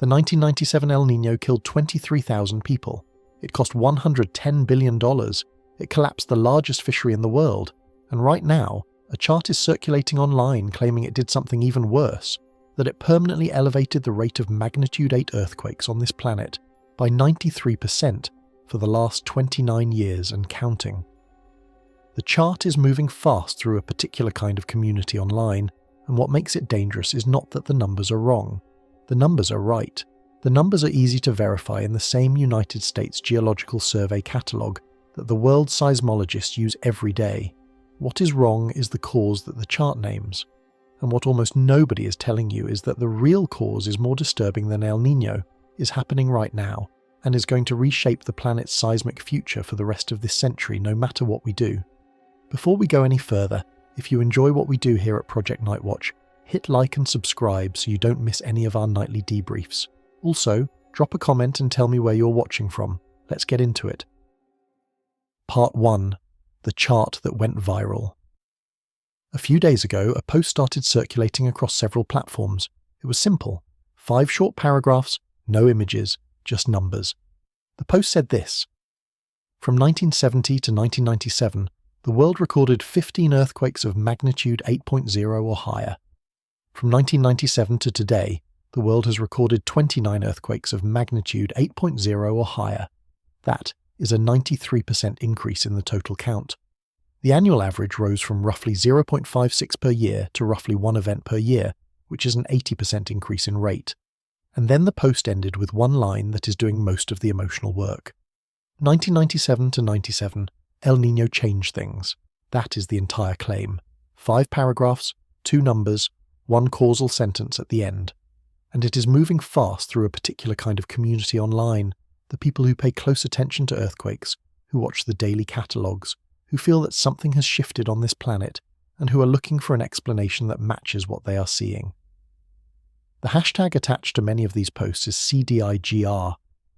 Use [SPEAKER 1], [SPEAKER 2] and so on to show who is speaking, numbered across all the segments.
[SPEAKER 1] The 1997 El Niño killed 23,000 people. It cost $110 billion. It collapsed the largest fishery in the world. And right now, a chart is circulating online claiming it did something even worse, that it permanently elevated the rate of magnitude 8 earthquakes on this planet by 93% for the last 29 years and counting. The chart is moving fast through a particular kind of community online, and what makes it dangerous is not that the numbers are wrong. The numbers are right. The numbers are easy to verify in the same United States Geological Survey catalogue that the world's seismologists use every day. What is wrong is the cause that the chart names. And what almost nobody is telling you is that the real cause is more disturbing than El Niño, is happening right now, and is going to reshape the planet's seismic future for the rest of this century no matter what we do. Before we go any further, if you enjoy what we do here at Project Nightwatch, hit like and subscribe so you don't miss any of our nightly debriefs. Also, drop a comment and tell me where you're watching from. Let's get into it. Part 1. The chart that went viral. A few days ago, a post started circulating across several platforms. It was simple. 5 short paragraphs, no images, just numbers. The post said this: From 1970 to 1997, the world recorded 15 earthquakes of magnitude 8.0 or higher. From 1997 to today, the world has recorded 29 earthquakes of magnitude 8.0 or higher. That is a 93% increase in the total count. The annual average rose from roughly 0.56 per year to roughly 1 event per year, which is an 80% increase in rate. And then the post ended with one line that is doing most of the emotional work. 1997 to 97, El Niño changed things. That is the entire claim. 5 paragraphs, 2 numbers, 1 causal sentence at the end. And it is moving fast through a particular kind of community online, the people who pay close attention to earthquakes, who watch the daily catalogues, who feel that something has shifted on this planet, and who are looking for an explanation that matches what they are seeing. The hashtag attached to many of these posts is CDIGR,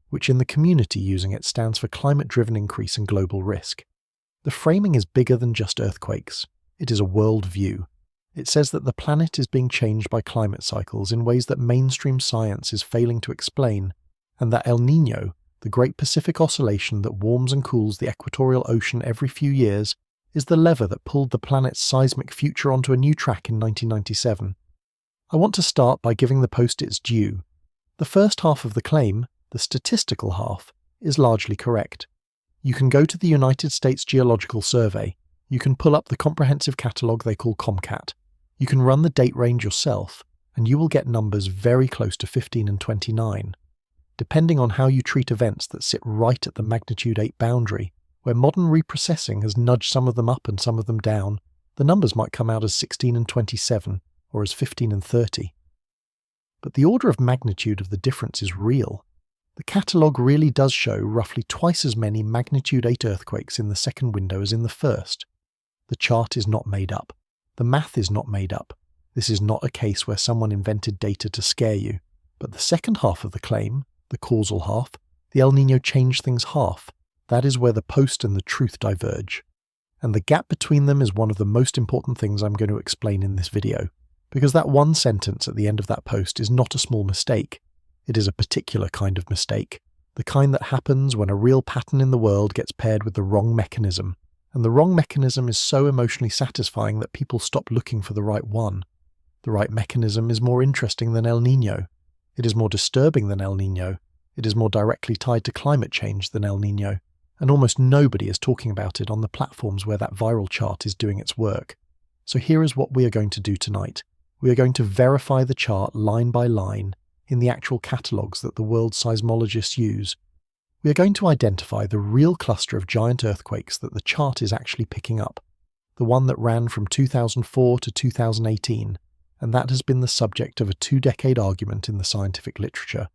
[SPEAKER 1] which in the community using it stands for Climate-Driven Increase in Global Risk. The framing is bigger than just earthquakes. It is a world view. It says that the planet is being changed by climate cycles in ways that mainstream science is failing to explain, and that El Niño, the Great Pacific Oscillation that warms and cools the equatorial ocean every few years, is the lever that pulled the planet's seismic future onto a new track in 1997. I want to start by giving the post its due. The first half of the claim, the statistical half, is largely correct. You can go to the United States Geological Survey. You can pull up the comprehensive catalogue they call COMCAT. You can run the date range yourself, and you will get numbers very close to 15 and 29. Depending on how you treat events that sit right at the magnitude 8 boundary, where modern reprocessing has nudged some of them up and some of them down, the numbers might come out as 16 and 27, or as 15 and 30. But the order of magnitude of the difference is real. The catalogue really does show roughly twice as many magnitude 8 earthquakes in the second window as in the first. The chart is not made up. The math is not made up. This is not a case where someone invented data to scare you. But the second half of the claim, the causal half, the El Niño changed things half. That is where the post and the truth diverge. And the gap between them is one of the most important things I'm going to explain in this video. Because that one sentence at the end of that post is not a small mistake. It is a particular kind of mistake. The kind that happens when a real pattern in the world gets paired with the wrong mechanism. And the wrong mechanism is so emotionally satisfying that people stop looking for the right one. The right mechanism is more interesting than El Niño. It is more disturbing than El Niño. It is more directly tied to climate change than El Niño. And almost nobody is talking about it on the platforms where that viral chart is doing its work. So here is what we are going to do tonight. We are going to verify the chart line by line in the actual catalogues that the world's seismologists use. We are going to identify the real cluster of giant earthquakes that the chart is actually picking up, the one that ran from 2004 to 2018, and that has been the subject of a 2-decade argument in the scientific literature.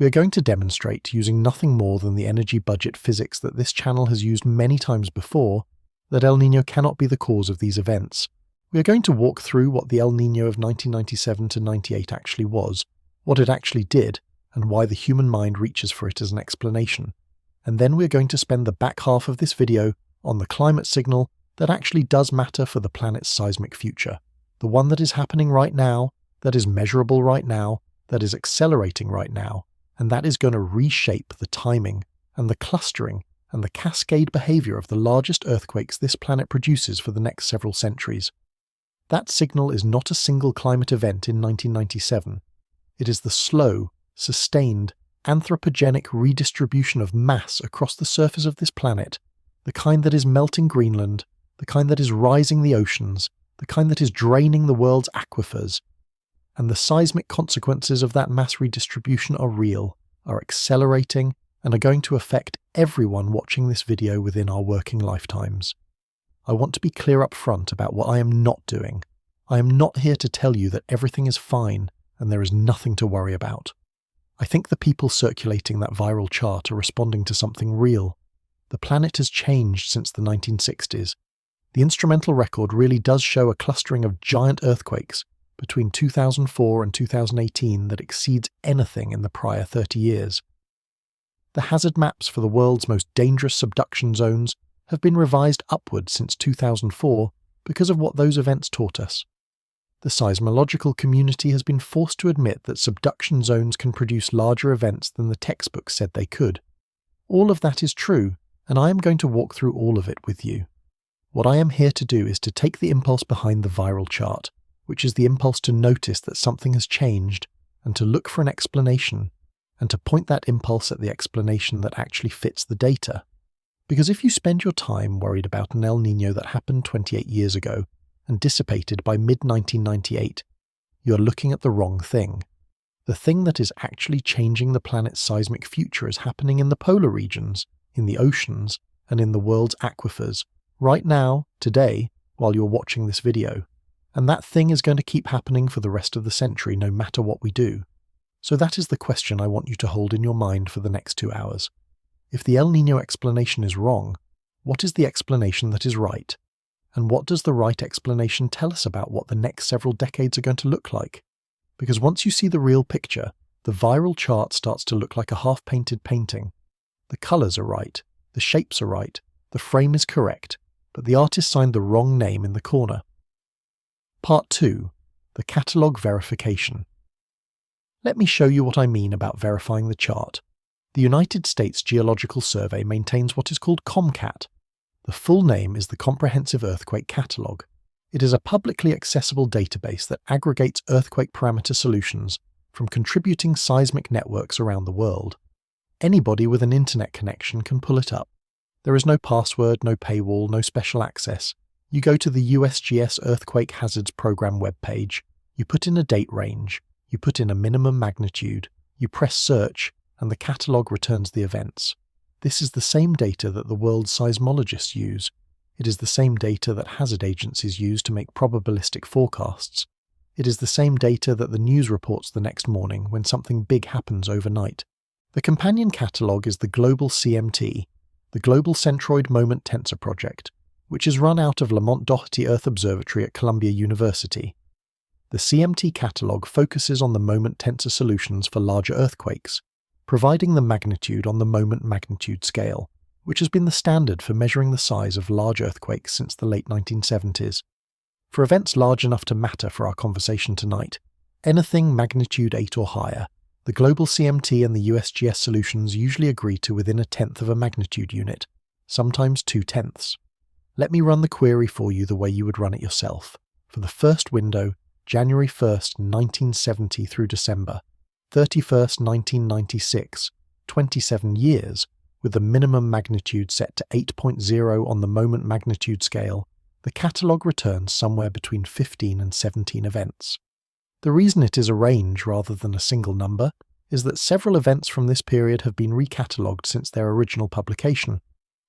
[SPEAKER 1] We are going to demonstrate, using nothing more than the energy budget physics that this channel has used many times before, that El Niño cannot be the cause of these events. We are going to walk through what the El Niño of 1997 to 98 actually was, what it actually did, and why the human mind reaches for it as an explanation. And then we're going to spend the back half of this video on the climate signal that actually does matter for the planet's seismic future. The one that is happening right now, that is measurable right now, that is accelerating right now, and that is going to reshape the timing and the clustering and the cascade behavior of the largest earthquakes this planet produces for the next several centuries. That signal is not a single climate event in 1997. It is the slow, sustained, anthropogenic redistribution of mass across the surface of this planet, the kind that is melting Greenland, the kind that is rising the oceans, the kind that is draining the world's aquifers. And the seismic consequences of that mass redistribution are real, are accelerating, and are going to affect everyone watching this video within our working lifetimes. I want to be clear up front about what I am not doing. I am not here to tell you that everything is fine and there is nothing to worry about. I think the people circulating that viral chart are responding to something real. The planet has changed since the 1960s. The instrumental record really does show a clustering of giant earthquakes between 2004 and 2018 that exceeds anything in the prior 30 years. The hazard maps for the world's most dangerous subduction zones have been revised upward since 2004 because of what those events taught us. The seismological community has been forced to admit that subduction zones can produce larger events than the textbooks said they could. All of that is true, and I am going to walk through all of it with you. What I am here to do is to take the impulse behind the viral chart, which is the impulse to notice that something has changed, and to look for an explanation, and to point that impulse at the explanation that actually fits the data. Because if you spend your time worried about an El Niño that happened 28 years ago and dissipated by mid-1998, you are looking at the wrong thing. The thing that is actually changing the planet's seismic future is happening in the polar regions, in the oceans, and in the world's aquifers, right now, today, while you're watching this video. And that thing is going to keep happening for the rest of the century, no matter what we do. So that is the question I want you to hold in your mind for the next 2 hours. If the El Niño explanation is wrong, what is the explanation that is right? And what does the right explanation tell us about what the next several decades are going to look like? Because once you see the real picture, the viral chart starts to look like a half-painted painting. The colours are right, the shapes are right, the frame is correct, but the artist signed the wrong name in the corner. Part 2. The Catalogue Verification. Let me show you what I mean about verifying the chart. The United States Geological Survey maintains what is called COMCAT. The full name is the Comprehensive Earthquake Catalogue. It is a publicly accessible database that aggregates earthquake parameter solutions from contributing seismic networks around the world. Anybody with an internet connection can pull it up. There is no password, no paywall, no special access. You go to the USGS Earthquake Hazards Program webpage, you put in a date range, you put in a minimum magnitude, you press search, and the catalogue returns the events. This is the same data that the world's seismologists use. It is the same data that hazard agencies use to make probabilistic forecasts. It is the same data that the news reports the next morning when something big happens overnight. The companion catalogue is the Global CMT, the Global Centroid Moment Tensor Project, which is run out of Lamont Doherty Earth Observatory at Columbia University. The CMT catalogue focuses on the moment tensor solutions for larger earthquakes, providing the magnitude on the moment magnitude scale, which has been the standard for measuring the size of large earthquakes since the late 1970s. For events large enough to matter for our conversation tonight, anything magnitude 8 or higher, the global CMT and the USGS solutions usually agree to within a tenth of a magnitude unit, sometimes 2/10. Let me run the query for you the way you would run it yourself. For the first window, January 1st, 1970 through December, 31st, 1996, 27 years, with the minimum magnitude set to 8.0 on the moment magnitude scale, the catalogue returns somewhere between 15 and 17 events. The reason it is a range rather than a single number is that several events from this period have been recatalogued since their original publication.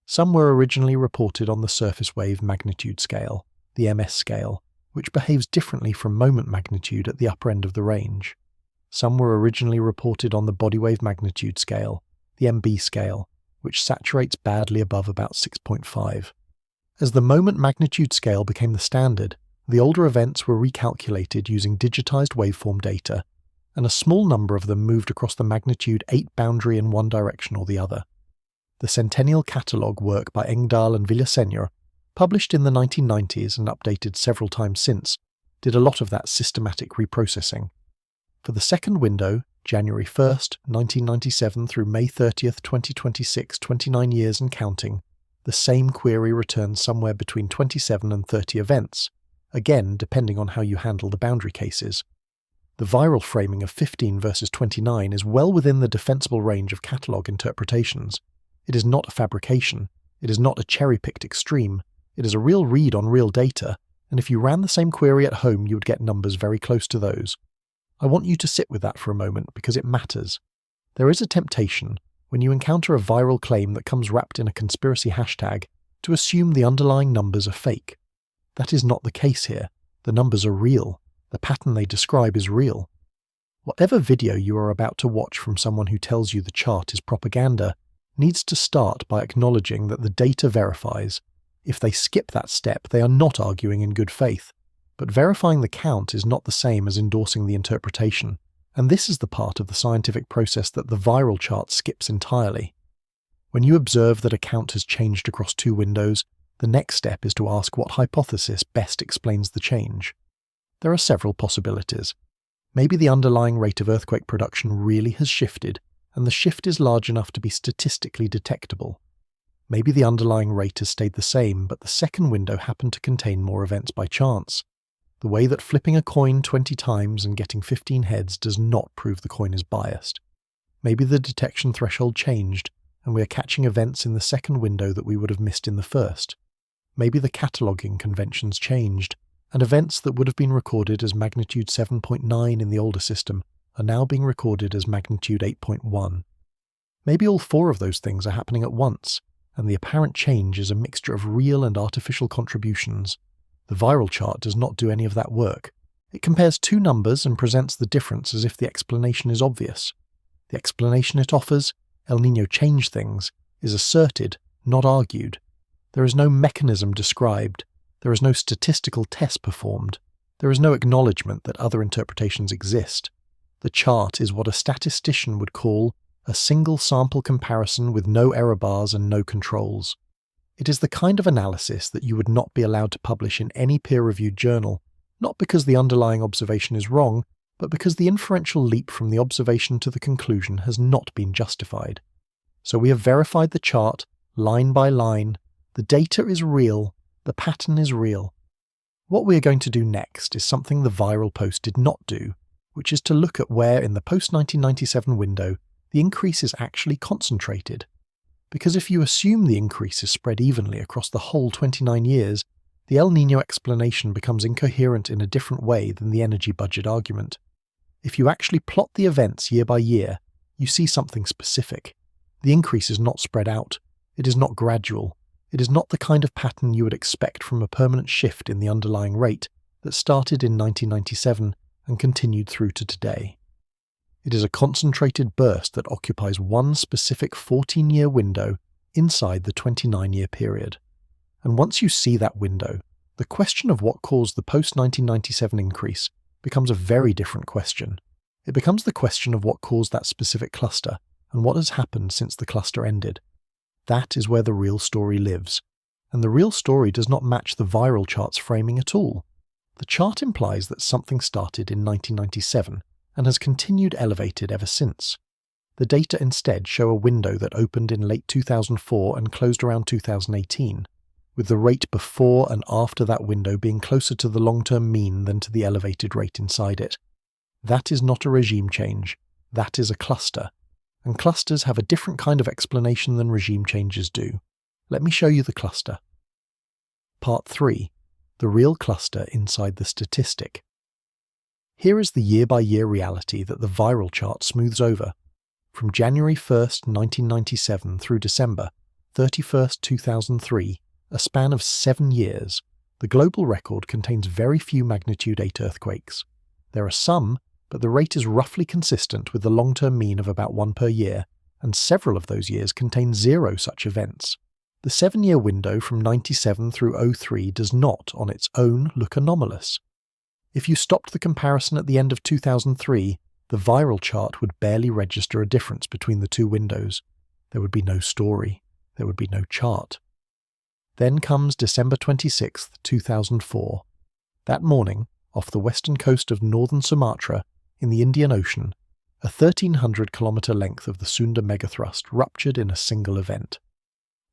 [SPEAKER 1] Some were originally reported on the surface wave magnitude scale, the MS scale, which behaves differently from moment magnitude at the upper end of the range. Some were originally reported on the body wave magnitude scale, the MB scale, which saturates badly above about 6.5. As the moment magnitude scale became the standard, the older events were recalculated using digitized waveform data, and a small number of them moved across the magnitude 8 boundary in one direction or the other. The Centennial Catalogue work by Engdahl and Villaseñor, published in the 1990s and updated several times since, did a lot of that systematic reprocessing. For the second window, January 1st, 1997 through May 30th, 2026, 29 years and counting, the same query returns somewhere between 27 and 30 events, again depending on how you handle the boundary cases. The viral framing of 15 versus 29 is well within the defensible range of catalogue interpretations. It is not a fabrication, it is not a cherry-picked extreme, it is a real read on real data, and if you ran the same query at home you would get numbers very close to those. I want you to sit with that for a moment because it matters. There is a temptation, when you encounter a viral claim that comes wrapped in a conspiracy hashtag, to assume the underlying numbers are fake. That is not the case here. The numbers are real. The pattern they describe is real. Whatever video you are about to watch from someone who tells you the chart is propaganda needs to start by acknowledging that the data verifies. If they skip that step, they are not arguing in good faith. But verifying the count is not the same as endorsing the interpretation, and this is the part of the scientific process that the viral chart skips entirely. When you observe that a count has changed across two windows, the next step is to ask what hypothesis best explains the change. There are several possibilities. Maybe the underlying rate of earthquake production really has shifted, and the shift is large enough to be statistically detectable. Maybe the underlying rate has stayed the same, but the second window happened to contain more events by chance. The way that flipping a coin 20 times and getting 15 heads does not prove the coin is biased. Maybe the detection threshold changed, and we are catching events in the second window that we would have missed in the first. Maybe the cataloguing conventions changed, and events that would have been recorded as magnitude 7.9 in the older system are now being recorded as magnitude 8.1. Maybe all four of those things are happening at once, and the apparent change is a mixture of real and artificial contributions. The viral chart does not do any of that work. It compares two numbers and presents the difference as if the explanation is obvious. The explanation it offers, El Niño changed things, is asserted, not argued. There is no mechanism described. There is no statistical test performed. There is no acknowledgement that other interpretations exist. The chart is what a statistician would call a single sample comparison with no error bars and no controls. It is the kind of analysis that you would not be allowed to publish in any peer-reviewed journal, not because the underlying observation is wrong, but because the inferential leap from the observation to the conclusion has not been justified. So we have verified the chart, line by line. The data is real. The pattern is real. What we are going to do next is something the viral post did not do, which is to look at where in the post-1997 window the increase is actually concentrated. Because if you assume the increase is spread evenly across the whole 29 years, the El Niño explanation becomes incoherent in a different way than the energy budget argument. If you actually plot the events year by year, you see something specific. The increase is not spread out. It is not gradual. It is not the kind of pattern you would expect from a permanent shift in the underlying rate that started in 1997 and continued through to today. It is a concentrated burst that occupies one specific 14-year window inside the 29-year period. And once you see that window, the question of what caused the post-1997 increase becomes a very different question. It becomes the question of what caused that specific cluster and what has happened since the cluster ended. That is where the real story lives. And the real story does not match the viral chart's framing at all. The chart implies that something started in 1997 and has continued elevated ever since. The data instead show a window that opened in late 2004 and closed around 2018, with the rate before and after that window being closer to the long-term mean than to the elevated rate inside it. That is not a regime change, that is a cluster, and clusters have a different kind of explanation than regime changes do. Let me show you the cluster. Part 3. The real cluster inside the statistic. Here is the year-by-year reality that the viral chart smooths over. From January 1st, 1997 through December 31st, 2003, a span of 7 years, the global record contains very few magnitude 8 earthquakes. There are some, but the rate is roughly consistent with the long-term mean of about 1 per year, and several of those years contain 0 such events. The 7-year window from 97 through 03 does not, on its own, look anomalous. If you stopped the comparison at the end of 2003, the viral chart would barely register a difference between the two windows. There would be no story. There would be no chart. Then comes December 26, 2004. That morning, off the western coast of northern Sumatra, in the Indian Ocean, a 1,300-kilometre length of the Sunda megathrust ruptured in a single event.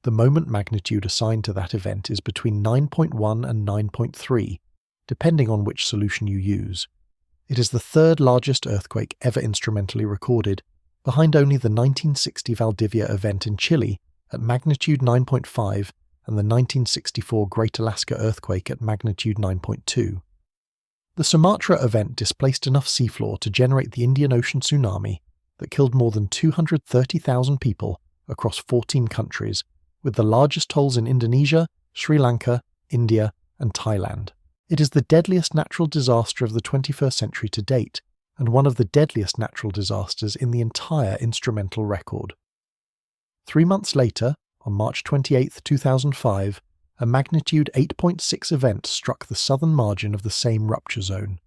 [SPEAKER 1] The moment magnitude assigned to that event is between 9.1 and 9.3, depending on which solution you use. It is the third largest earthquake ever instrumentally recorded, behind only the 1960 Valdivia event in Chile at magnitude 9.5 and the 1964 Great Alaska earthquake at magnitude 9.2. The Sumatra event displaced enough seafloor to generate the Indian Ocean tsunami that killed more than 230,000 people across 14 countries, with the largest tolls in Indonesia, Sri Lanka, India, and Thailand. It is the deadliest natural disaster of the 21st century to date, and one of the deadliest natural disasters in the entire instrumental record. 3 months later, on March 28, 2005, a magnitude 8.6 event struck the southern margin of the same rupture zone.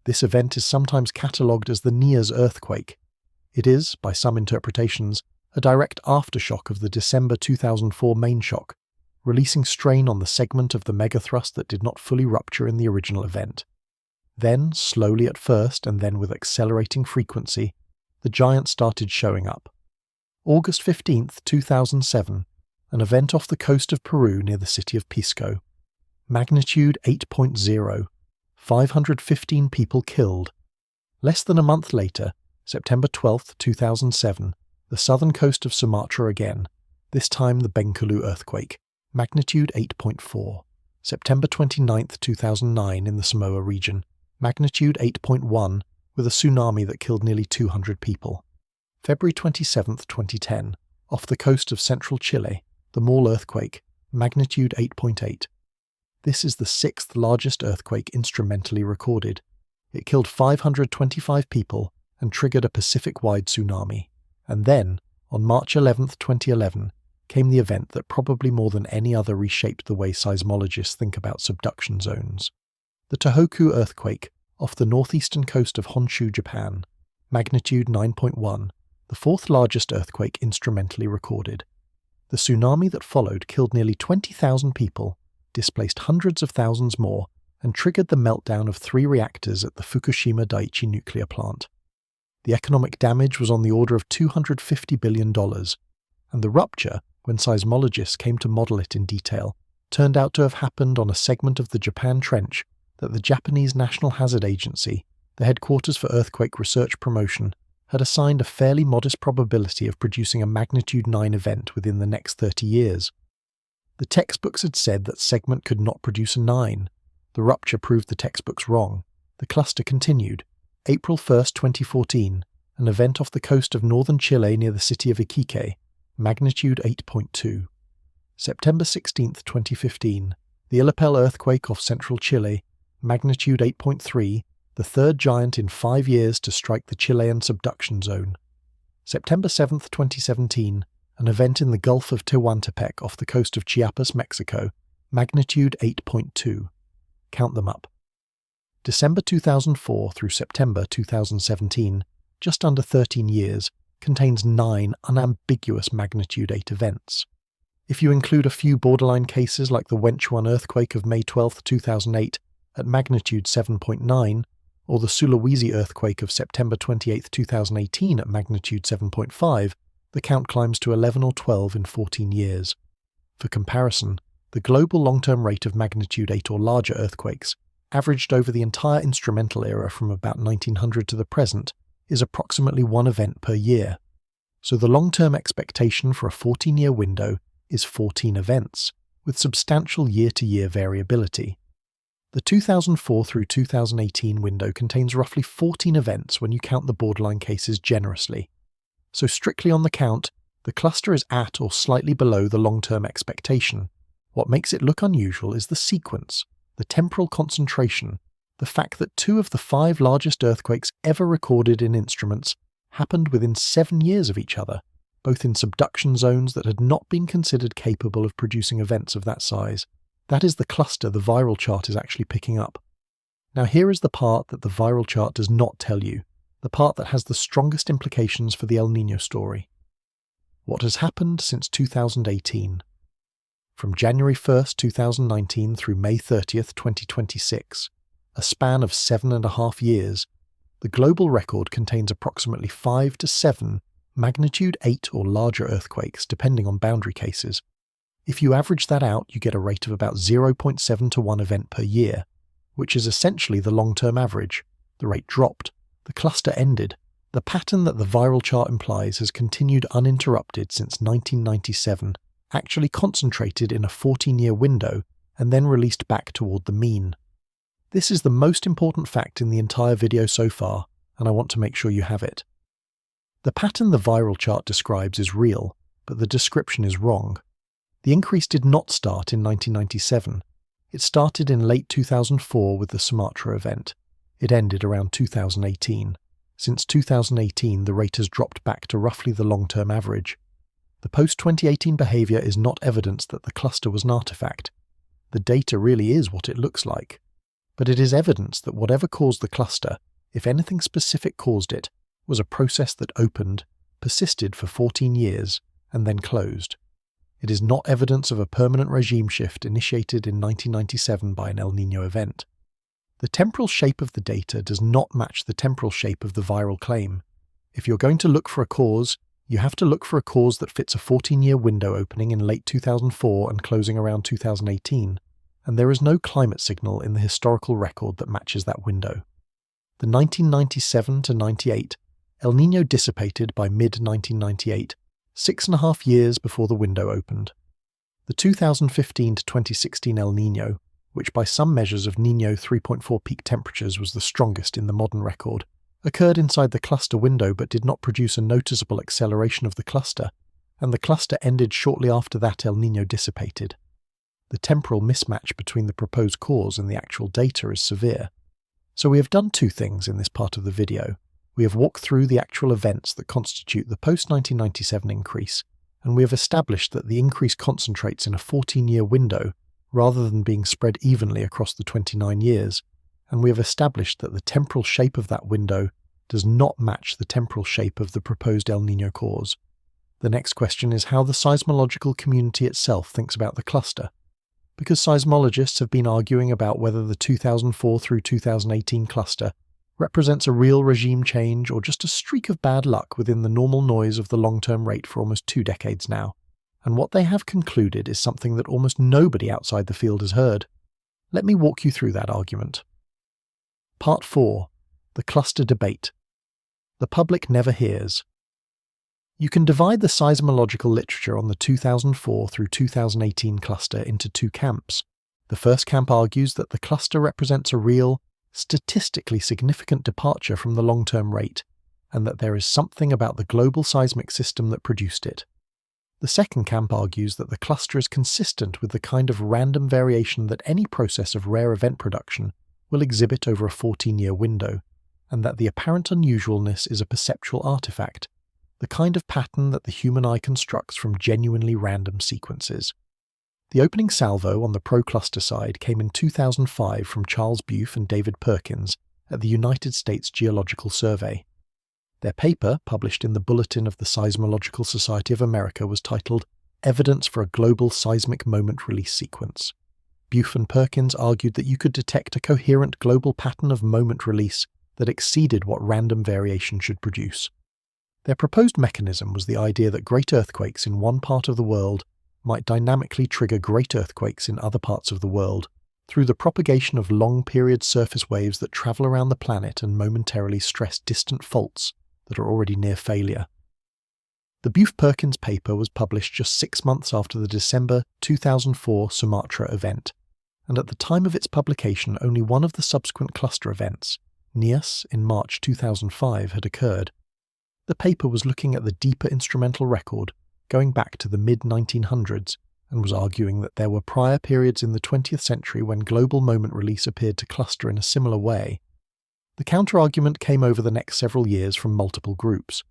[SPEAKER 1] This event is sometimes catalogued as the Niño earthquake. It is, by some interpretations, a direct aftershock of the December 2004 main shock, releasing strain on the segment of the megathrust that did not fully rupture in the original event. Then, slowly at first and then with accelerating frequency, the giant started showing up. August 15, 2007, an event off the coast of Peru near the city of Pisco. Magnitude 8.0, 515 people killed. Less than a month later, September 12, 2007, the southern coast of Sumatra again, this time the Bengkulu earthquake, magnitude 8.4. September 29, 2009 in the Samoa region, magnitude 8.1, with a tsunami that killed nearly 200 people. February 27, 2010, off the coast of central Chile, the Maule earthquake, magnitude 8.8. This is the 6th largest earthquake instrumentally recorded. It killed 525 people and triggered a Pacific-wide tsunami. And then, on March 11, 2011, came the event that probably more than any other reshaped the way seismologists think about subduction zones. The Tohoku earthquake, off the northeastern coast of Honshu, Japan, magnitude 9.1, the 4th largest earthquake instrumentally recorded. The tsunami that followed killed nearly 20,000 people, displaced hundreds of thousands more, and triggered the meltdown of 3 reactors at the Fukushima Daiichi nuclear plant. The economic damage was on the order of $250 billion, and the rupture, when seismologists came to model it in detail, turned out to have happened on a segment of the Japan Trench that the Japanese National Hazard Agency, the headquarters for earthquake research promotion, had assigned a fairly modest probability of producing a magnitude 9 event within the next 30 years. The textbooks had said that segment could not produce a 9. The rupture proved the textbooks wrong. The cluster continued. April 1, 2014, an event off the coast of northern Chile near the city of Iquique, magnitude 8.2. September 16, 2015, the Illapel earthquake off central Chile, magnitude 8.3, the third giant in 5 years to strike the Chilean subduction zone. September 7, 2017, an event in the Gulf of Tehuantepec off the coast of Chiapas, Mexico, magnitude 8.2. Count them up. December 2004 through September 2017, just under 13 years, contains 9 unambiguous magnitude 8 events. If you include a few borderline cases like the Wenchuan earthquake of May 12, 2008 at magnitude 7.9, or the Sulawesi earthquake of September 28, 2018 at magnitude 7.5, the count climbs to 11 or 12 in 14 years. For comparison, the global long-term rate of magnitude 8 or larger earthquakes, averaged over the entire instrumental era from about 1900 to the present, is approximately 1 event per year. So the long-term expectation for a 14-year window is 14 events, with substantial year-to-year variability. The 2004 through 2018 window contains roughly 14 events when you count the borderline cases generously. So strictly on the count, the cluster is at or slightly below the long-term expectation. What makes it look unusual is the sequence, the temporal concentration, the fact that 2 of the 5 largest earthquakes ever recorded in instruments happened within 7 years of each other, both in subduction zones that had not been considered capable of producing events of that size. That is the cluster the viral chart is actually picking up. Now here is the part that the viral chart does not tell you, the part that has the strongest implications for the El Niño story. What has happened since 2018? From January 1st, 2019 through May 30th, 2026, a span of 7.5 years, The global record contains approximately 5 to 7 magnitude 8 or larger earthquakes, depending on boundary cases. If you average that out, you get a rate of about 0.7 to 1 event per year, which is essentially the long-term average. The rate dropped. The cluster ended. The pattern that the viral chart implies has continued uninterrupted since 1997, actually concentrated in a 14-year window and then released back toward the mean. This is the most important fact in the entire video so far, and I want to make sure you have it. The pattern the viral chart describes is real, but the description is wrong. The increase did not start in 1997. It started in late 2004 with the Sumatra event. It ended around 2018. Since 2018, the rate has dropped back to roughly the long-term average. The post-2018 behavior is not evidence that the cluster was an artifact. The data really is what it looks like. But it is evidence that whatever caused the cluster, if anything specific caused it, was a process that opened, persisted for 14 years, and then closed. It is not evidence of a permanent regime shift initiated in 1997 by an El Niño event. The temporal shape of the data does not match the temporal shape of the viral claim. If you're going to look for a cause, you have to look for a cause that fits a 14-year window opening in late 2004 and closing around 2018. And there is no climate signal in the historical record that matches that window. The 1997 to 98 El Niño dissipated by mid-1998, 6.5 years before the window opened. The 2015 to 2016 El Niño, which by some measures of Niño 3.4 peak temperatures was the strongest in the modern record, occurred inside the cluster window but did not produce a noticeable acceleration of the cluster, and the cluster ended shortly after that El Niño dissipated. The temporal mismatch between the proposed cause and the actual data is severe. So we have done two things in this part of the video. We have walked through the actual events that constitute the post-1997 increase, and we have established that the increase concentrates in a 14-year window rather than being spread evenly across the 29 years, and we have established that the temporal shape of that window does not match the temporal shape of the proposed El Niño cause. The next question is how the seismological community itself thinks about the cluster. Because seismologists have been arguing about whether the 2004 through 2018 cluster represents a real regime change or just a streak of bad luck within the normal noise of the long-term rate for almost 2 decades now. And what they have concluded is something that almost nobody outside the field has heard. Let me walk you through that argument. Part 4. The cluster debate. The public never hears. You can divide the seismological literature on the 2004 through 2018 cluster into 2 camps. The first camp argues that the cluster represents a real, statistically significant departure from the long-term rate, and that there is something about the global seismic system that produced it. The second camp argues that the cluster is consistent with the kind of random variation that any process of rare event production will exhibit over a 14-year window, and that the apparent unusualness is a perceptual artifact, the kind of pattern that the human eye constructs from genuinely random sequences. The opening salvo on the pro-cluster side came in 2005 from Charles Bufe and David Perkins at the United States Geological Survey. Their paper, published in the Bulletin of the Seismological Society of America, was titled Evidence for a Global Seismic Moment Release Sequence. Bufe and Perkins argued that you could detect a coherent global pattern of moment release that exceeded what random variation should produce. Their proposed mechanism was the idea that great earthquakes in one part of the world might dynamically trigger great earthquakes in other parts of the world through the propagation of long-period surface waves that travel around the planet and momentarily stress distant faults that are already near failure. The Bufe-Perkins paper was published just 6 months after the December 2004 Sumatra event, and at the time of its publication only one of the subsequent cluster events, Nias in March 2005, had occurred. The paper was looking at the deeper instrumental record going back to the mid-1900s and was arguing that there were prior periods in the 20th century when global moment release appeared to cluster in a similar way. The counter-argument came over the next several years from multiple groups.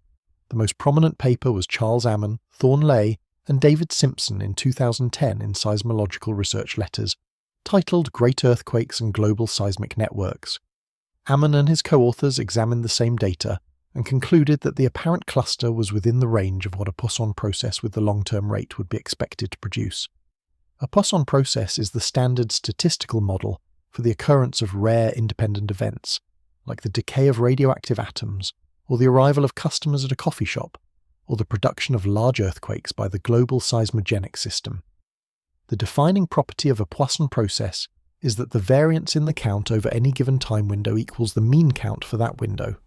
[SPEAKER 1] The most prominent paper was Charles Ammon, Thorne-Ley, and David Simpson in 2010 in Seismological Research Letters, titled Great Earthquakes and Global Seismic Networks. Ammon and his co-authors examined the same data and concluded that the apparent cluster was within the range of what a Poisson process with the long-term rate would be expected to produce. A Poisson process is the standard statistical model for the occurrence of rare independent events, like the decay of radioactive atoms, or the arrival of customers at a coffee shop, or the production of large earthquakes by the global seismogenic system. The defining property of a Poisson process is that the variance in the count over any given time window equals the mean count for that window.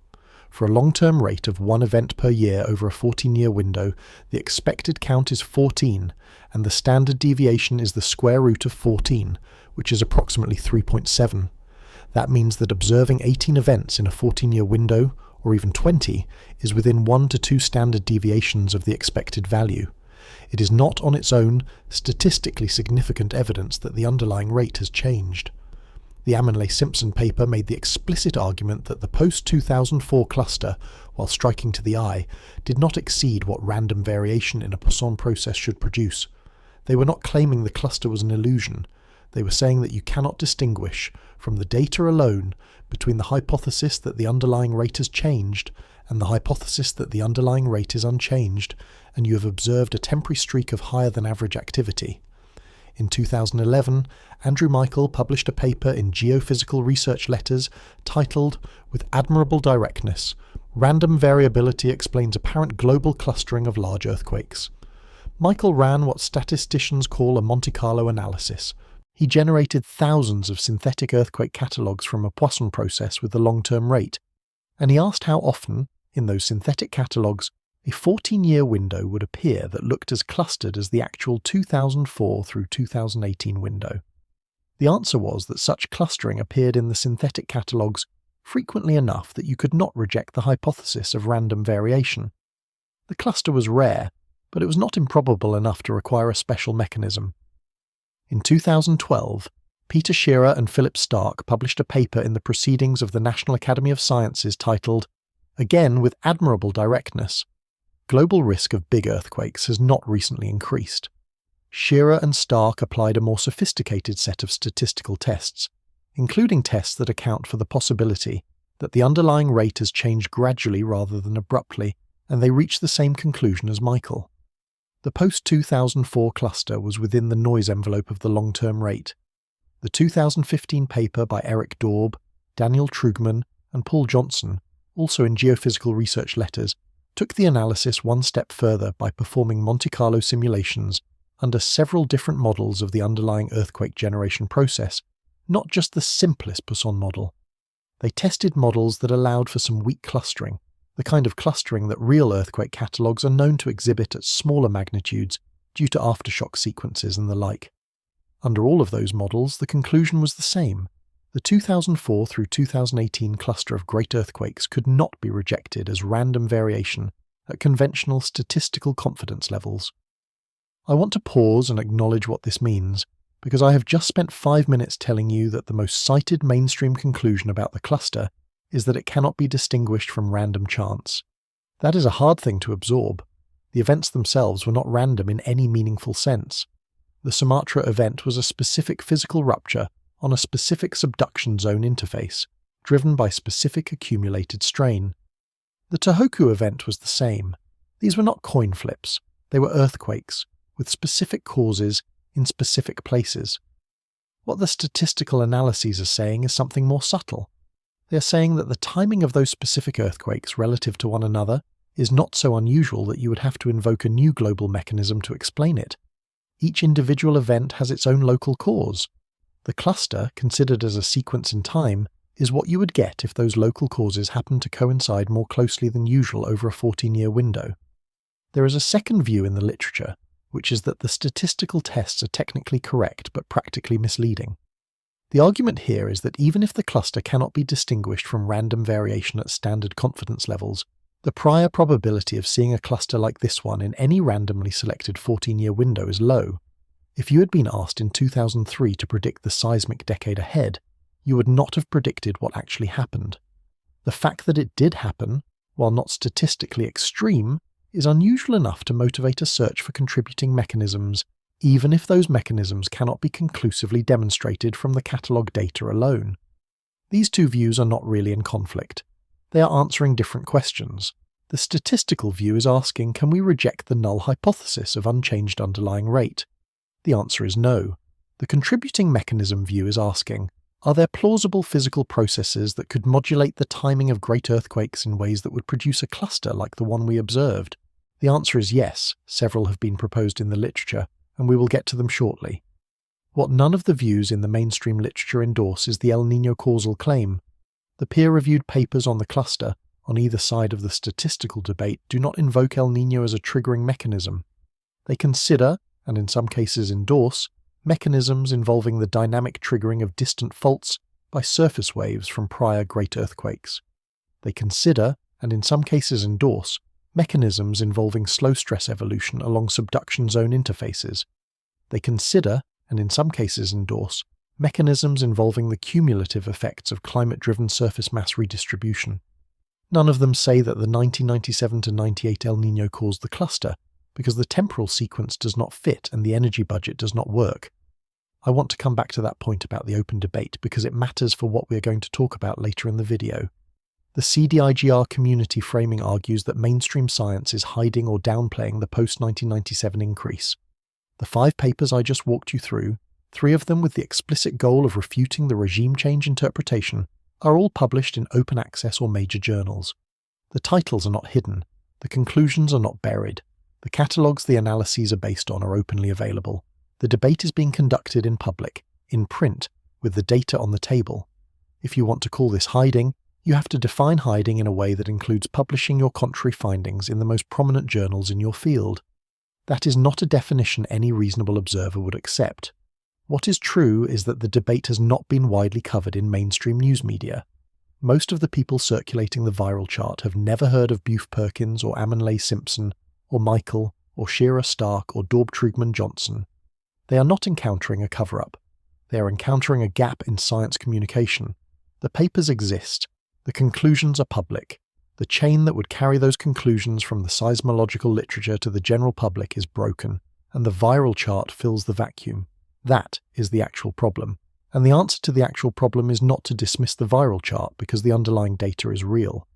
[SPEAKER 1] For a long-term rate of one event per year over a 14-year window, the expected count is 14, and the standard deviation is the square root of 14, which is approximately 3.7. That means that observing 18 events in a 14-year window, or even 20, is within 1 to 2 standard deviations of the expected value. It is not on its own statistically significant evidence that the underlying rate has changed. The Amanley-Simpson paper made the explicit argument that the post-2004 cluster, while striking to the eye, did not exceed what random variation in a Poisson process should produce. They were not claiming the cluster was an illusion. They were saying that you cannot distinguish, from the data alone, between the hypothesis that the underlying rate has changed and the hypothesis that the underlying rate is unchanged, and you have observed a temporary streak of higher than average activity. In 2011, Andrew Michael published a paper in Geophysical Research Letters titled, "With Admirable Directness, Random Variability Explains Apparent Global Clustering of Large Earthquakes." Michael ran what statisticians call a Monte Carlo analysis. He generated thousands of synthetic earthquake catalogues from a Poisson process with the long-term rate, and he asked how often, in those synthetic catalogues, a 14-year window would appear that looked as clustered as the actual 2004 through 2018 window. The answer was that such clustering appeared in the synthetic catalogues frequently enough that you could not reject the hypothesis of random variation. The cluster was rare, but it was not improbable enough to require a special mechanism. In 2012, Peter Shearer and Philip Stark published a paper in the Proceedings of the National Academy of Sciences titled, "Again with Admirable Directness, Global Risk of Big Earthquakes Has Not Recently Increased." Shearer and Stark applied a more sophisticated set of statistical tests, including tests that account for the possibility that the underlying rate has changed gradually rather than abruptly, and they reached the same conclusion as Michael. The post-2004 cluster was within the noise envelope of the long-term rate. The 2015 paper by Eric Daub, Daniel Trugman, and Paul Johnson, also in Geophysical Research Letters, took the analysis one step further by performing Monte Carlo simulations under several different models of the underlying earthquake generation process, not just the simplest Poisson model. They tested models that allowed for some weak clustering, the kind of clustering that real earthquake catalogues are known to exhibit at smaller magnitudes due to aftershock sequences and the like. Under all of those models, the conclusion was the same. The 2004 through 2018 cluster of great earthquakes could not be rejected as random variation at conventional statistical confidence levels. I want to pause and acknowledge what this means, because I have just spent 5 minutes telling you that the most cited mainstream conclusion about the cluster is that it cannot be distinguished from random chance. That is a hard thing to absorb. The events themselves were not random in any meaningful sense. The Sumatra event was a specific physical rupture on a specific subduction zone interface, driven by specific accumulated strain. The Tohoku event was the same. These were not coin flips. They were earthquakes, with specific causes in specific places. What the statistical analyses are saying is something more subtle. They are saying that the timing of those specific earthquakes relative to one another is not so unusual that you would have to invoke a new global mechanism to explain it. Each individual event has its own local cause. The cluster, considered as a sequence in time, is what you would get if those local causes happened to coincide more closely than usual over a 14-year window. There is a second view in the literature, which is that the statistical tests are technically correct but practically misleading. The argument here is that even if the cluster cannot be distinguished from random variation at standard confidence levels, the prior probability of seeing a cluster like this one in any randomly selected 14-year window is low. If you had been asked in 2003 to predict the seismic decade ahead, you would not have predicted what actually happened. The fact that it did happen, while not statistically extreme, is unusual enough to motivate a search for contributing mechanisms, even if those mechanisms cannot be conclusively demonstrated from the catalogue data alone. These two views are not really in conflict. They are answering different questions. The statistical view is asking, can we reject the null hypothesis of unchanged underlying rate? The answer is no. The contributing mechanism view is asking, Are there plausible physical processes that could modulate the timing of great earthquakes in ways that would produce a cluster like the one we observed? The answer is yes. Several have been proposed in the literature, and we will get to them shortly. What none of the views in the mainstream literature endorse is the El Niño causal claim. The peer-reviewed papers on the cluster, on either side of the statistical debate, do not invoke El Niño as a triggering mechanism. They consider, and in some cases endorse, mechanisms involving the dynamic triggering of distant faults by surface waves from prior great earthquakes. They consider, and in some cases endorse, mechanisms involving slow stress evolution along subduction zone interfaces. They consider, and in some cases endorse, mechanisms involving the cumulative effects of climate-driven surface mass redistribution. None of them say that the 1997 to 98 El Niño caused the cluster, because the temporal sequence does not fit and the energy budget does not work. I want to come back to that point about the open debate because it matters for what we are going to talk about later in the video. The CDIGR community framing argues that mainstream science is hiding or downplaying the post-1997 increase. The 5 papers I just walked you through, 3 of them with the explicit goal of refuting the regime change interpretation, are all published in open access or major journals. The titles are not hidden, the conclusions are not buried, the catalogues the analyses are based on are openly available. The debate is being conducted in public, in print, with the data on the table. If you want to call this hiding, you have to define hiding in a way that includes publishing your contrary findings in the most prominent journals in your field. That is not a definition any reasonable observer would accept. What is true is that the debate has not been widely covered in mainstream news media. Most of the people circulating the viral chart have never heard of Buford Perkins or Amanlay Simpson, or Michael, or Shearer Stark, or Daub Trugman Johnson. They are not encountering a cover-up. They are encountering a gap in science communication. The papers exist. The conclusions are public. The chain that would carry those conclusions from the seismological literature to the general public is broken, and the viral chart fills the vacuum. That is the actual problem. And the answer to the actual problem is not to dismiss the viral chart because the underlying data is real.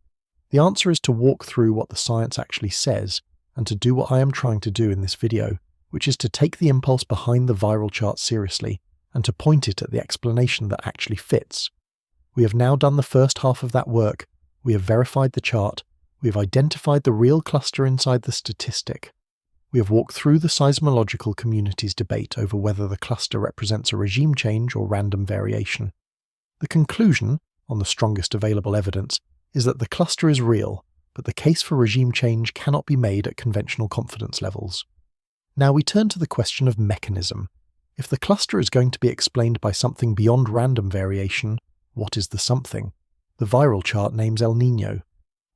[SPEAKER 1] The answer is to walk through what the science actually says, and to do what I am trying to do in this video, which is to take the impulse behind the viral chart seriously, and to point it at the explanation that actually fits. We have now done the first half of that work. We have verified the chart. We have identified the real cluster inside the statistic. We have walked through the seismological community's debate over whether the cluster represents a regime change or random variation. The conclusion, on the strongest available evidence, is that the cluster is real, but the case for regime change cannot be made at conventional confidence levels. Now we turn to the question of mechanism. If the cluster is going to be explained by something beyond random variation, what is the something? The viral chart names El Niño.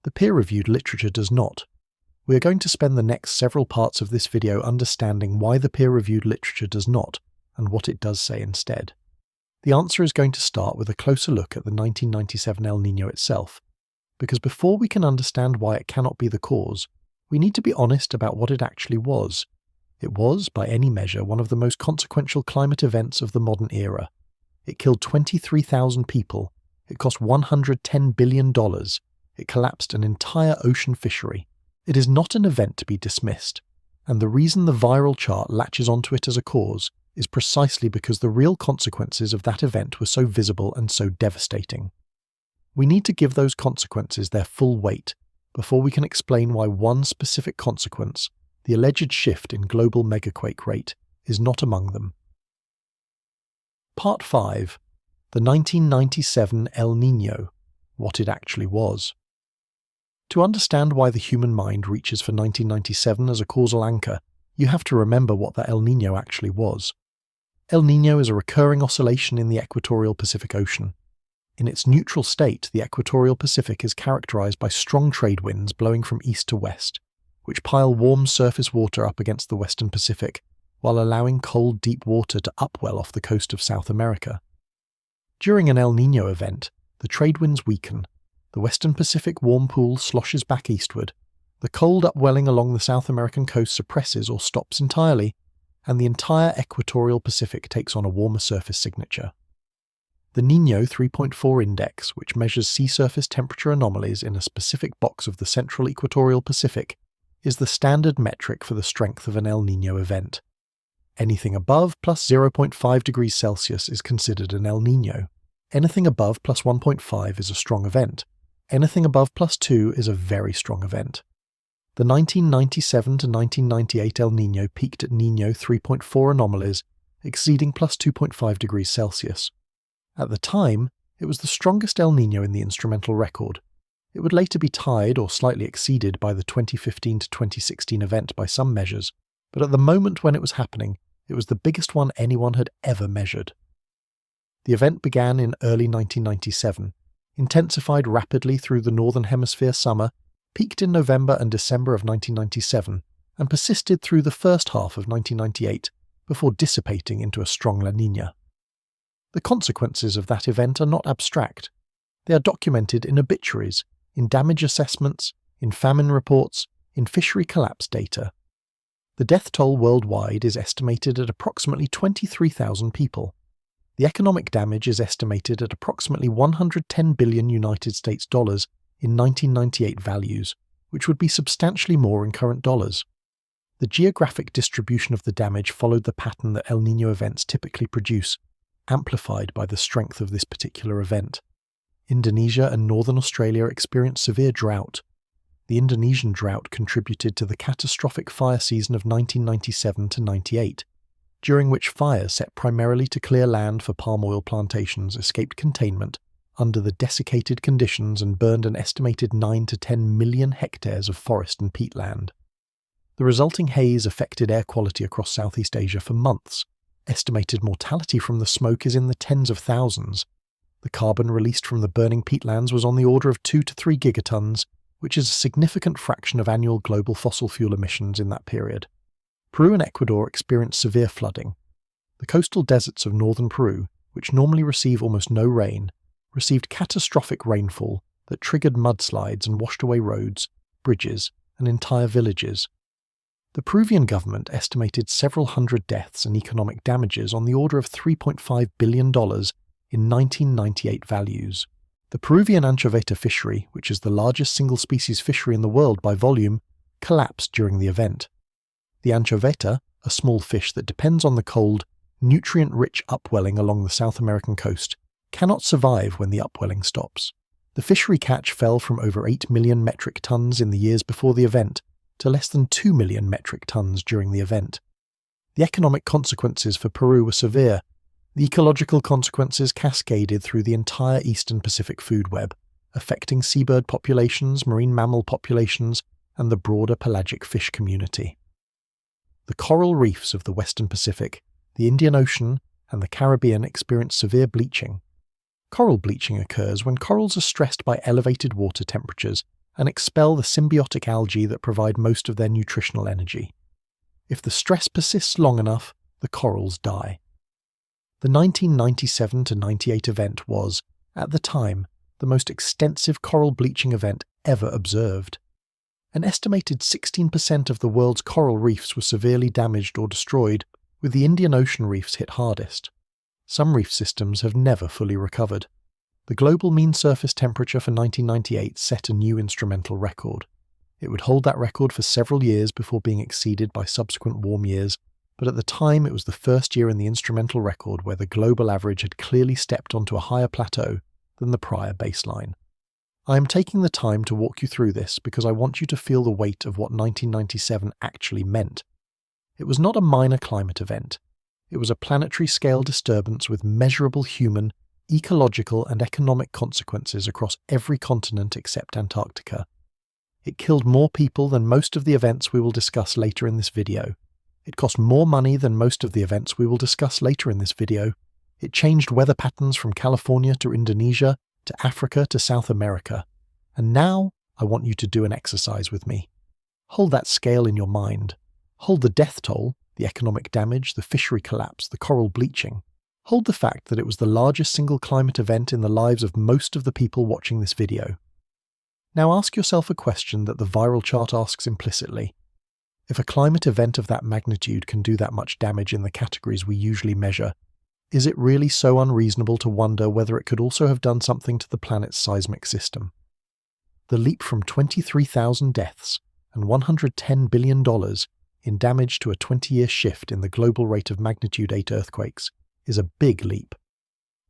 [SPEAKER 1] The peer-reviewed literature does not. We are going to spend the next several parts of this video understanding why the peer-reviewed literature does not, and what it does say instead. The answer is going to start with a closer look at the 1997 El Niño itself, because before we can understand why it cannot be the cause, we need to be honest about what it actually was. It was, by any measure, one of the most consequential climate events of the modern era. It killed 23,000 people, it cost $110 billion, it collapsed an entire ocean fishery. It is not an event to be dismissed, and the reason the viral chart latches onto it as a cause is precisely because the real consequences of that event were so visible and so devastating. We need to give those consequences their full weight before we can explain why one specific consequence, the alleged shift in global megaquake rate, is not among them. Part 5. The 1997 El Niño, what it actually was. To understand why the human mind reaches for 1997 as a causal anchor, you have to remember what the El Niño actually was. El Niño is a recurring oscillation in the equatorial Pacific Ocean. In its neutral state, the equatorial Pacific is characterized by strong trade winds blowing from east to west, which pile warm surface water up against the western Pacific, while allowing cold deep water to upwell off the coast of South America. During an El Niño event, the trade winds weaken, the western Pacific warm pool sloshes back eastward, the cold upwelling along the South American coast suppresses or stops entirely, and the entire equatorial Pacific takes on a warmer surface signature. The Niño 3.4 index, which measures sea surface temperature anomalies in a specific box of the central equatorial Pacific, is the standard metric for the strength of an El Niño event. Anything above plus 0.5 degrees Celsius is considered an El Niño. Anything above plus 1.5 is a strong event. Anything above plus 2 is a very strong event. The 1997 to 1998 El Niño peaked at Niño 3.4 anomalies, exceeding plus 2.5 degrees Celsius. At the time, it was the strongest El Niño in the instrumental record. It would later be tied or slightly exceeded by the 2015 to 2016 event by some measures, but at the moment when it was happening, it was the biggest one anyone had ever measured. The event began in early 1997, intensified rapidly through the Northern Hemisphere summer, peaked in November and December of 1997, and persisted through the first half of 1998 before dissipating into a strong La Niña. The consequences of that event are not abstract. They are documented in obituaries, in damage assessments, in famine reports, in fishery collapse data. The death toll worldwide is estimated at approximately 23,000 people. The economic damage is estimated at approximately 110 billion United States dollars in 1998 values, which would be substantially more in current dollars. The geographic distribution of the damage followed the pattern that El Niño events typically produce, amplified by the strength of this particular event. Indonesia and northern Australia experienced severe drought. The Indonesian drought contributed to the catastrophic fire season of 1997 to 98, during which fires set primarily to clear land for palm oil plantations escaped containment under the desiccated conditions and burned an estimated 9 to 10 million hectares of forest and peatland. The resulting haze affected air quality across Southeast Asia for months. Estimated mortality from the smoke is in the tens of thousands. The carbon released from the burning peatlands was on the order of 2 to 3 gigatons, which is a significant fraction of annual global fossil fuel emissions in that period. Peru and Ecuador experienced severe flooding. The coastal deserts of northern Peru, which normally receive almost no rain, received catastrophic rainfall that triggered mudslides and washed away roads, bridges, and entire villages. The Peruvian government estimated several hundred deaths and economic damages on the order of $3.5 billion in 1998 values. The Peruvian anchoveta fishery, which is the largest single-species fishery in the world by volume, collapsed during the event. The anchoveta, a small fish that depends on the cold, nutrient-rich upwelling along the South American coast, cannot survive when the upwelling stops. The fishery catch fell from over 8 million metric tons in the years before the event to less than 2 million metric tons during the event. The economic consequences for Peru were severe. The ecological consequences cascaded through the entire eastern Pacific food web, affecting seabird populations, marine mammal populations, and the broader pelagic fish community. The coral reefs of the western Pacific, the Indian Ocean, and the Caribbean experienced severe bleaching. Coral bleaching occurs when corals are stressed by elevated water temperatures and expel the symbiotic algae that provide most of their nutritional energy. If the stress persists long enough, the corals die. The 1997 to 98 event was, at the time, the most extensive coral bleaching event ever observed. An estimated 16% of the world's coral reefs were severely damaged or destroyed, with the Indian Ocean reefs hit hardest. Some reef systems have never fully recovered. The global mean surface temperature for 1998 set a new instrumental record. It would hold that record for several years before being exceeded by subsequent warm years, but at the time it was the first year in the instrumental record where the global average had clearly stepped onto a higher plateau than the prior baseline. I am taking the time to walk you through this because I want you to feel the weight of what 1997 actually meant. It was not a minor climate event. It was a planetary-scale disturbance with measurable human, ecological and economic consequences across every continent except Antarctica. It killed more people than most of the events we will discuss later in this video. It cost more money than most of the events we will discuss later in this video. It changed weather patterns from California to Indonesia, to Africa to South America. And now, I want you to do an exercise with me. Hold that scale in your mind. Hold the death toll, the economic damage, the fishery collapse, the coral bleaching. Hold the fact that it was the largest single climate event in the lives of most of the people watching this video. Now ask yourself a question that the viral chart asks implicitly. If a climate event of that magnitude can do that much damage in the categories we usually measure, is it really so unreasonable to wonder whether it could also have done something to the planet's seismic system? The leap from 23,000 deaths and $110 billion in damage to a 20-year shift in the global rate of magnitude 8 earthquakes is a big leap.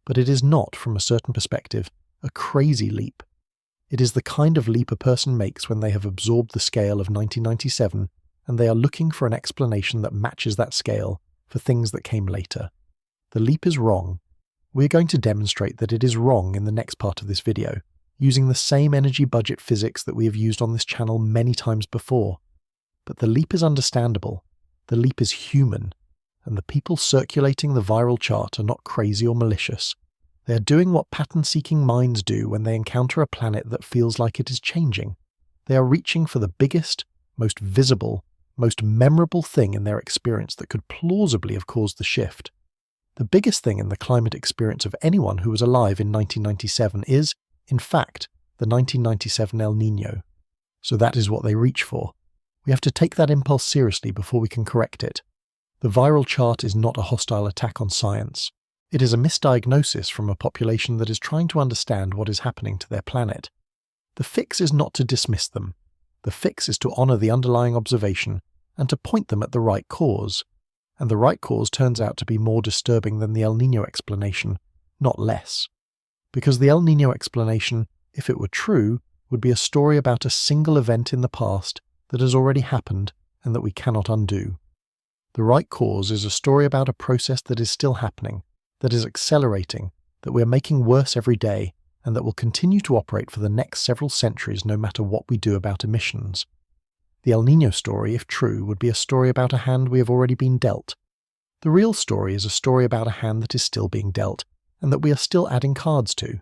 [SPEAKER 1] but it is not, from a certain perspective, a crazy leap. It is the kind of leap a person makes when they have absorbed the scale of 1997 and they are looking for an explanation that matches that scale for things that came later. The leap is wrong. We are going to demonstrate that it is wrong in the next part of this video, using the same energy budget physics that we have used on this channel many times before. But the leap is understandable, the leap is human, and the people circulating the viral chart are not crazy or malicious. They are doing what pattern-seeking minds do when they encounter a planet that feels like it is changing. They are reaching for the biggest, most visible, most memorable thing in their experience that could plausibly have caused the shift. The biggest thing in the climate experience of anyone who was alive in 1997 is, in fact, the 1997 El Niño. So that is what they reach for. We have to take that impulse seriously before we can correct it. The viral chart is not a hostile attack on science. It is a misdiagnosis from a population that is trying to understand what is happening to their planet. The fix is not to dismiss them. The fix is to honour the underlying observation and to point them at the right cause. And the right cause turns out to be more disturbing than the El Niño explanation, not less. Because the El Niño explanation, if it were true, would be a story about a single event in the past that has already happened and that we cannot undo. The right cause is a story about a process that is still happening, that is accelerating, that we are making worse every day, and that will continue to operate for the next several centuries no matter what we do about emissions. The El Niño story, if true, would be a story about a hand we have already been dealt. The real story is a story about a hand that is still being dealt, and that we are still adding cards to.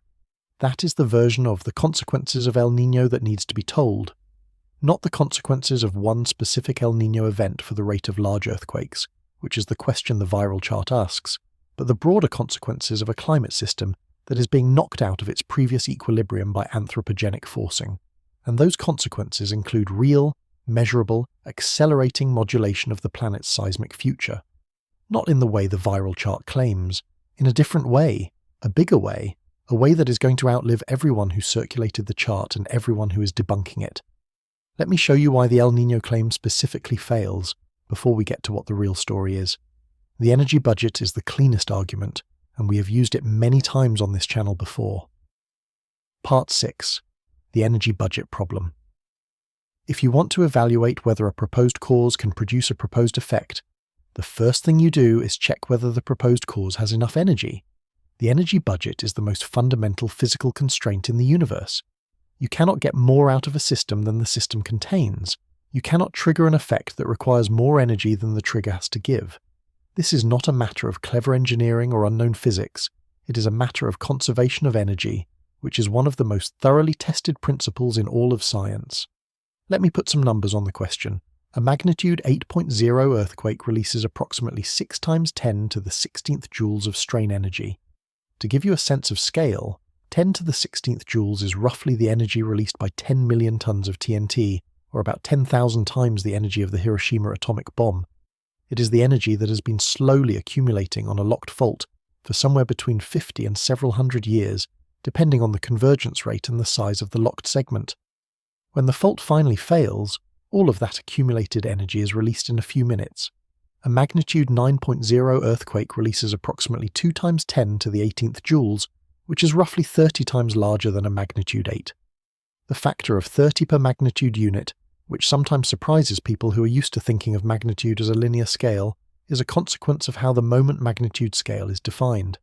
[SPEAKER 1] That is the version of the consequences of El Niño that needs to be told. Not the consequences of one specific El Niño event for the rate of large earthquakes, which is the question the viral chart asks, but the broader consequences of a climate system that is being knocked out of its previous equilibrium by anthropogenic forcing. And those consequences include real, measurable, accelerating modulation of the planet's seismic future. Not in the way the viral chart claims, in a different way, a bigger way, a way that is going to outlive everyone who circulated the chart and everyone who is debunking it. Let me show you why the El Niño claim specifically fails, before we get to what the real story is. The energy budget is the cleanest argument, and we have used it many times on this channel before. Part 6. The energy budget problem. If you want to evaluate whether a proposed cause can produce a proposed effect, the first thing you do is check whether the proposed cause has enough energy. The energy budget is the most fundamental physical constraint in the universe. You cannot get more out of a system than the system contains. You cannot trigger an effect that requires more energy than the trigger has to give. This is not a matter of clever engineering or unknown physics. It is a matter of conservation of energy, which is one of the most thoroughly tested principles in all of science. Let me put some numbers on the question. A magnitude 8.0 earthquake releases approximately 6 times 10 to the 16th joules of strain energy. To give you a sense of scale, 10 to the 16th joules is roughly the energy released by 10 million tons of TNT, or about 10,000 times the energy of the Hiroshima atomic bomb. It is the energy that has been slowly accumulating on a locked fault for somewhere between 50 and several hundred years, depending on the convergence rate and the size of the locked segment. When the fault finally fails, all of that accumulated energy is released in a few minutes. A magnitude 9.0 earthquake releases approximately 2 times 10 to the 18th joules, which is roughly 30 times larger than a magnitude 8. The factor of 30 per magnitude unit, which sometimes surprises people who are used to thinking of magnitude as a linear scale, is a consequence of how the moment magnitude scale is defined.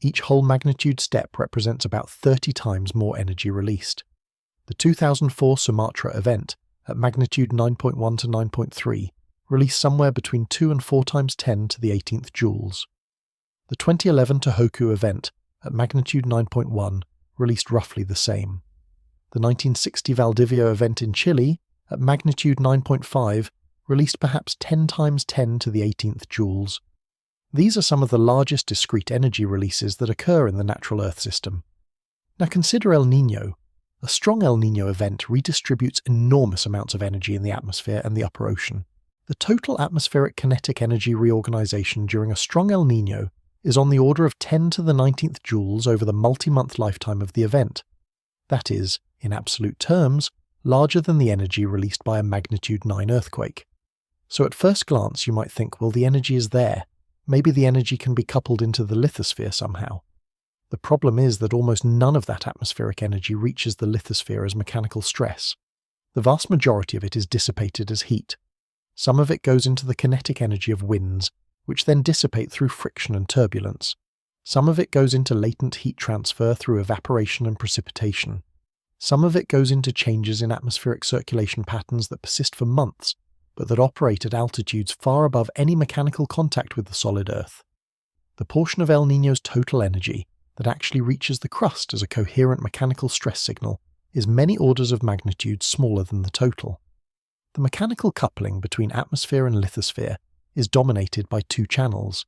[SPEAKER 1] Each whole magnitude step represents about 30 times more energy released. The 2004 Sumatra event, at magnitude 9.1 to 9.3, released somewhere between 2 and 4 times 10 to the 18th joules. The 2011 Tohoku event, at magnitude 9.1, released roughly the same. The 1960 Valdivia event in Chile, at magnitude 9.5, released perhaps 10 times 10 to the 18th joules. These are some of the largest discrete energy releases that occur in the natural Earth system. Now consider El Niño. A strong El Niño event redistributes enormous amounts of energy in the atmosphere and the upper ocean. The total atmospheric kinetic energy reorganization during a strong El Niño is on the order of 10 to the 19th joules over the multi-month lifetime of the event. That is, in absolute terms, larger than the energy released by a magnitude 9 earthquake. So at first glance you might think, well, the energy is there. Maybe the energy can be coupled into the lithosphere somehow. The problem is that almost none of that atmospheric energy reaches the lithosphere as mechanical stress. The vast majority of it is dissipated as heat. Some of it goes into the kinetic energy of winds, which then dissipate through friction and turbulence. Some of it goes into latent heat transfer through evaporation and precipitation. Some of it goes into changes in atmospheric circulation patterns that persist for months, but that operate at altitudes far above any mechanical contact with the solid Earth. The portion of El Niño's total energy that actually reaches the crust as a coherent mechanical stress signal is many orders of magnitude smaller than the total. The mechanical coupling between atmosphere and lithosphere is dominated by two channels.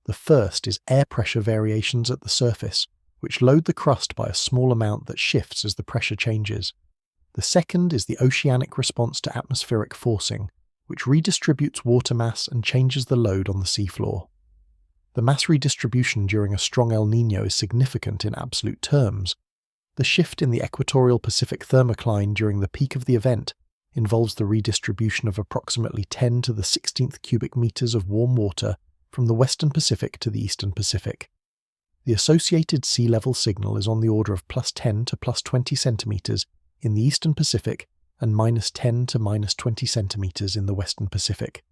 [SPEAKER 1] The first is air pressure variations at the surface, which load the crust by a small amount that shifts as the pressure changes. The second is the oceanic response to atmospheric forcing, which redistributes water mass and changes the load on the seafloor. The mass redistribution during a strong El Niño is significant in absolute terms. The shift in the equatorial Pacific thermocline during the peak of the event involves the redistribution of approximately 10 to the 16th cubic meters of warm water from the western Pacific to the eastern Pacific. The associated sea level signal is on the order of plus 10 to plus 20 centimeters in the eastern Pacific and minus 10 to minus 20 centimeters in the western Pacific.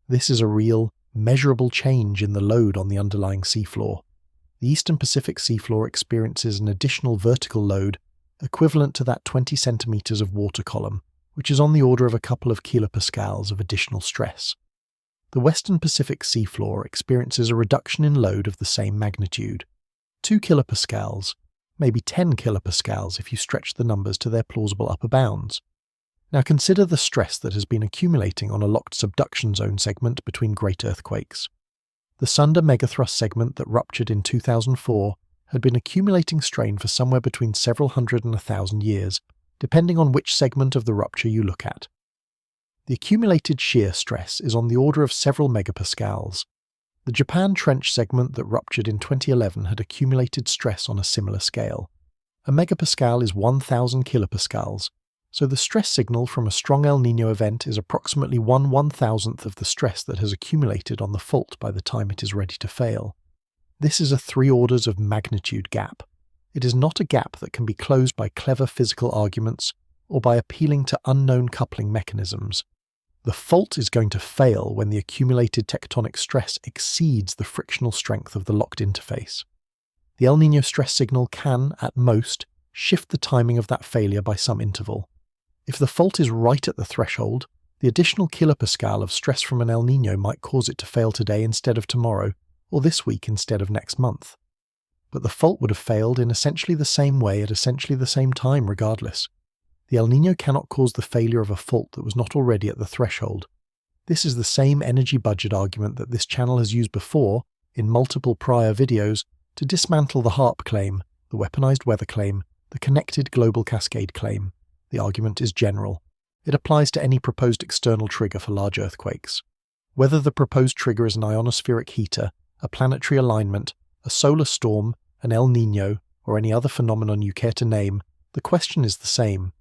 [SPEAKER 1] This is a real, measurable change in the load on the underlying seafloor. The eastern Pacific seafloor experiences an additional vertical load equivalent to that 20 centimeters of water column, which is on the order of a couple of kilopascals of additional stress. The western Pacific seafloor experiences a reduction in load of the same magnitude, 2 kilopascals, maybe 10 kilopascals if you stretch the numbers to their plausible upper bounds. Now consider the stress that has been accumulating on a locked subduction zone segment between great earthquakes. The Sunda megathrust segment that ruptured in 2004 had been accumulating strain for somewhere between several hundred and 1,000 years, depending on which segment of the rupture you look at. The accumulated shear stress is on the order of several megapascals. The Japan Trench segment that ruptured in 2011 had accumulated stress on a similar scale. A megapascal is 1,000 kilopascals, so the stress signal from a strong El Niño event is approximately 1/1000th of the stress that has accumulated on the fault by the time it is ready to fail. This is a 3 orders of magnitude gap. It is not a gap that can be closed by clever physical arguments or by appealing to unknown coupling mechanisms. The fault is going to fail when the accumulated tectonic stress exceeds the frictional strength of the locked interface. The El Niño stress signal can, at most, shift the timing of that failure by some interval. If the fault is right at the threshold, the additional kilopascal of stress from an El Niño might cause it to fail today instead of tomorrow, or this week instead of next month. But the fault would have failed in essentially the same way at essentially the same time regardless. The El Niño cannot cause the failure of a fault that was not already at the threshold. This is the same energy budget argument that this channel has used before, in multiple prior videos, to dismantle the HARP claim, the weaponized weather claim, the connected global cascade claim. The argument is general. It applies to any proposed external trigger for large earthquakes. Whether the proposed trigger is an ionospheric heater, a planetary alignment, a solar storm, an El Niño, or any other phenomenon you care to name, the question is the same.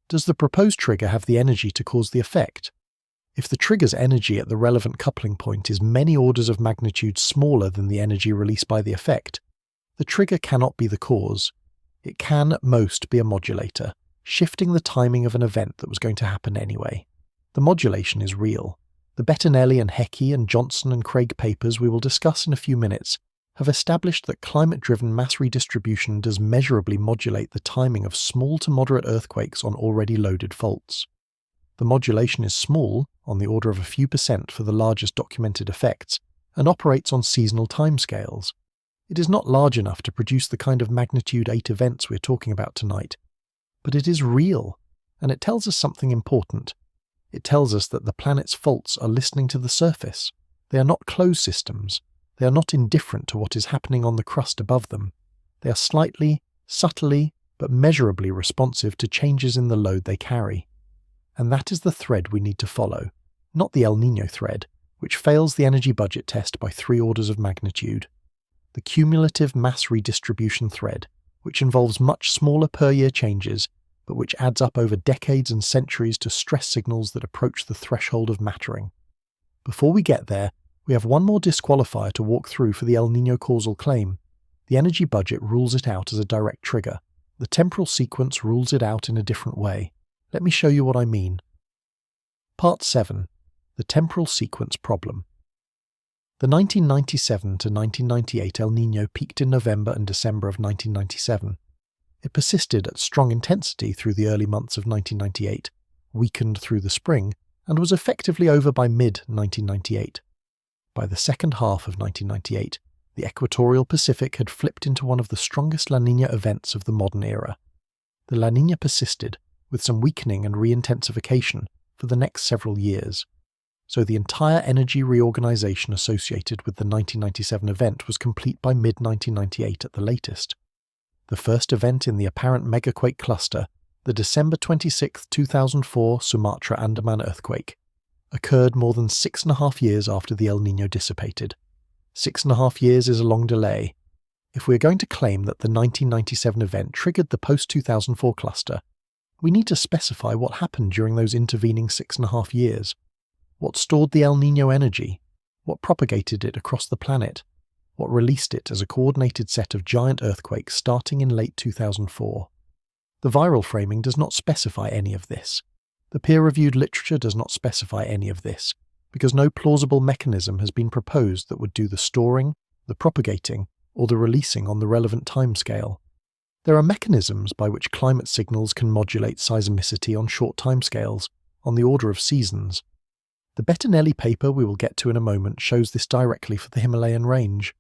[SPEAKER 1] Does the proposed trigger have the energy to cause the effect? If the trigger's energy at the relevant coupling point is many orders of magnitude smaller than the energy released by the effect, the trigger cannot be the cause. It can at most be a modulator, shifting the timing of an event that was going to happen anyway. The modulation is real. The Bettinelli and Hecky and Johnson and Craig papers we will discuss in a few minutes have established that climate-driven mass redistribution does measurably modulate the timing of small to moderate earthquakes on already loaded faults. The modulation is small, on the order of a few % for the largest documented effects, and operates on seasonal timescales. It is not large enough to produce the kind of magnitude 8 events we're talking about tonight. But it is real, and it tells us something important. It tells us that the planet's faults are listening to the surface. They are not closed systems. They are not indifferent to what is happening on the crust above them. They are slightly, subtly, but measurably responsive to changes in the load they carry. And that is the thread we need to follow, not the El Niño thread, which fails the energy budget test by 3 orders of magnitude. The cumulative mass redistribution thread, which involves much smaller per-year changes, but which adds up over decades and centuries to stress signals that approach the threshold of mattering. Before we get there, we have one more disqualifier to walk through for the El Niño causal claim. The The energy budget rules it out as a direct trigger. The temporal sequence rules it out in a different way. Let me show you what I mean. Part 7. The temporal sequence problem. The 1997 to 1998 El Niño peaked in November and December of 1997. It persisted at strong intensity through the early months of 1998, weakened through the spring, and was effectively over by mid-1998. By the second half of 1998, the equatorial Pacific had flipped into one of the strongest La Niña events of the modern era. The La Niña persisted, with some weakening and re-intensification, for the next several years. So the entire energy reorganization associated with the 1997 event was complete by mid-1998 at the latest. The first event in the apparent megaquake cluster, the December 26, 2004 Sumatra-Andaman earthquake, occurred more than 6.5 years after the El Niño dissipated. 6.5 years is a long delay. If we are going to claim that the 1997 event triggered the post-2004 cluster, we need to specify what happened during those intervening 6.5 years. What stored the El Niño energy? What propagated it across the planet? What released it as a coordinated set of giant earthquakes starting in late 2004? The viral framing does not specify any of this. The peer-reviewed literature does not specify any of this, because no plausible mechanism has been proposed that would do the storing, the propagating, or the releasing on the relevant timescale. There are mechanisms by which climate signals can modulate seismicity on short timescales, on the order of seasons. The Bettinelli paper we will get to in a moment shows this directly for the Himalayan range.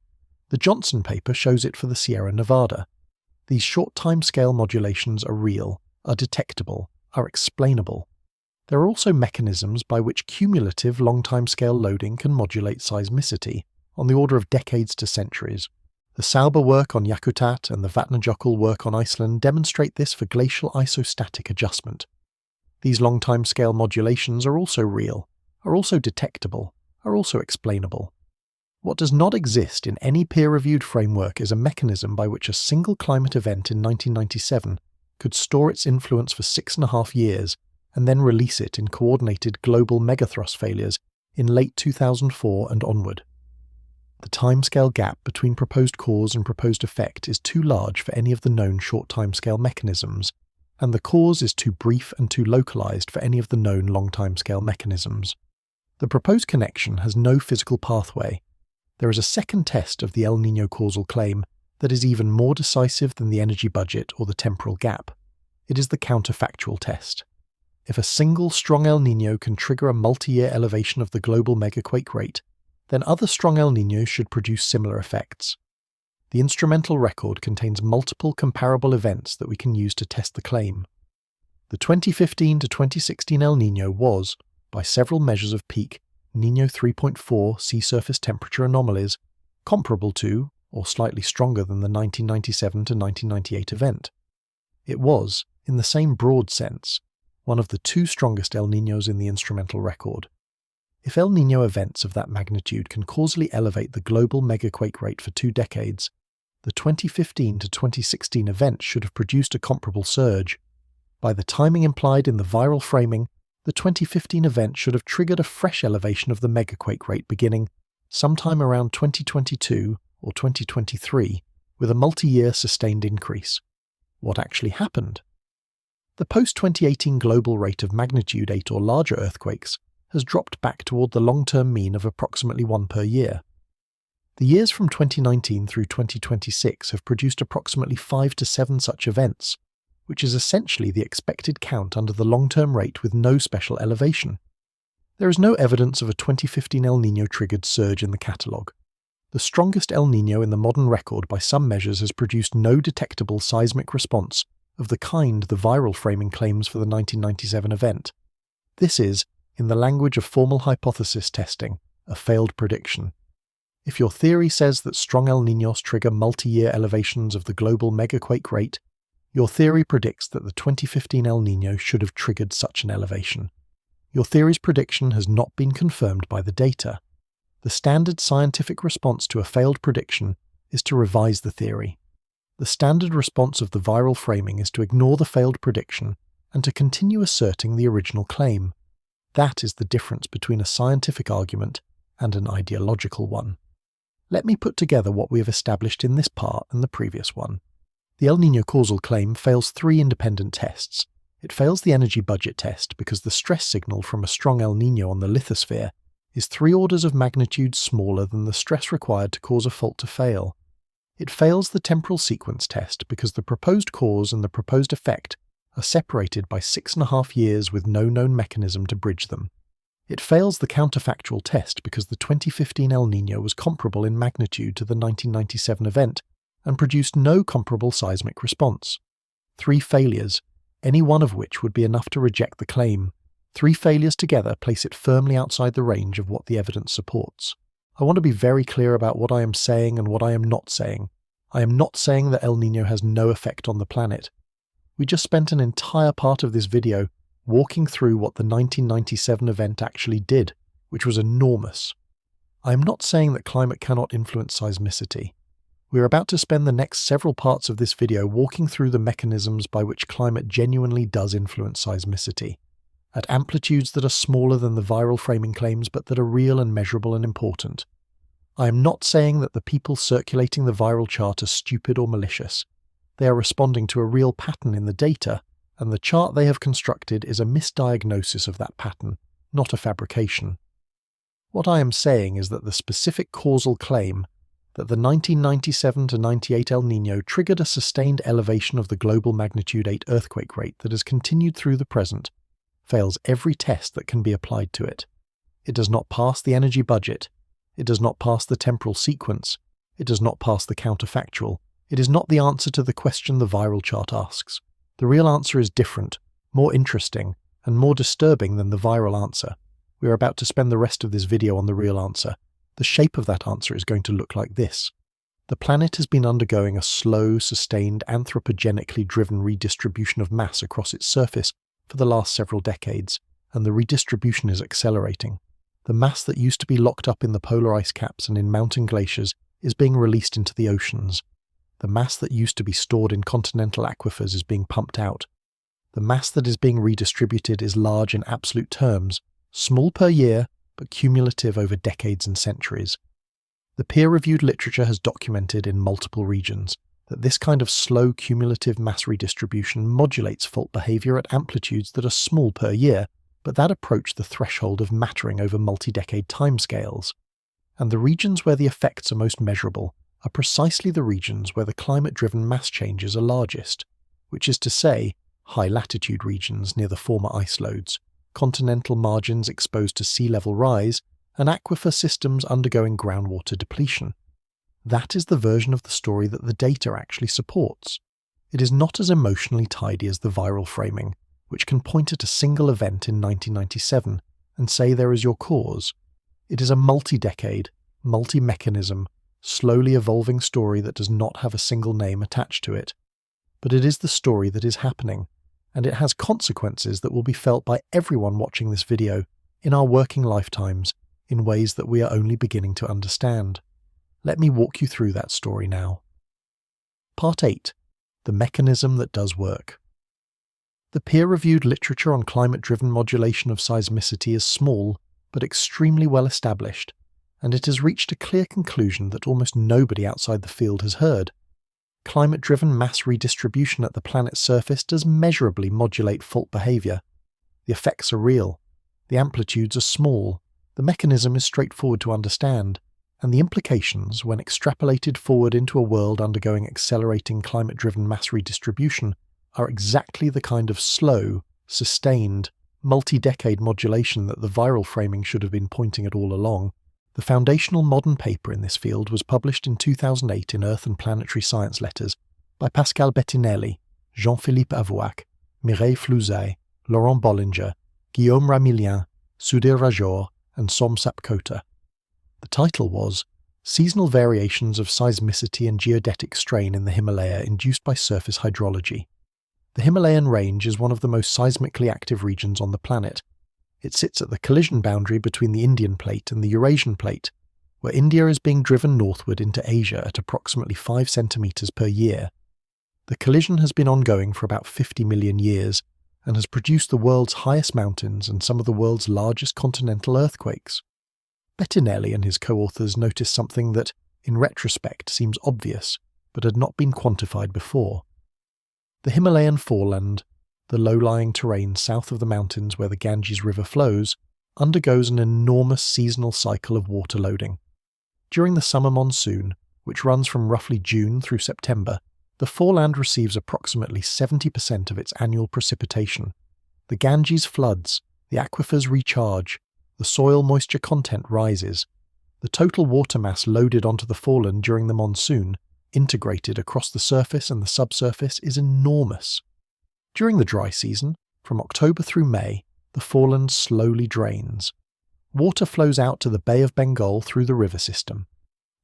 [SPEAKER 1] The Johnson paper shows it for the Sierra Nevada. These short timescale modulations are real, are detectable, are explainable. There are also mechanisms by which cumulative long timescale loading can modulate seismicity, on the order of decades to centuries. The Sauber work on Yakutat and the Vatnajökull work on Iceland demonstrate this for glacial isostatic adjustment. These long timescale modulations are also real, are also detectable, are also explainable. What does not exist in any peer-reviewed framework is a mechanism by which a single climate event in 1997 could store its influence for 6.5 years and then release it in coordinated global megathrust failures in late 2004 and onward. The timescale gap between proposed cause and proposed effect is too large for any of the known short timescale mechanisms, and the cause is too brief and too localized for any of the known long timescale mechanisms. The proposed connection has no physical pathway. There is a second test of the El Niño causal claim that is even more decisive than the energy budget or the temporal gap. It is the counterfactual test. If a single strong El Niño can trigger a multi-year elevation of the global megaquake rate, then other strong El Niños should produce similar effects. The instrumental record contains multiple comparable events that we can use to test the claim. The 2015 to 2016 El Niño was, by several measures of peak, Niño 3.4 sea surface temperature anomalies, comparable to, or slightly stronger than the 1997 to 1998 event. It was, in the same broad sense, one of the two strongest El Niños in the instrumental record. If El Niño events of that magnitude can causally elevate the global megaquake rate for 2 decades, the 2015 to 2016 event should have produced a comparable surge. By the timing implied in the viral framing, the 2015 event should have triggered a fresh elevation of the megaquake rate beginning sometime around 2022 or 2023, with a multi-year sustained increase. What actually happened? The post-2018 global rate of magnitude 8 or larger earthquakes has dropped back toward the long-term mean of approximately 1 per year. The years from 2019 through 2026 have produced approximately 5 to 7 such events, which is essentially the expected count under the long-term rate with no special elevation. There is no evidence of a 2015 El Niño-triggered surge in the catalogue. The strongest El Niño in the modern record by some measures has produced no detectable seismic response of the kind the viral framing claims for the 1997 event. This is, in the language of formal hypothesis testing, a failed prediction. If your theory says that strong El Niños trigger multi-year elevations of the global megaquake rate, your theory predicts that the 2015 El Niño should have triggered such an elevation. Your theory's prediction has not been confirmed by the data. The standard scientific response to a failed prediction is to revise the theory. The standard response of the viral framing is to ignore the failed prediction and to continue asserting the original claim. That is the difference between a scientific argument and an ideological one. Let me put together what we have established in this part and the previous one. The El Niño causal claim fails 3 independent tests. It fails the energy budget test because the stress signal from a strong El Niño on the lithosphere is 3 orders of magnitude smaller than the stress required to cause a fault to fail. It fails the temporal sequence test because the proposed cause and the proposed effect are separated by 6.5 years with no known mechanism to bridge them. It fails the counterfactual test because the 2015 El Niño was comparable in magnitude to the 1997 event and produced no comparable seismic response. 3 failures, any one of which would be enough to reject the claim. 3 failures together place it firmly outside the range of what the evidence supports. I want to be very clear about what I am saying and what I am not saying. I am not saying that El Niño has no effect on the planet. We just spent an entire part of this video walking through what the 1997 event actually did, which was enormous. I am not saying that climate cannot influence seismicity. We are about to spend the next several parts of this video walking through the mechanisms by which climate genuinely does influence seismicity, at amplitudes that are smaller than the viral framing claims but that are real and measurable and important. I am not saying that the people circulating the viral chart are stupid or malicious. They are responding to a real pattern in the data, and the chart they have constructed is a misdiagnosis of that pattern, not a fabrication. What I am saying is that the specific causal claim that the 1997 to 98 El Niño triggered a sustained elevation of the global magnitude 8 earthquake rate that has continued through the present fails every test that can be applied to it. It does not pass the energy budget. It does not pass the temporal sequence. It does not pass the counterfactual. It is not the answer to the question the viral chart asks. The real answer is different, more interesting, and more disturbing than the viral answer. We are about to spend the rest of this video on the real answer. The shape of that answer is going to look like this. The planet has been undergoing a slow, sustained, anthropogenically driven redistribution of mass across its surface for the last several decades, and the redistribution is accelerating. The mass that used to be locked up in the polar ice caps and in mountain glaciers is being released into the oceans. The mass that used to be stored in continental aquifers is being pumped out. The mass that is being redistributed is large in absolute terms, small per year, but cumulative over decades and centuries. The peer-reviewed literature has documented in multiple regions that this kind of slow cumulative mass redistribution modulates fault behavior at amplitudes that are small per year, but that approach the threshold of mattering over multi-decade timescales. And the regions where the effects are most measurable are precisely the regions where the climate-driven mass changes are largest, which is to say, high-latitude regions near the former ice loads, continental margins exposed to sea level rise, and aquifer systems undergoing groundwater depletion. That is the version of the story that the data actually supports. It is not as emotionally tidy as the viral framing, which can point at a single event in 1997 and say there is your cause. It is a multi-decade, multi-mechanism, slowly evolving story that does not have a single name attached to it. But it is the story that is happening, and it has consequences that will be felt by everyone watching this video in our working lifetimes in ways that we are only beginning to understand. Let me walk you through that story now. Part 8. The mechanism that does work. The peer-reviewed literature on climate-driven modulation of seismicity is small, but extremely well established, and it has reached a clear conclusion that almost nobody outside the field has heard. Climate-driven mass redistribution at the planet's surface does measurably modulate fault behavior. The effects are real. The amplitudes are small. The mechanism is straightforward to understand. And the implications, when extrapolated forward into a world undergoing accelerating climate-driven mass redistribution, are exactly the kind of slow, sustained, multi-decade modulation that the viral framing should have been pointing at all along. The foundational modern paper in this field was published in 2008 in Earth and Planetary Science Letters by Pascal Bettinelli, Jean-Philippe Avouac, Mireille Flouzet, Laurent Bollinger, Guillaume Ramillien, Sudhir Rajor, and Somsap Kota. The title was Seasonal Variations of Seismicity and Geodetic Strain in the Himalaya Induced by Surface Hydrology. The Himalayan range is one of the most seismically active regions on the planet. It sits at the collision boundary between the Indian Plate and the Eurasian Plate, where India is being driven northward into Asia at approximately 5 centimeters per year. The collision has been ongoing for about 50 million years and has produced the world's highest mountains and some of the world's largest continental earthquakes. Bettinelli and his co-authors noticed something that, in retrospect seems obvious but had not been quantified before. The Himalayan foreland, the low-lying terrain south of the mountains where the Ganges River flows, undergoes an enormous seasonal cycle of water loading. During the summer monsoon, which runs from roughly June through September, the foreland receives approximately 70% of its annual precipitation. The Ganges floods, the aquifers recharge, the soil moisture content rises. The total water mass loaded onto the foreland during the monsoon, integrated across the surface and the subsurface, is enormous. During the dry season, from October through May, the foreland slowly drains. Water flows out to the Bay of Bengal through the river system.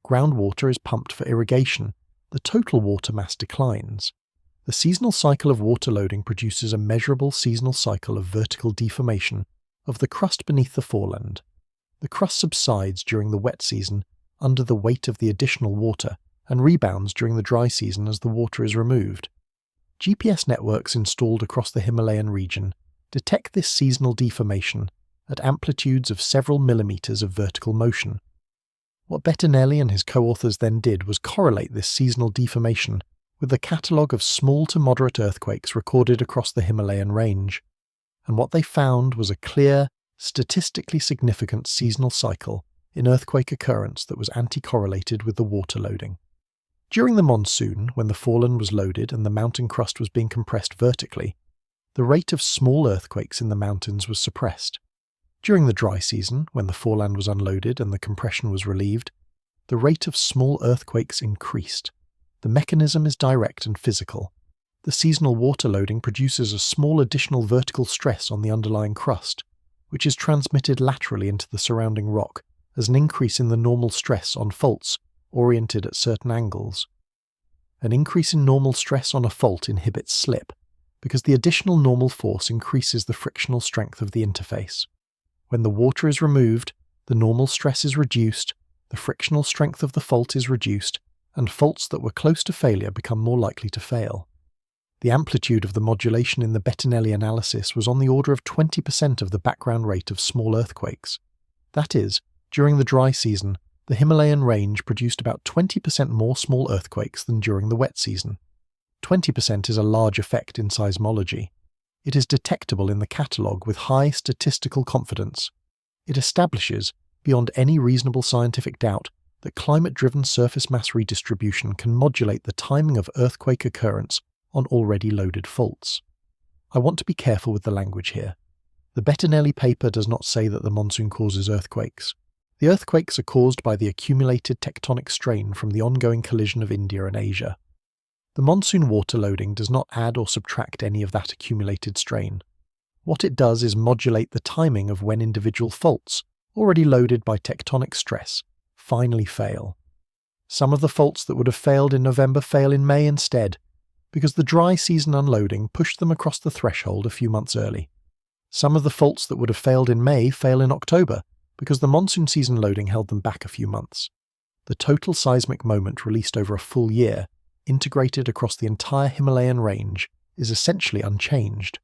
[SPEAKER 1] Groundwater is pumped for irrigation. The total water mass declines. The seasonal cycle of water loading produces a measurable seasonal cycle of vertical deformation of the crust beneath the foreland. The crust subsides during the wet season under the weight of the additional water and rebounds during the dry season as the water is removed. GPS networks installed across the Himalayan region detect this seasonal deformation at amplitudes of several millimeters of vertical motion. What Bettinelli and his co-authors then did was correlate this seasonal deformation with the catalogue of small to moderate earthquakes recorded across the Himalayan range, and what they found was a clear, statistically significant seasonal cycle in earthquake occurrence that was anti-correlated with the water loading. During the monsoon, when the foreland was loaded and the mountain crust was being compressed vertically, the rate of small earthquakes in the mountains was suppressed. During the dry season, when the foreland was unloaded and the compression was relieved, the rate of small earthquakes increased. The mechanism is direct and physical. The seasonal water loading produces a small additional vertical stress on the underlying crust, which is transmitted laterally into the surrounding rock as an increase in the normal stress on faults oriented at certain angles. An increase in normal stress on a fault inhibits slip, because the additional normal force increases the frictional strength of the interface. When the water is removed, the normal stress is reduced, the frictional strength of the fault is reduced, and faults that were close to failure become more likely to fail. The amplitude of the modulation in the Bettinelli analysis was on the order of 20% of the background rate of small earthquakes. That is, during the dry season, the Himalayan range produced about 20% more small earthquakes than during the wet season. 20% is a large effect in seismology. It is detectable in the catalogue with high statistical confidence. It establishes, beyond any reasonable scientific doubt, that climate-driven surface mass redistribution can modulate the timing of earthquake occurrence on already loaded faults. I want to be careful with the language here. The Bettinelli paper does not say that the monsoon causes earthquakes. The earthquakes are caused by the accumulated tectonic strain from the ongoing collision of India and Asia. The monsoon water loading does not add or subtract any of that accumulated strain. What it does is modulate the timing of when individual faults, already loaded by tectonic stress, finally fail. Some of the faults that would have failed in November fail in May instead, because the dry season unloading pushed them across the threshold a few months early. Some of the faults that would have failed in May fail in October, because the monsoon season loading held them back a few months. The total seismic moment released over a full year, integrated across the entire Himalayan range, is essentially unchanged.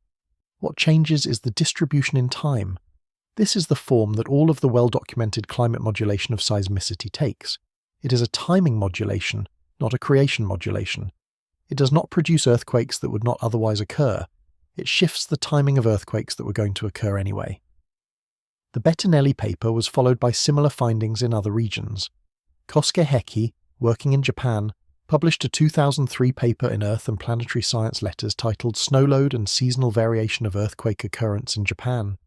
[SPEAKER 1] What changes is the distribution in time. This is the form that all of the well-documented climate modulation of seismicity takes. It is a timing modulation, not a creation modulation. It does not produce earthquakes that would not otherwise occur. It shifts the timing of earthquakes that were going to occur anyway. The Bettinelli paper was followed by similar findings in other regions. Kosuke Heki, working in Japan, published a 2003 paper in Earth and Planetary Science Letters titled Snowload and Seasonal Variation of Earthquake Occurrence in Japan.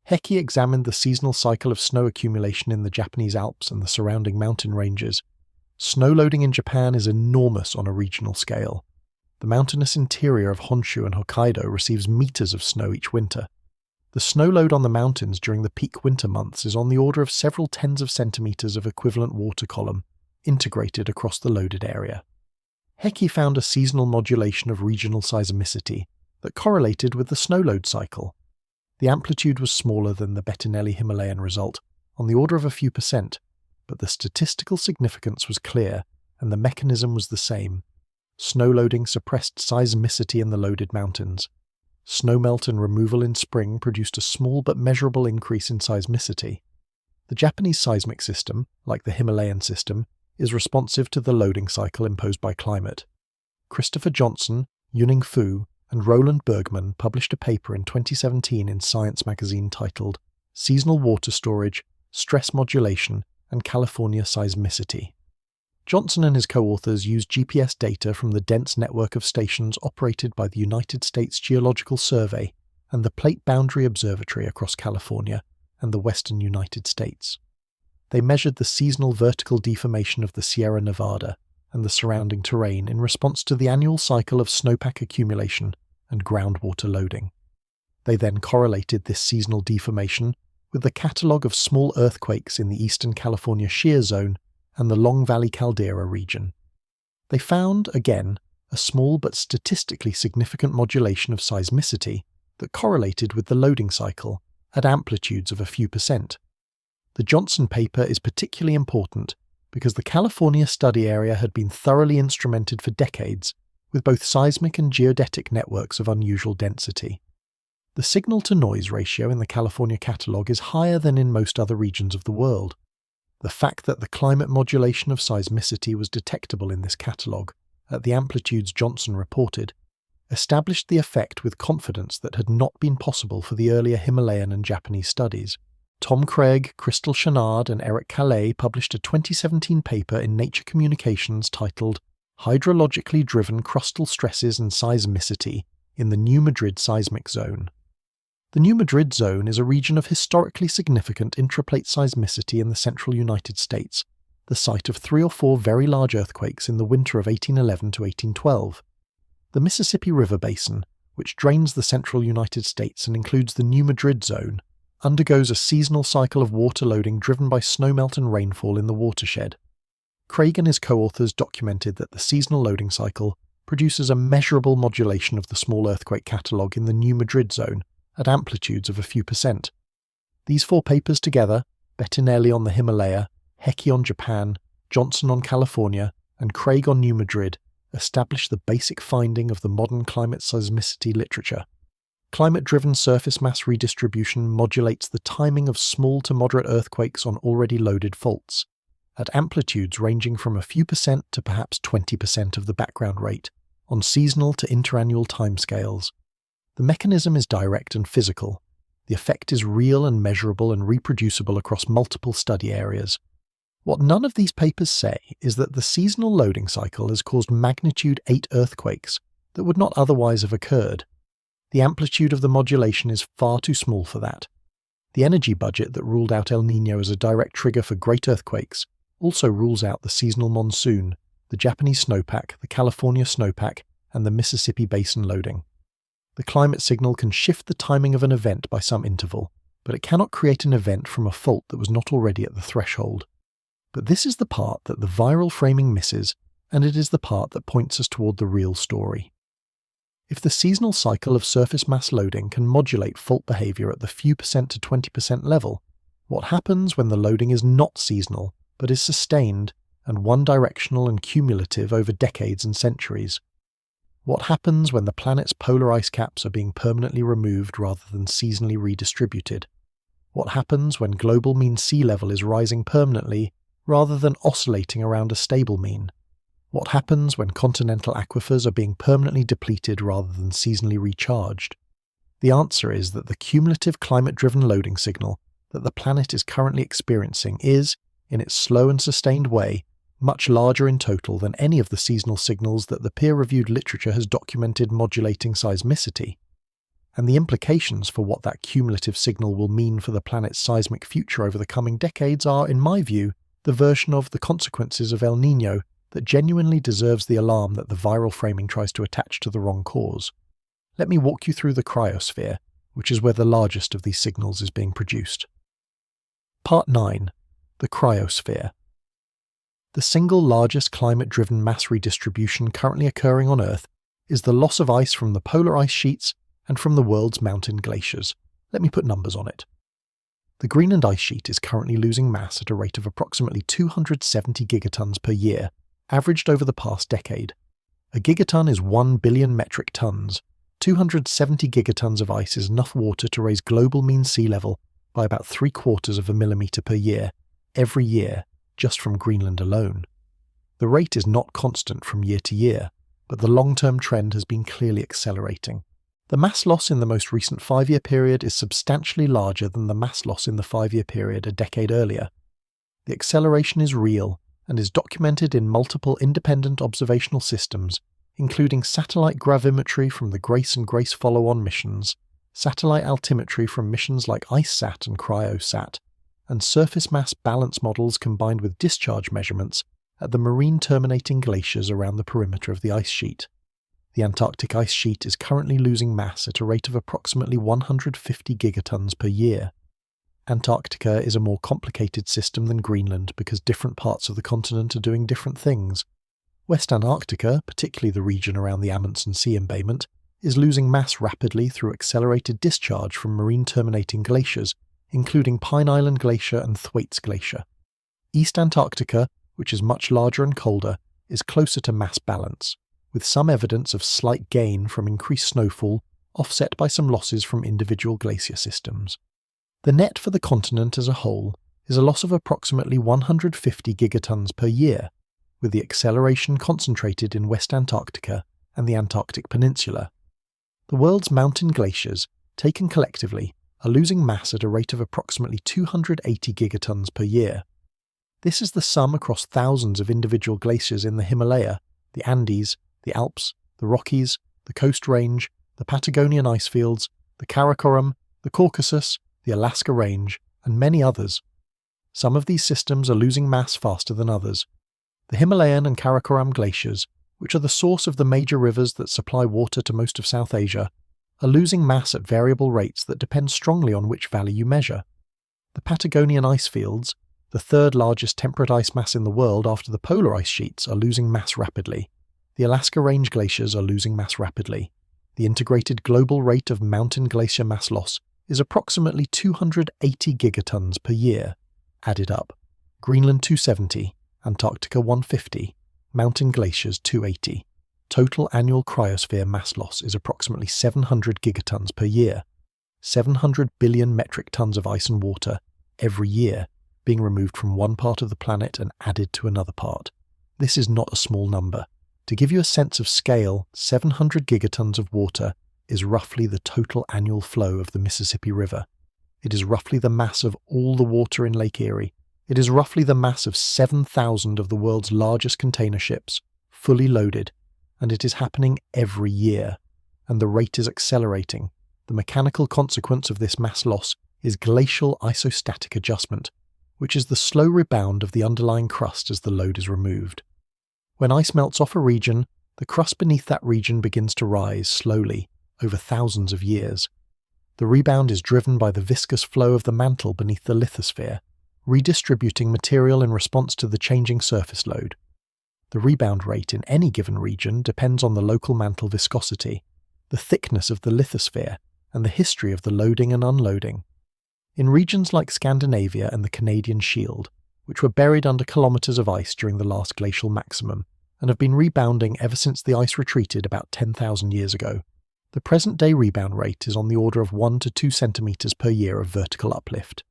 [SPEAKER 1] Heki examined the seasonal cycle of snow accumulation in the Japanese Alps and the surrounding mountain ranges. Snowloading in Japan is enormous on a regional scale. The mountainous interior of Honshu and Hokkaido receives meters of snow each winter. The snow load on the mountains during the peak winter months is on the order of several tens of centimeters of equivalent water column, integrated across the loaded area. Heki found a seasonal modulation of regional seismicity that correlated with the snow load cycle. The amplitude was smaller than the Bettinelli Himalayan result, on the order of a few percent, but the statistical significance was clear and the mechanism was the same. Snow loading suppressed seismicity in the loaded mountains. Snowmelt and removal in spring produced a small but measurable increase in seismicity. The Japanese seismic system, like the Himalayan system, is responsive to the loading cycle imposed by climate. Christopher Johnson, Yuning Fu, and Roland Bergman published a paper in 2017 in Science magazine titled Seasonal Water Storage, Stress Modulation, and California Seismicity. Johnson and his co-authors used GPS data from the dense network of stations operated by the United States Geological Survey and the Plate Boundary Observatory across California and the western United States. They measured the seasonal vertical deformation of the Sierra Nevada and the surrounding terrain in response to the annual cycle of snowpack accumulation and groundwater loading. They then correlated this seasonal deformation with the catalogue of small earthquakes in the eastern California shear zone and the Long Valley Caldera region. They found, again, a small but statistically significant modulation of seismicity that correlated with the loading cycle at amplitudes of a few percent. The Johnson paper is particularly important because the California study area had been thoroughly instrumented for decades with both seismic and geodetic networks of unusual density. The signal-to-noise ratio in the California catalogue is higher than in most other regions of the world. The fact that the climate modulation of seismicity was detectable in this catalogue, at the amplitudes Johnson reported, established the effect with confidence that had not been possible for the earlier Himalayan and Japanese studies. Tom Craig, Crystal Chenard, and Eric Calais published a 2017 paper in Nature Communications titled Hydrologically Driven Crustal Stresses and Seismicity in the New Madrid Seismic Zone. The New Madrid Zone is a region of historically significant intraplate seismicity in the central United States, the site of 3 or 4 very large earthquakes in the winter of 1811 to 1812. The Mississippi River Basin, which drains the central United States and includes the New Madrid Zone, undergoes a seasonal cycle of water loading driven by snowmelt and rainfall in the watershed. Craig and his co-authors documented that the seasonal loading cycle produces a measurable modulation of the small earthquake catalogue in the New Madrid Zone at amplitudes of a few percent. These 4 papers together, Bettinelli on the Himalaya, Hecke on Japan, Johnson on California, and Craig on New Madrid, establish the basic finding of the modern climate seismicity literature. Climate-driven surface mass redistribution modulates the timing of small to moderate earthquakes on already loaded faults, at amplitudes ranging from a few percent to perhaps 20% of the background rate, on seasonal to interannual timescales. The mechanism is direct and physical. The effect is real and measurable and reproducible across multiple study areas. What none of these papers say is that the seasonal loading cycle has caused magnitude 8 earthquakes that would not otherwise have occurred. The amplitude of the modulation is far too small for that. The energy budget that ruled out El Niño as a direct trigger for great earthquakes also rules out the seasonal monsoon, the Japanese snowpack, the California snowpack, and the Mississippi Basin loading. The climate signal can shift the timing of an event by some interval, but it cannot create an event from a fault that was not already at the threshold. But this is the part that the viral framing misses, and it is the part that points us toward the real story. If the seasonal cycle of surface mass loading can modulate fault behavior at the few percent to 20% level, what happens when the loading is not seasonal, but is sustained and one-directional and cumulative over decades and centuries? What happens when the planet's polar ice caps are being permanently removed rather than seasonally redistributed? What happens when global mean sea level is rising permanently rather than oscillating around a stable mean? What happens when continental aquifers are being permanently depleted rather than seasonally recharged? The answer is that the cumulative climate-driven loading signal that the planet is currently experiencing is, in its slow and sustained way, much larger in total than any of the seasonal signals that the peer-reviewed literature has documented modulating seismicity. And the implications for what that cumulative signal will mean for the planet's seismic future over the coming decades are, in my view, the version of the consequences of El Niño that genuinely deserves the alarm that the viral framing tries to attach to the wrong cause. Let me walk you through the cryosphere, which is where the largest of these signals is being produced. Part 9. The cryosphere. The single largest climate-driven mass redistribution currently occurring on Earth is the loss of ice from the polar ice sheets and from the world's mountain glaciers. Let me put numbers on it. The Greenland ice sheet is currently losing mass at a rate of approximately 270 gigatons per year, averaged over the past decade. A gigaton is 1 billion metric tons. 270 gigatons of ice is enough water to raise global mean sea level by about 3/4 of a millimetre per year, every year, just from Greenland alone. The rate is not constant from year to year, but the long-term trend has been clearly accelerating. The mass loss in the most recent 5-year period is substantially larger than the mass loss in the 5-year period a decade earlier. The acceleration is real and is documented in multiple independent observational systems, including satellite gravimetry from the GRACE and GRACE follow-on missions, satellite altimetry from missions like IceSat and CryoSat, and surface mass balance models combined with discharge measurements at the marine terminating glaciers around the perimeter of the ice sheet. The Antarctic ice sheet is currently losing mass at a rate of approximately 150 gigatons per year. Antarctica is a more complicated system than Greenland because different parts of the continent are doing different things. West Antarctica, particularly the region around the Amundsen Sea embayment, is losing mass rapidly through accelerated discharge from marine terminating glaciers, including Pine Island Glacier and Thwaites Glacier. East Antarctica, which is much larger and colder, is closer to mass balance, with some evidence of slight gain from increased snowfall offset by some losses from individual glacier systems. The net for the continent as a whole is a loss of approximately 150 gigatons per year, with the acceleration concentrated in West Antarctica and the Antarctic Peninsula. The world's mountain glaciers, taken collectively, are losing mass at a rate of approximately 280 gigatons per year. This is the sum across thousands of individual glaciers in the Himalaya, the Andes, the Alps, the Rockies, the Coast Range, the Patagonian icefields, the Karakoram, the Caucasus, the Alaska Range, and many others. Some of these systems are losing mass faster than others. The Himalayan and Karakoram glaciers, which are the source of the major rivers that supply water to most of South Asia, are losing mass at variable rates that depend strongly on which valley you measure. The Patagonian icefields, the third largest temperate ice mass in the world after the polar ice sheets, are losing mass rapidly. The Alaska Range glaciers are losing mass rapidly. The integrated global rate of mountain glacier mass loss is approximately 280 gigatons per year, added up. Greenland 270, Antarctica 150, mountain glaciers 280. Total annual cryosphere mass loss is approximately 700 gigatons per year, 700 billion metric tons of ice and water every year being removed from one part of the planet and added to another part. This is not a small number. To give you a sense of scale, 700 gigatons of water is roughly the total annual flow of the Mississippi River. It is roughly the mass of all the water in Lake Erie. It is roughly the mass of 7,000 of the world's largest container ships, fully loaded, and it is happening every year, and the rate is accelerating. The mechanical consequence of this mass loss is glacial isostatic adjustment, which is the slow rebound of the underlying crust as the load is removed. When ice melts off a region, the crust beneath that region begins to rise slowly over thousands of years. The rebound is driven by the viscous flow of the mantle beneath the lithosphere, redistributing material in response to the changing surface load. The rebound rate in any given region depends on the local mantle viscosity, the thickness of the lithosphere, and the history of the loading and unloading. In regions like Scandinavia and the Canadian Shield, which were buried under kilometres of ice during the last glacial maximum, and have been rebounding ever since the ice retreated about 10,000 years ago, the present-day rebound rate is on the order of 1 to 2 centimetres per year of vertical uplift.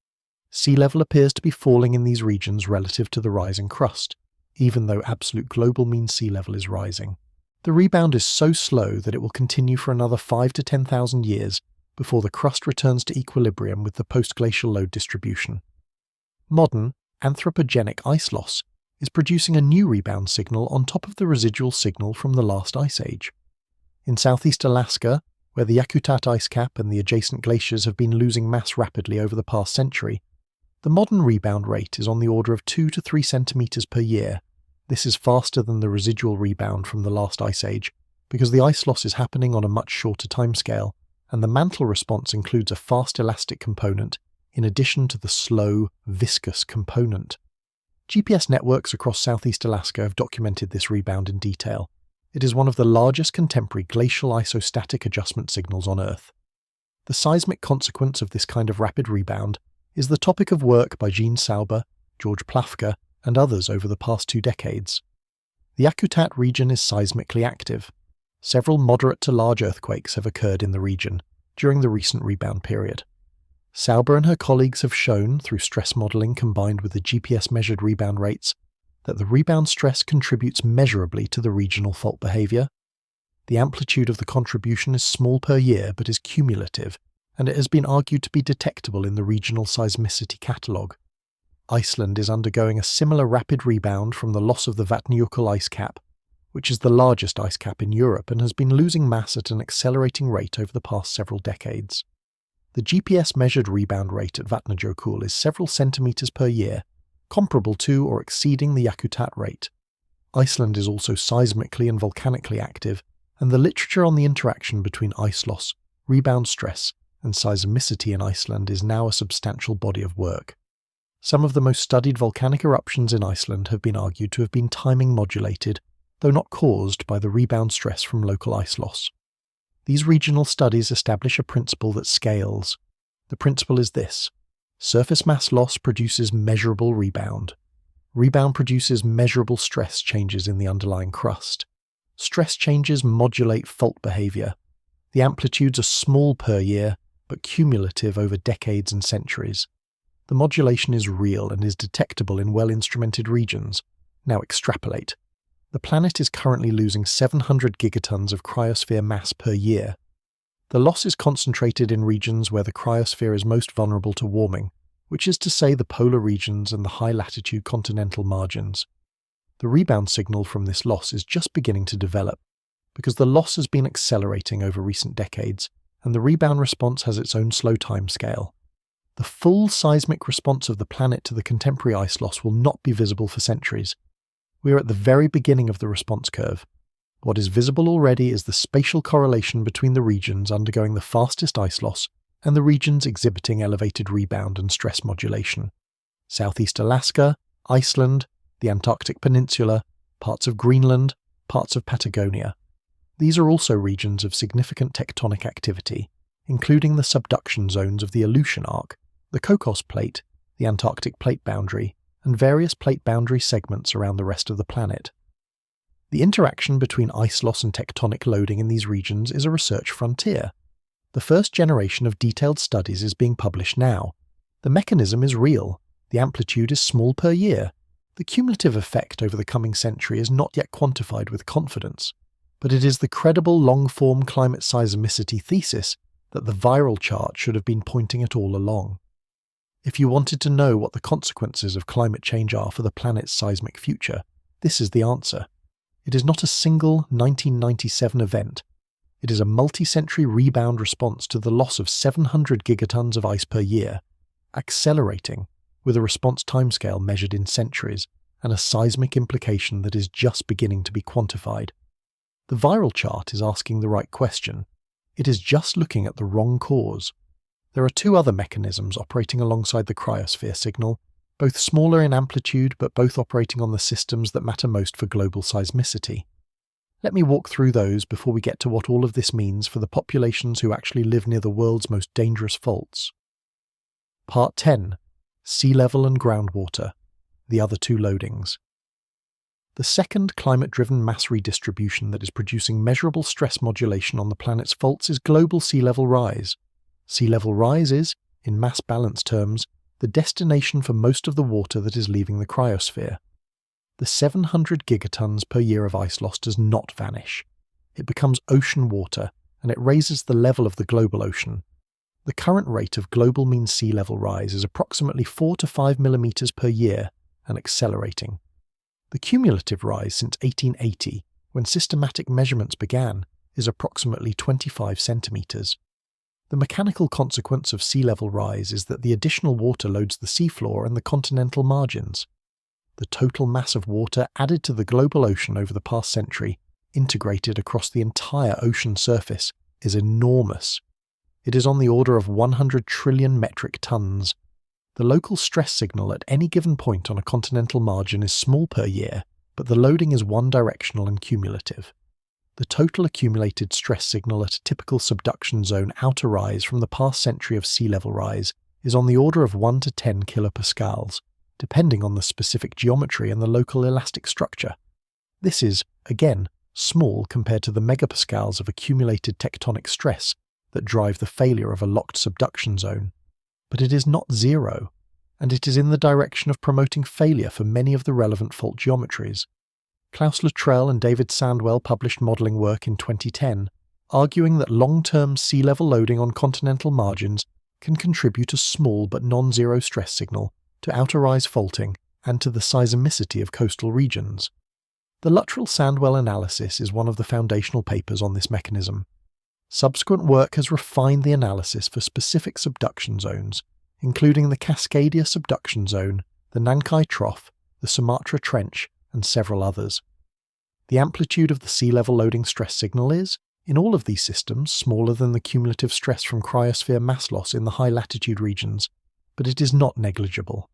[SPEAKER 1] Sea level appears to be falling in these regions relative to the rising crust, even though absolute global mean sea level is rising. The rebound is so slow that it will continue for another 5 to 10,000 years before the crust returns to equilibrium with the post-glacial load distribution. Modern, anthropogenic ice loss is producing a new rebound signal on top of the residual signal from the last ice age. In southeast Alaska, where the Yakutat ice cap and the adjacent glaciers have been losing mass rapidly over the past century, the modern rebound rate is on the order of 2 to 3 centimetres per year. This is faster than the residual rebound from the last ice age, because the ice loss is happening on a much shorter timescale, and the mantle response includes a fast elastic component in addition to the slow, viscous component. GPS networks across southeast Alaska have documented this rebound in detail. It is one of the largest contemporary glacial isostatic adjustment signals on Earth. The seismic consequence of this kind of rapid rebound is the topic of work by Gene Sauber, George Plafka, and others over the past 2 decades. The Yakutat region is seismically active. Several moderate to large earthquakes have occurred in the region during the recent rebound period. Sauber and her colleagues have shown, through stress modelling combined with the GPS-measured rebound rates, that the rebound stress contributes measurably to the regional fault behaviour. The amplitude of the contribution is small per year but is cumulative, and it has been argued to be detectable in the regional seismicity catalogue. Iceland is undergoing a similar rapid rebound from the loss of the Vatnajökull ice cap, which is the largest ice cap in Europe and has been losing mass at an accelerating rate over the past several decades. The GPS-measured rebound rate at Vatnajökull is several centimetres per year, comparable to or exceeding the Yakutat rate. Iceland is also seismically and volcanically active, and the literature on the interaction between ice loss, rebound stress, and seismicity in Iceland is now a substantial body of work. Some of the most studied volcanic eruptions in Iceland have been argued to have been timing modulated, though not caused by the rebound stress from local ice loss. These regional studies establish a principle that scales. The principle is this: surface mass loss produces measurable rebound. Rebound produces measurable stress changes in the underlying crust. Stress changes modulate fault behaviour. The amplitudes are small per year, but cumulative over decades and centuries. The modulation is real and is detectable in well-instrumented regions. Now extrapolate. The planet is currently losing 700 gigatons of cryosphere mass per year. The loss is concentrated in regions where the cryosphere is most vulnerable to warming, which is to say the polar regions and the high-latitude continental margins. The rebound signal from this loss is just beginning to develop, because the loss has been accelerating over recent decades, and the rebound response has its own slow timescale. The full seismic response of the planet to the contemporary ice loss will not be visible for centuries. We are at the very beginning of the response curve. What is visible already is the spatial correlation between the regions undergoing the fastest ice loss and the regions exhibiting elevated rebound and stress modulation. Southeast Alaska, Iceland, the Antarctic Peninsula, parts of Greenland, parts of Patagonia. These are also regions of significant tectonic activity, including the subduction zones of the Aleutian Arc, the Cocos Plate, the Antarctic Plate Boundary, and various plate boundary segments around the rest of the planet. The interaction between ice loss and tectonic loading in these regions is a research frontier. The first generation of detailed studies is being published now. The mechanism is real. The amplitude is small per year. The cumulative effect over the coming century is not yet quantified with confidence, but it is the credible long-form climate seismicity thesis that the viral chart should have been pointing at all along. If you wanted to know what the consequences of climate change are for the planet's seismic future, this is the answer. It is not a single 1997 event. It is a multi-century rebound response to the loss of 700 gigatons of ice per year, accelerating, with a response timescale measured in centuries, and a seismic implication that is just beginning to be quantified. The viral chart is asking the right question. It is just looking at the wrong cause. There are two other mechanisms operating alongside the cryosphere signal, both smaller in amplitude but both operating on the systems that matter most for global seismicity. Let me walk through those before we get to what all of this means for the populations who actually live near the world's most dangerous faults. Part 10. Sea level and groundwater. The other two loadings. The second climate-driven mass redistribution that is producing measurable stress modulation on the planet's faults is global sea level rise. Sea level rise is, in mass balance terms, the destination for most of the water that is leaving the cryosphere. The 700 gigatons per year of ice loss does not vanish. It becomes ocean water, and it raises the level of the global ocean. The current rate of global mean sea level rise is approximately 4 to 5 millimeters per year and accelerating. The cumulative rise since 1880, when systematic measurements began, is approximately 25 centimeters. The mechanical consequence of sea level rise is that the additional water loads the seafloor and the continental margins. The total mass of water added to the global ocean over the past century, integrated across the entire ocean surface, is enormous. It is on the order of 100 trillion metric tons. The local stress signal at any given point on a continental margin is small per year, but the loading is one-directional and cumulative. The total accumulated stress signal at a typical subduction zone outer rise from the past century of sea level rise is on the order of 1 to 10 kilopascals, depending on the specific geometry and the local elastic structure. This is, again, small compared to the megapascals of accumulated tectonic stress that drive the failure of a locked subduction zone. But it is not zero. and it is in the direction of promoting failure for many of the relevant fault geometries. Klaus Luttrell and David Sandwell published modelling work in 2010, arguing that long-term sea level loading on continental margins can contribute a small but non-zero stress signal to outer rise faulting and to the seismicity of coastal regions. The Luttrell-Sandwell analysis is one of the foundational papers on this mechanism. Subsequent work has refined the analysis for specific subduction zones, including the Cascadia subduction zone, the Nankai Trough, the Sumatra Trench, and several others. The amplitude of the sea level loading stress signal is, in all of these systems, smaller than the cumulative stress from cryosphere mass loss in the high latitude regions, but it is not negligible.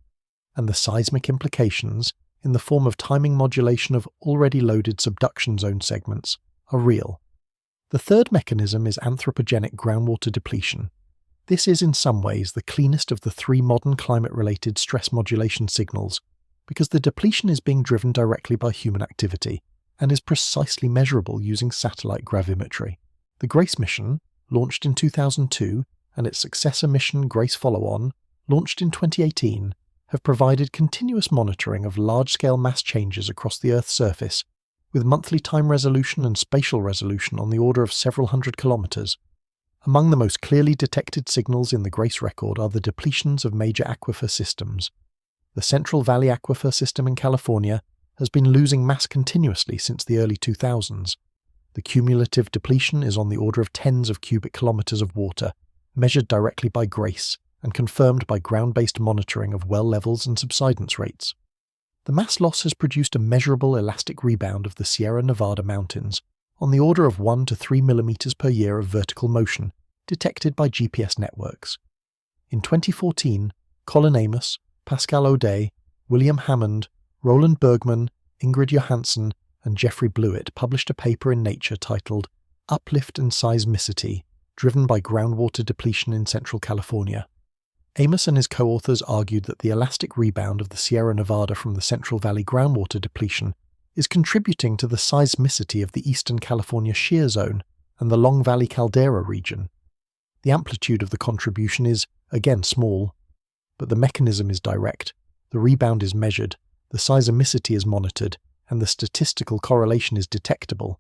[SPEAKER 1] And the seismic implications, in the form of timing modulation of already loaded subduction zone segments, are real. The third mechanism is anthropogenic groundwater depletion. This is in some ways the cleanest of the three modern climate-related stress modulation signals, because the depletion is being driven directly by human activity, and is precisely measurable using satellite gravimetry. The GRACE mission, launched in 2002, and its successor mission GRACE Follow-On, launched in 2018, have provided continuous monitoring of large-scale mass changes across the Earth's surface, with monthly time resolution and spatial resolution on the order of several hundred kilometers. Among the most clearly detected signals in the GRACE record are the depletions of major aquifer systems. The Central Valley Aquifer system in California has been losing mass continuously since the early 2000s. The cumulative depletion is on the order of tens of cubic kilometers of water, measured directly by GRACE and confirmed by ground-based monitoring of well levels and subsidence rates. The mass loss has produced a measurable elastic rebound of the Sierra Nevada mountains, on the order of 1 to 3 millimeters per year of vertical motion, detected by GPS networks. In 2014, Colin Amos, Pascal O'Day, William Hammond, Roland Bergman, Ingrid Johansson, and Jeffrey Blewett published a paper in Nature titled Uplift and Seismicity, Driven by Groundwater Depletion in Central California. Amos and his co-authors argued that the elastic rebound of the Sierra Nevada from the Central Valley groundwater depletion is contributing to the seismicity of the Eastern California shear zone and the Long Valley caldera region. The amplitude of the contribution is, again, small, but the mechanism is direct, the rebound is measured, the seismicity is monitored, and the statistical correlation is detectable.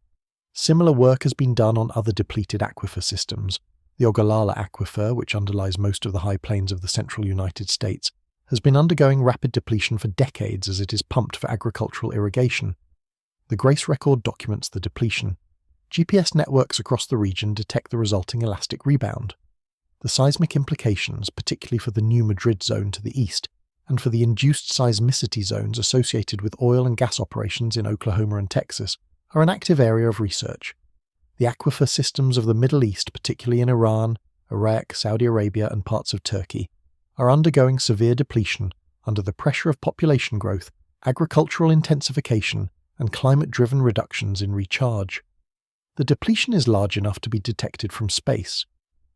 [SPEAKER 1] Similar work has been done on other depleted aquifer systems. The Ogallala Aquifer, which underlies most of the high plains of the central United States, has been undergoing rapid depletion for decades as it is pumped for agricultural irrigation. The GRACE record documents the depletion. GPS networks across the region detect the resulting elastic rebound. The seismic implications, particularly for the New Madrid zone to the east, and for the induced seismicity zones associated with oil and gas operations in Oklahoma and Texas, are an active area of research. The aquifer systems of the Middle East, particularly in Iran, Iraq, Saudi Arabia, and parts of Turkey, are undergoing severe depletion under the pressure of population growth, agricultural intensification, and climate-driven reductions in recharge. The depletion is large enough to be detected from space.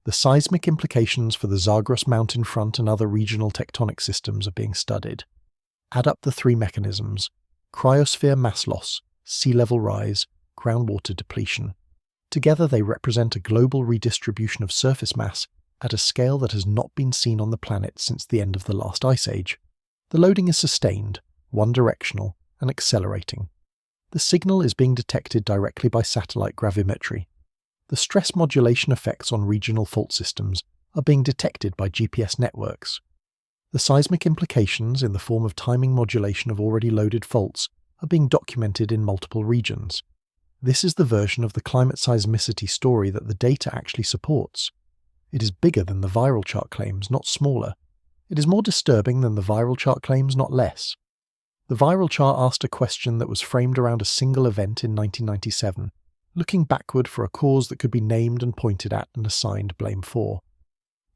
[SPEAKER 1] The seismic implications for the Zagros mountain front and other regional tectonic systems are being studied. Add up the three mechanisms: cryosphere mass loss, sea level rise, groundwater depletion. Together they represent a global redistribution of surface mass at a scale that has not been seen on the planet since the end of the last ice age. The loading is sustained, one-directional, and accelerating. The signal is being detected directly by satellite gravimetry. The stress modulation effects on regional fault systems are being detected by GPS networks. The seismic implications in the form of timing modulation of already loaded faults are being documented in multiple regions. This is the version of the climate-seismicity story that the data actually supports. It is bigger than the viral chart claims, not smaller. It is more disturbing than the viral chart claims, not less. The viral chart asked a question that was framed around a single event in 1997, looking backward for a cause that could be named and pointed at and assigned blame for.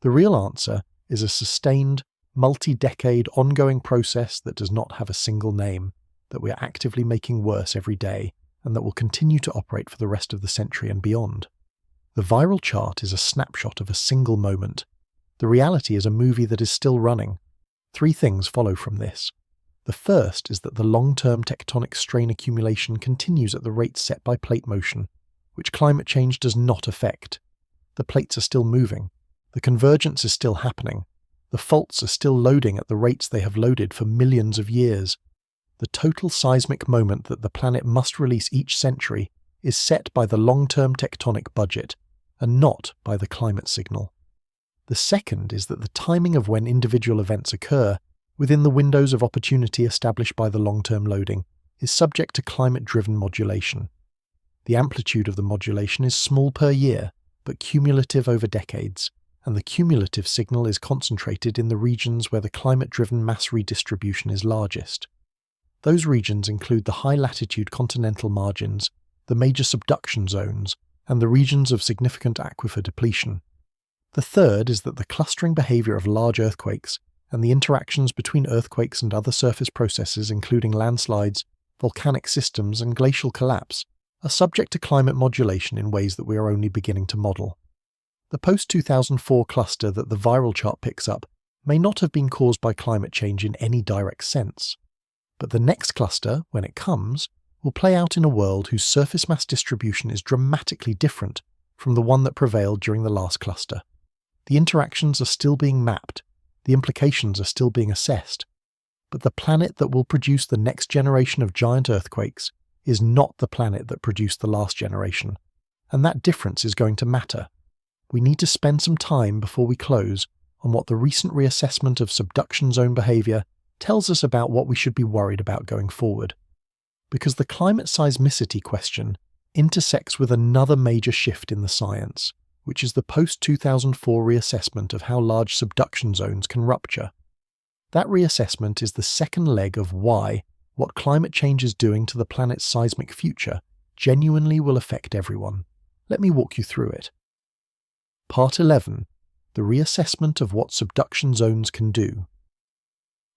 [SPEAKER 1] The real answer is a sustained, multi-decade ongoing process that does not have a single name, that we are actively making worse every day, and that will continue to operate for the rest of the century and beyond. The viral chart is a snapshot of a single moment. The reality is a movie that is still running. Three things follow from this. The first is that the long-term tectonic strain accumulation continues at the rate set by plate motion, which climate change does not affect. The plates are still moving. The convergence is still happening. The faults are still loading at the rates they have loaded for millions of years. The total seismic moment that the planet must release each century is set by the long-term tectonic budget, and not by the climate signal. The second is that the timing of when individual events occur, within the windows of opportunity established by the long-term loading, is subject to climate-driven modulation. The amplitude of the modulation is small per year, but cumulative over decades, and the cumulative signal is concentrated in the regions where the climate-driven mass redistribution is largest. Those regions include the high-latitude continental margins, the major subduction zones, and the regions of significant aquifer depletion. The third is that the clustering behavior of large earthquakes and the interactions between earthquakes and other surface processes including landslides, volcanic systems, and glacial collapse are subject to climate modulation in ways that we are only beginning to model. The post-2004 cluster that the viral chart picks up may not have been caused by climate change in any direct sense. But the next cluster, when it comes, will play out in a world whose surface mass distribution is dramatically different from the one that prevailed during the last cluster. The interactions are still being mapped, the implications are still being assessed, but the planet that will produce the next generation of giant earthquakes is not the planet that produced the last generation, and that difference is going to matter. We need to spend some time before we close on what the recent reassessment of subduction zone behavior tells us about what we should be worried about going forward. Because the climate-seismicity question intersects with another major shift in the science, which is the post-2004 reassessment of how large subduction zones can rupture. That reassessment is the second leg of why what climate change is doing to the planet's seismic future genuinely will affect everyone. Let me walk you through it. Part 11. The reassessment of what subduction zones can do.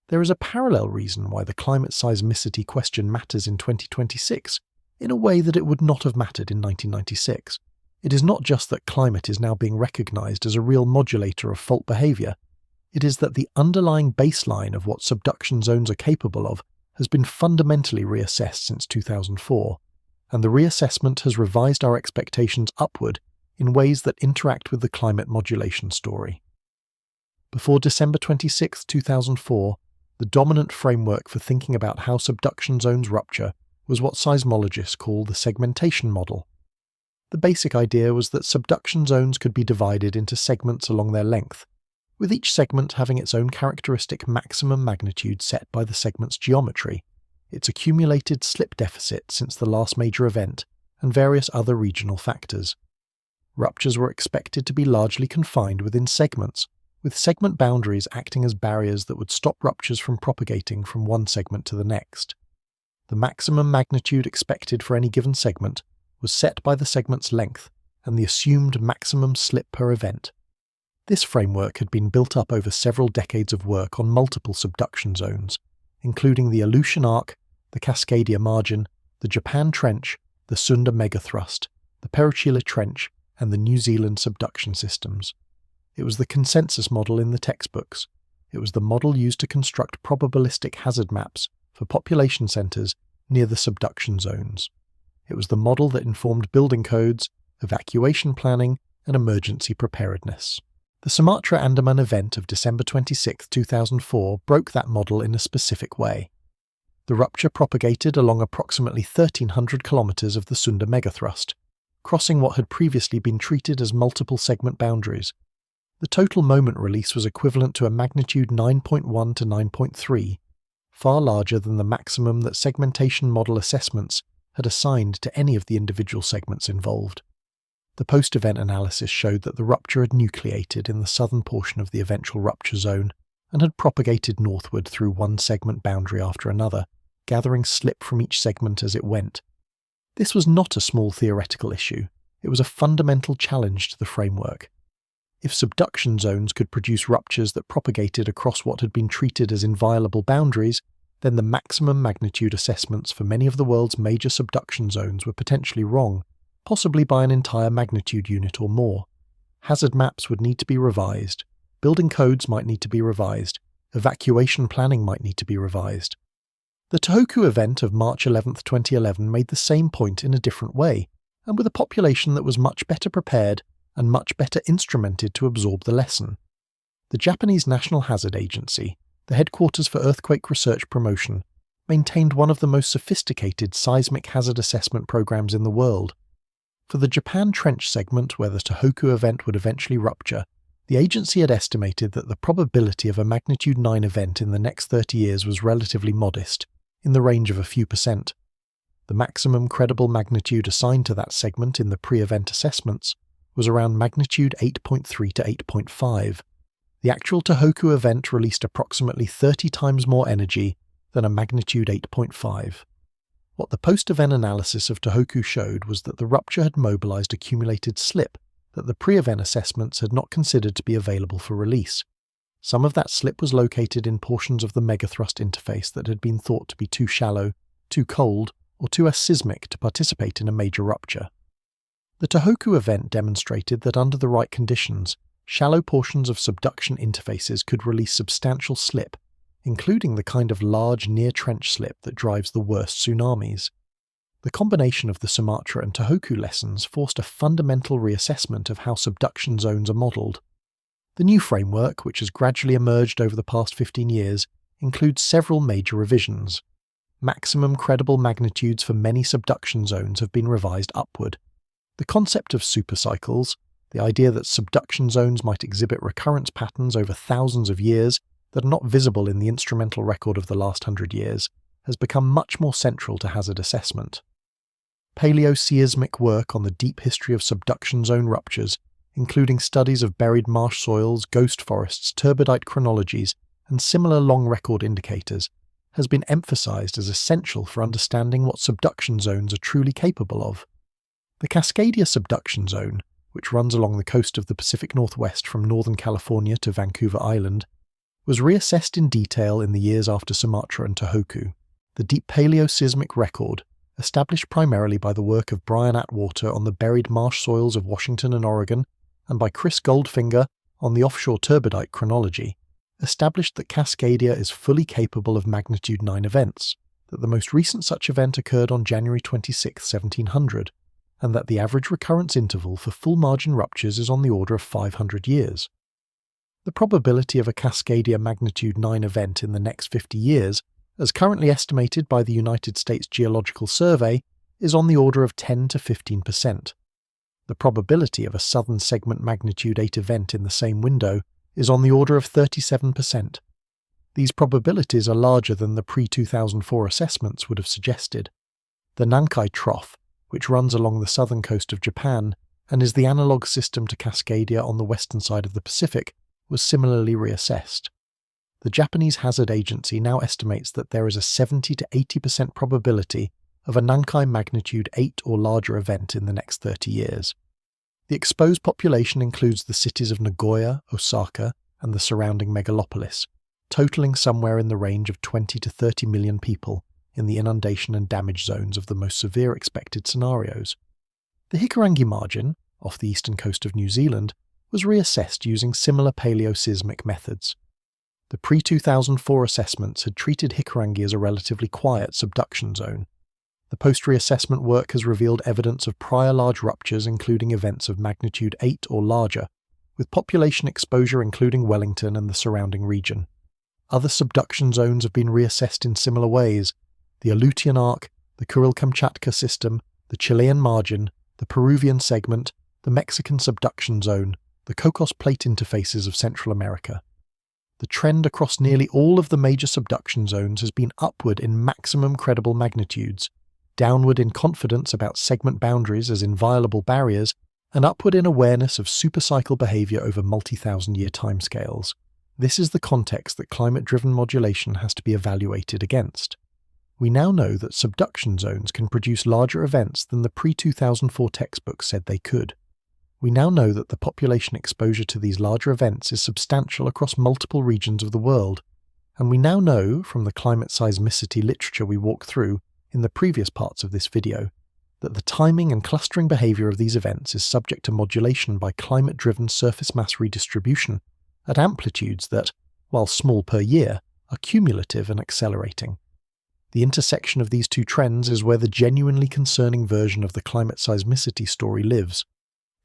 [SPEAKER 1] There is a parallel reason why the climate-seismicity question matters in 2026 in a way that it would not have mattered in 1996. It is not just that climate is now being recognized as a real modulator of fault behavior, it is that the underlying baseline of what subduction zones are capable of has been fundamentally reassessed since 2004, and the reassessment has revised our expectations upward in ways that interact with the climate modulation story. Before December 26, 2004, the dominant framework for thinking about how subduction zones rupture was what seismologists call the segmentation model. The basic idea was that subduction zones could be divided into segments along their length, with each segment having its own characteristic maximum magnitude set by the segment's geometry, its accumulated slip deficit since the last major event, and various other regional factors. Ruptures were expected to be largely confined within segments, with segment boundaries acting as barriers that would stop ruptures from propagating from one segment to the next. The maximum magnitude expected for any given segment was set by the segment's length and the assumed maximum slip per event. This framework had been built up over several decades of work on multiple subduction zones, including the Aleutian Arc, the Cascadia Margin, the Japan Trench, the Sunda Megathrust, the Peruchila Trench, and the New Zealand subduction systems. It was the consensus model in the textbooks. It was the model used to construct probabilistic hazard maps for population centres near the subduction zones. It was the model that informed building codes, evacuation planning, and emergency preparedness. The Sumatra-Andaman event of December 26, 2004 broke that model in a specific way. The rupture propagated along approximately 1,300 kilometres of the Sunda Megathrust, crossing what had previously been treated as multiple segment boundaries. The total moment release was equivalent to a magnitude 9.1 to 9.3, far larger than the maximum that segmentation model assessments had assigned to any of the individual segments involved. The post-event analysis showed that the rupture had nucleated in the southern portion of the eventual rupture zone and had propagated northward through one segment boundary after another, gathering slip from each segment as it went. This was not a small theoretical issue, it was a fundamental challenge to the framework. If subduction zones could produce ruptures that propagated across what had been treated as inviolable boundaries, then the maximum magnitude assessments for many of the world's major subduction zones were potentially wrong, possibly by an entire magnitude unit or more. Hazard maps would need to be revised, building codes might need to be revised, evacuation planning might need to be revised. The Tohoku event of March 11, 2011 made the same point in a different way, and with a population that was much better prepared and much better instrumented to absorb the lesson. The Japanese National Hazard Agency, the headquarters for earthquake research promotion, maintained one of the most sophisticated seismic hazard assessment programs in the world. For the Japan Trench segment where the Tohoku event would eventually rupture, the agency had estimated that the probability of a magnitude 9 event in the next 30 years was relatively modest, in the range of a few percent. The maximum credible magnitude assigned to that segment in the pre-event assessments was around magnitude 8.3 to 8.5. The actual Tohoku event released approximately 30 times more energy than a magnitude 8.5. What the post-event analysis of Tohoku showed was that the rupture had mobilized accumulated slip that the pre-event assessments had not considered to be available for release. Some of that slip was located in portions of the megathrust interface that had been thought to be too shallow, too cold, or too seismic to participate in a major rupture. The Tohoku event demonstrated that under the right conditions, shallow portions of subduction interfaces could release substantial slip, including the kind of large near-trench slip that drives the worst tsunamis. The combination of the Sumatra and Tohoku lessons forced a fundamental reassessment of how subduction zones are modelled. The new framework, which has gradually emerged over the past 15 years, includes several major revisions. Maximum credible magnitudes for many subduction zones have been revised upward. The concept of supercycles, the idea that subduction zones might exhibit recurrence patterns over thousands of years that are not visible in the instrumental record of the last 100 years, has become much more central to hazard assessment. Paleoseismic work on the deep history of subduction zone ruptures, including studies of buried marsh soils, ghost forests, turbidite chronologies, and similar long-record indicators, has been emphasized as essential for understanding what subduction zones are truly capable of. The Cascadia subduction zone, which runs along the coast of the Pacific Northwest from northern California to Vancouver Island, was reassessed in detail in the years after Sumatra and Tohoku. The deep paleoseismic record, established primarily by the work of Brian Atwater on the buried marsh soils of Washington and Oregon, and by Chris Goldfinger on the offshore turbidite chronology, established that Cascadia is fully capable of magnitude 9 events, that the most recent such event occurred on January 26, 1700, and that the average recurrence interval for full margin ruptures is on the order of 500 years. The probability of a Cascadia magnitude 9 event in the next 50 years, as currently estimated by the United States Geological Survey, is on the order of 10 to 15%. The probability of a southern segment magnitude 8 event in the same window is on the order of 37%. These probabilities are larger than the pre-2004 assessments would have suggested. The Nankai Trough, which runs along the southern coast of Japan and is the analogue system to Cascadia on the western side of the Pacific, was similarly reassessed. The Japanese Hazard Agency now estimates that there is a 70 to 80% probability of a Nankai magnitude 8 or larger event in the next 30 years. The exposed population includes the cities of Nagoya, Osaka, and the surrounding megalopolis, totaling somewhere in the range of 20 to 30 million people in the inundation and damage zones of the most severe expected scenarios. The Hikurangi margin, off the eastern coast of New Zealand, was reassessed using similar paleoseismic methods. The pre-2004 assessments had treated Hikurangi as a relatively quiet subduction zone. The post-reassessment work has revealed evidence of prior large ruptures including events of magnitude 8 or larger, with population exposure including Wellington and the surrounding region. Other subduction zones have been reassessed in similar ways: the Aleutian Arc, the Kuril-Kamchatka system, the Chilean margin, the Peruvian segment, the Mexican subduction zone, the Cocos Plate interfaces of Central America. The trend across nearly all of the major subduction zones has been upward in maximum credible magnitudes, downward in confidence about segment boundaries as inviolable barriers, and upward in awareness of supercycle behavior over multi-thousand-year timescales. This is the context that climate-driven modulation has to be evaluated against. We now know that subduction zones can produce larger events than the pre-2004 textbooks said they could. We now know that the population exposure to these larger events is substantial across multiple regions of the world, and we now know, from the climate-seismicity literature we walked through in the previous parts of this video, that the timing and clustering behavior of these events is subject to modulation by climate-driven surface mass redistribution at amplitudes that, while small per year, are cumulative and accelerating. The intersection of these two trends is where the genuinely concerning version of the climate-seismicity story lives.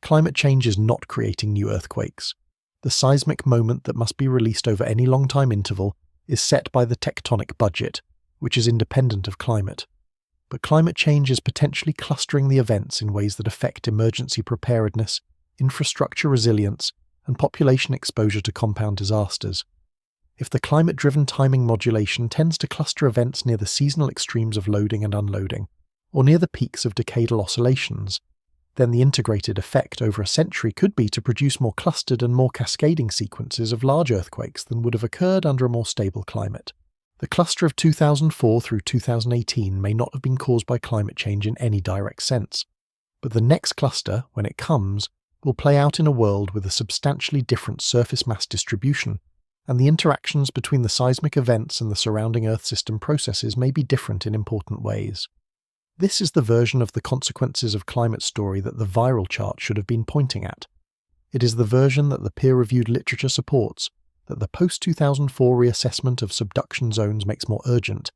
[SPEAKER 1] Climate change is not creating new earthquakes. The seismic moment that must be released over any long time interval is set by the tectonic budget, which is independent of climate. But climate change is potentially clustering the events in ways that affect emergency preparedness, infrastructure resilience, and population exposure to compound disasters. If the climate-driven timing modulation tends to cluster events near the seasonal extremes of loading and unloading, or near the peaks of decadal oscillations, then the integrated effect over a century could be to produce more clustered and more cascading sequences of large earthquakes than would have occurred under a more stable climate. The cluster of 2004 through 2018 may not have been caused by climate change in any direct sense, but the next cluster, when it comes, will play out in a world with a substantially different surface mass distribution, and the interactions between the seismic events and the surrounding Earth system processes may be different in important ways. This is the version of the consequences of climate story that the viral chart should have been pointing at. It is the version that the peer-reviewed literature supports, that the post-2004 reassessment of subduction zones makes more urgent,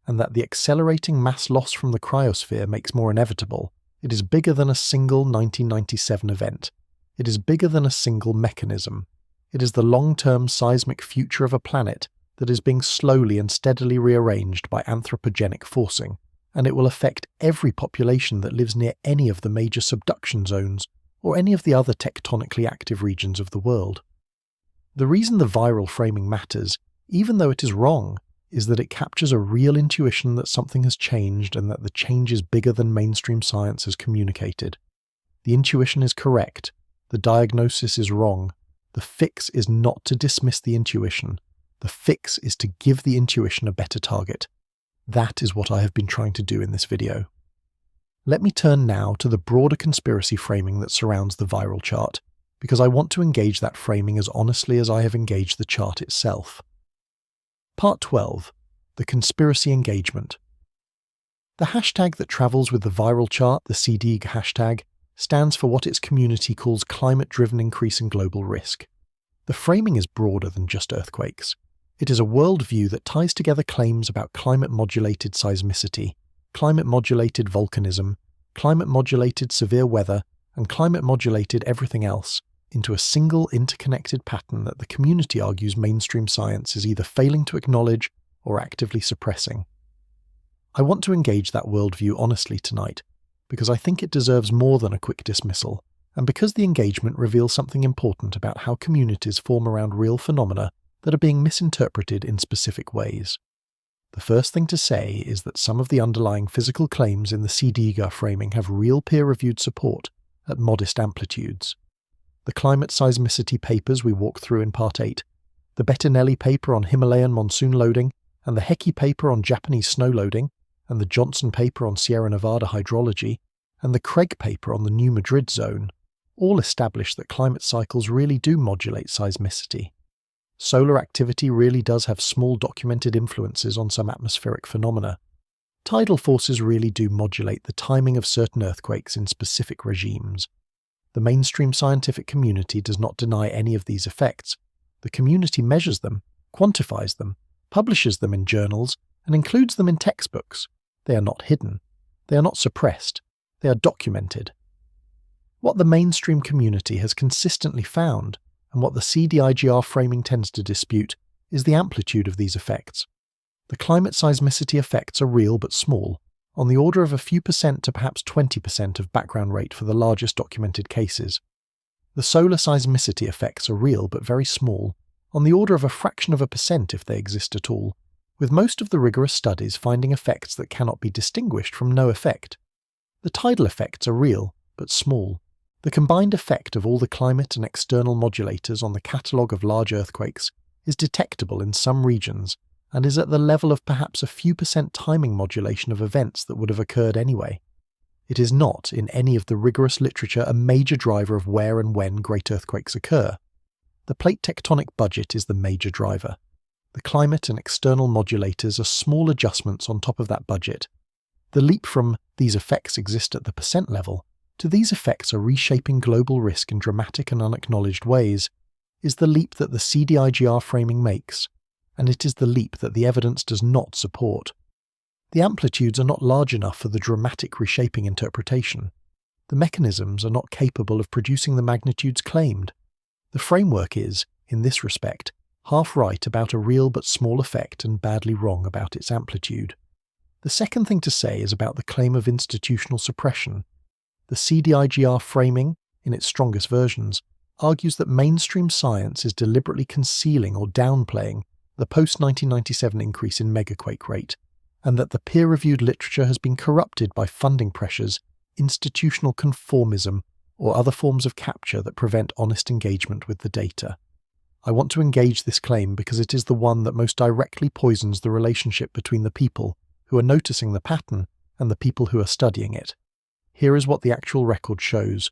[SPEAKER 1] and that the accelerating mass loss from the cryosphere makes more inevitable. It is bigger than a single 1997 event. It is bigger than a single mechanism. It is the long-term seismic future of a planet that is being slowly and steadily rearranged by anthropogenic forcing, and it will affect every population that lives near any of the major subduction zones or any of the other tectonically active regions of the world. The reason the viral framing matters, even though it is wrong, is that it captures a real intuition that something has changed and that the change is bigger than mainstream science has communicated. The intuition is correct. The diagnosis is wrong. The fix is not to dismiss the intuition. The fix is to give the intuition a better target. That is what I have been trying to do in this video. Let me turn now to the broader conspiracy framing that surrounds the viral chart, because I want to engage that framing as honestly as I have engaged the chart itself. Part 12. The Conspiracy Engagement. The hashtag that travels with the viral chart, the CDEG hashtag, stands for what its community calls climate-driven increase in global risk. The framing is broader than just earthquakes. It is a worldview that ties together claims about climate-modulated seismicity, climate-modulated volcanism, climate-modulated severe weather, and climate-modulated everything else into a single interconnected pattern that the community argues mainstream science is either failing to acknowledge or actively suppressing. I want to engage that worldview honestly tonight, because I think it deserves more than a quick dismissal, and because the engagement reveals something important about how communities form around real phenomena that are being misinterpreted in specific ways. The first thing to say is that some of the underlying physical claims in the CDEG framing have real peer-reviewed support at modest amplitudes. The climate-seismicity papers we walked through in Part 8, the Bettinelli paper on Himalayan monsoon loading, and the Hecke paper on Japanese snow loading, and the Johnson paper on Sierra Nevada hydrology, and the Craig paper on the New Madrid zone, all establish that climate cycles really do modulate seismicity. Solar activity really does have small documented influences on some atmospheric phenomena. Tidal forces really do modulate the timing of certain earthquakes in specific regimes. The mainstream scientific community does not deny any of these effects. The community measures them, quantifies them, publishes them in journals, and includes them in textbooks. They are not hidden. They are not suppressed. They are documented. What the mainstream community has consistently found, and what the CDIGR framing tends to dispute, is the amplitude of these effects. The climate seismicity effects are real but small, on the order of a few percent to perhaps 20% of background rate for the largest documented cases. The solar seismicity effects are real but very small, on the order of a fraction of a percent if they exist at all, with most of the rigorous studies finding effects that cannot be distinguished from no effect. The tidal effects are real but small. The combined effect of all the climate and external modulators on the catalogue of large earthquakes is detectable in some regions and is at the level of perhaps a few percent timing modulation of events that would have occurred anyway. It is not, in any of the rigorous literature, a major driver of where and when great earthquakes occur. The plate tectonic budget is the major driver. The climate and external modulators are small adjustments on top of that budget. The leap from "these effects exist at the percent level" to "these effects are reshaping global risk in dramatic and unacknowledged ways" is the leap that the CDIGR framing makes, and it is the leap that the evidence does not support. The amplitudes are not large enough for the dramatic reshaping interpretation. The mechanisms are not capable of producing the magnitudes claimed. The framework is, in this respect, half right about a real but small effect and badly wrong about its amplitude. The second thing to say is about the claim of institutional suppression. The CDIGR framing, in its strongest versions, argues that mainstream science is deliberately concealing or downplaying the post-1997 increase in megaquake rate, and that the peer-reviewed literature has been corrupted by funding pressures, institutional conformism, or other forms of capture that prevent honest engagement with the data. I want to engage this claim because it is the one that most directly poisons the relationship between the people who are noticing the pattern and the people who are studying it. Here is what the actual record shows.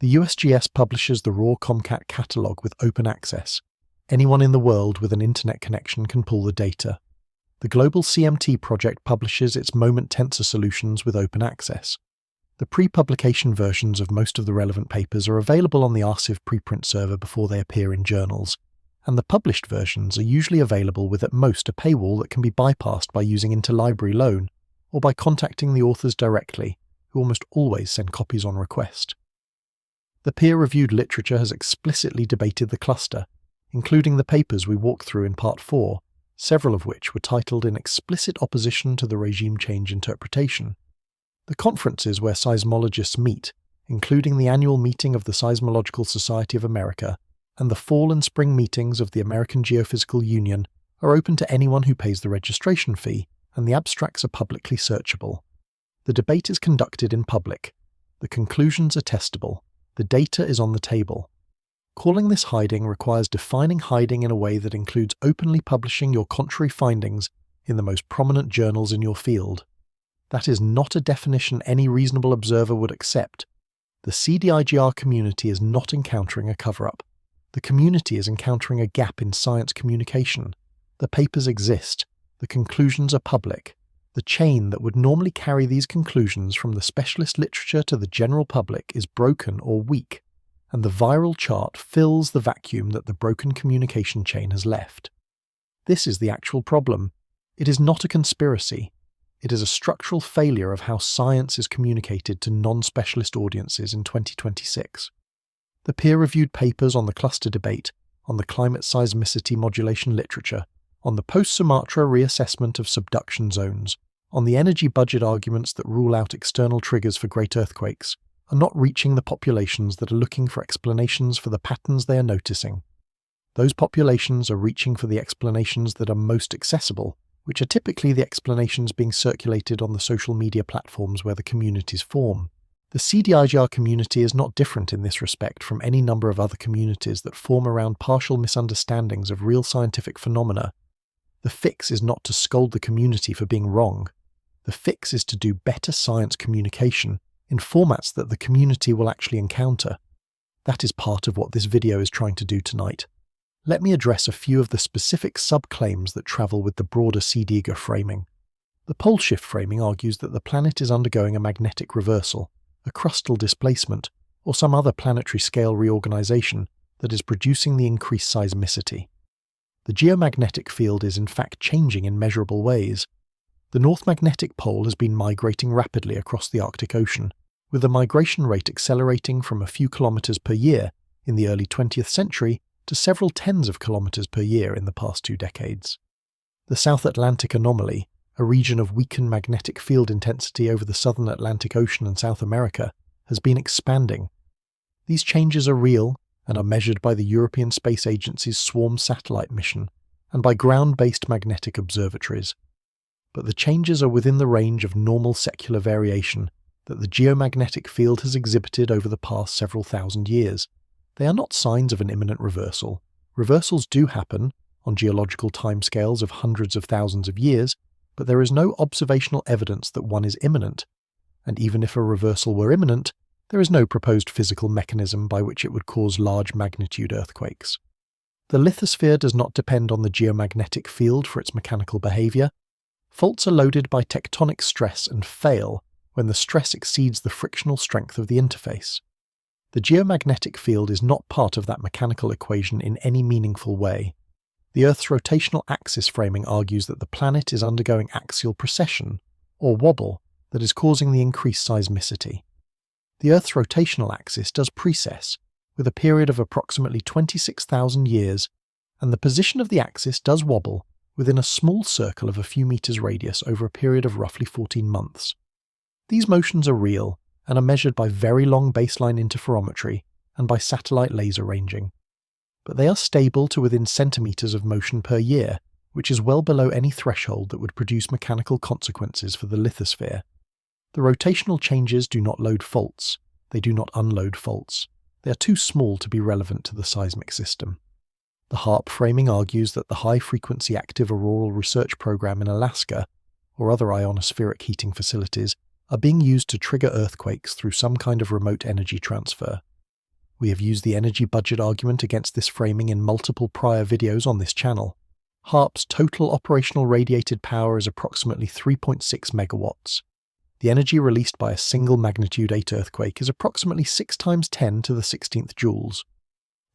[SPEAKER 1] The USGS publishes the raw Comcat catalogue with open access. Anyone in the world with an internet connection can pull the data. The Global CMT project publishes its moment tensor solutions with open access. The pre-publication versions of most of the relevant papers are available on the RCIV preprint server before they appear in journals, and the published versions are usually available with at most a paywall that can be bypassed by using interlibrary loan or by contacting the authors directly, who almost always send copies on request. The peer-reviewed literature has explicitly debated the cluster, including the papers we walked through in Part 4, several of which were titled in explicit opposition to the regime change interpretation. The conferences where seismologists meet, including the annual meeting of the Seismological Society of America and the fall and spring meetings of the American Geophysical Union, are open to anyone who pays the registration fee, and the abstracts are publicly searchable. The debate is conducted in public. The conclusions are testable. The data is on the table. Calling this hiding requires defining hiding in a way that includes openly publishing your contrary findings in the most prominent journals in your field. That is not a definition any reasonable observer would accept. The CDIGR community is not encountering a cover-up. The community is encountering a gap in science communication. The papers exist. The conclusions are public. The chain that would normally carry these conclusions from the specialist literature to the general public is broken or weak, and the viral chart fills the vacuum that the broken communication chain has left. This is the actual problem. It is not a conspiracy. It is a structural failure of how science is communicated to non-specialist audiences in 2026. The peer-reviewed papers on the cluster debate, on the climate-seismicity modulation literature, on the post-Sumatra reassessment of subduction zones, on the energy budget arguments that rule out external triggers for great earthquakes, are not reaching the populations that are looking for explanations for the patterns they are noticing. Those populations are reaching for the explanations that are most accessible, which are typically the explanations being circulated on the social media platforms where the communities form. The CDIGR community is not different in this respect from any number of other communities that form around partial misunderstandings of real scientific phenomena. The fix is not to scold the community for being wrong. The fix is to do better science communication in formats that the community will actually encounter. That is part of what this video is trying to do tonight. Let me address a few of the specific sub-claims that travel with the broader CDIGR framing. The pole shift framing argues that the planet is undergoing a magnetic reversal, a crustal displacement, or some other planetary scale reorganization that is producing the increased seismicity. The geomagnetic field is in fact changing in measurable ways. The North Magnetic Pole has been migrating rapidly across the Arctic Ocean, with the migration rate accelerating from a few kilometers per year in the early 20th century to several tens of kilometers per year in the past 2 decades. The South Atlantic Anomaly, a region of weakened magnetic field intensity over the southern Atlantic Ocean and South America, has been expanding. These changes are real and are measured by the European Space Agency's Swarm satellite mission and by ground-based magnetic observatories. But the changes are within the range of normal secular variation that the geomagnetic field has exhibited over the past several thousand years. They are not signs of an imminent reversal. Reversals do happen on geological timescales of hundreds of thousands of years, but there is no observational evidence that one is imminent. And even if a reversal were imminent, there is no proposed physical mechanism by which it would cause large magnitude earthquakes. The lithosphere does not depend on the geomagnetic field for its mechanical behavior. Faults are loaded by tectonic stress and fail when the stress exceeds the frictional strength of the interface. The geomagnetic field is not part of that mechanical equation in any meaningful way. The Earth's rotational axis framing argues that the planet is undergoing axial precession, or wobble, that is causing the increased seismicity. The Earth's rotational axis does precess, with a period of approximately 26,000 years, and the position of the axis does wobble within a small circle of a few meters radius over a period of roughly 14 months. These motions are real and are measured by very long baseline interferometry and by satellite laser ranging. But they are stable to within centimeters of motion per year, which is well below any threshold that would produce mechanical consequences for the lithosphere. The rotational changes do not load faults, they do not unload faults. They are too small to be relevant to the seismic system. The HAARP framing argues that the High-Frequency Active Auroral Research Program in Alaska, or other ionospheric heating facilities, are being used to trigger earthquakes through some kind of remote energy transfer. We have used the energy budget argument against this framing in multiple prior videos on this channel. HAARP's total operational radiated power is approximately 3.6 megawatts. The energy released by a single magnitude 8 earthquake is approximately 6 times 10 to the 16th joules.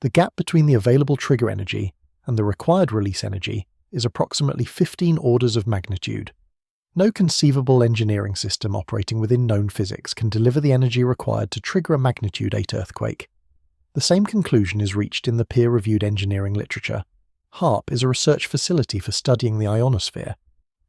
[SPEAKER 1] The gap between the available trigger energy and the required release energy is approximately 15 orders of magnitude. No conceivable engineering system operating within known physics can deliver the energy required to trigger a magnitude 8 earthquake. The same conclusion is reached in the peer-reviewed engineering literature. HAARP is a research facility for studying the ionosphere.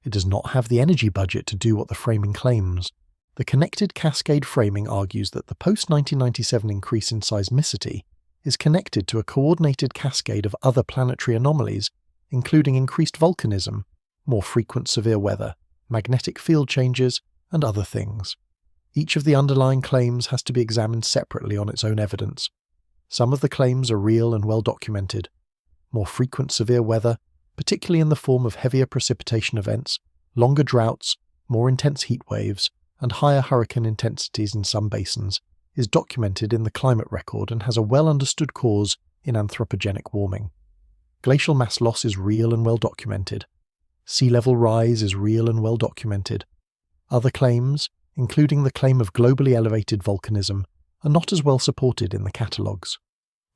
[SPEAKER 1] It does not have the energy budget to do what the framing claims. The connected cascade framing argues that the post-1997 increase in seismicity is connected to a coordinated cascade of other planetary anomalies, including increased volcanism, more frequent severe weather, magnetic field changes, and other things. Each of the underlying claims has to be examined separately on its own evidence. Some of the claims are real and well documented. More frequent severe weather, particularly in the form of heavier precipitation events, longer droughts, more intense heat waves, and higher hurricane intensities in some basins, is documented in the climate record and has a well-understood cause in anthropogenic warming. Glacial mass loss is real and well documented. Sea level rise is real and well documented. Other claims, including the claim of globally elevated volcanism, are not as well supported in the catalogues.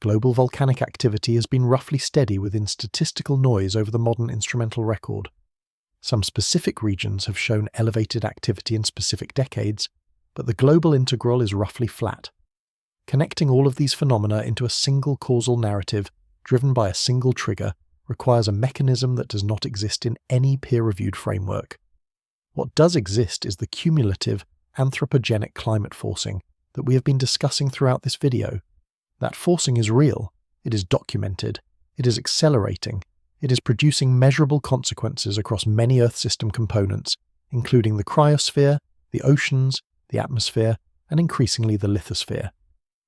[SPEAKER 1] Global volcanic activity has been roughly steady within statistical noise over the modern instrumental record. Some specific regions have shown elevated activity in specific decades, but the global integral is roughly flat. Connecting all of these phenomena into a single causal narrative driven by a single trigger requires a mechanism that does not exist in any peer-reviewed framework. What does exist is the cumulative anthropogenic climate forcing that we have been discussing throughout this video. That forcing is real, it is documented, it is accelerating, it is producing measurable consequences across many Earth system components, including the cryosphere, the oceans, the atmosphere, and increasingly the lithosphere.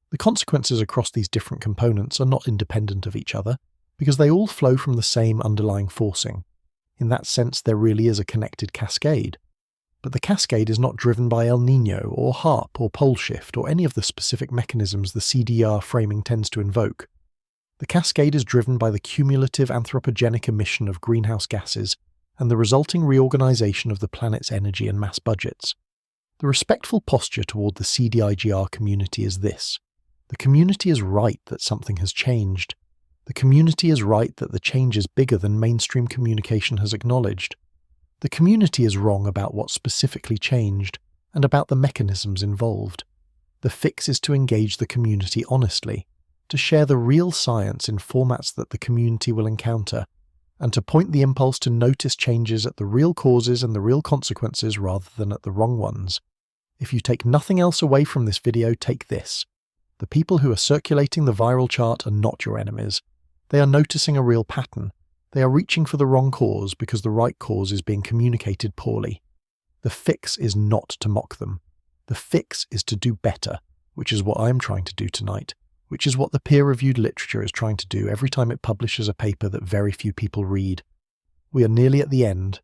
[SPEAKER 1] The consequences across these different components are not independent of each other, because they all flow from the same underlying forcing. In that sense, there really is a connected cascade. But the cascade is not driven by El Niño or HAARP or pole shift or any of the specific mechanisms the CDR framing tends to invoke. The cascade is driven by the cumulative anthropogenic emission of greenhouse gases and the resulting reorganization of the planet's energy and mass budgets. The respectful posture toward the CDIGR community is this: the community is right that something has changed. The community is right that the change is bigger than mainstream communication has acknowledged. The community is wrong about what specifically changed and about the mechanisms involved. The fix is to engage the community honestly, to share the real science in formats that the community will encounter, and to point the impulse to notice changes at the real causes and the real consequences rather than at the wrong ones. If you take nothing else away from this video, take this. The people who are circulating the viral chart are not your enemies. They are noticing a real pattern. They are reaching for the wrong cause because the right cause is being communicated poorly. The fix is not to mock them. The fix is to do better, which is what I'm trying to do tonight, which is what the peer-reviewed literature is trying to do every time it publishes a paper that very few people read. We are nearly at the end.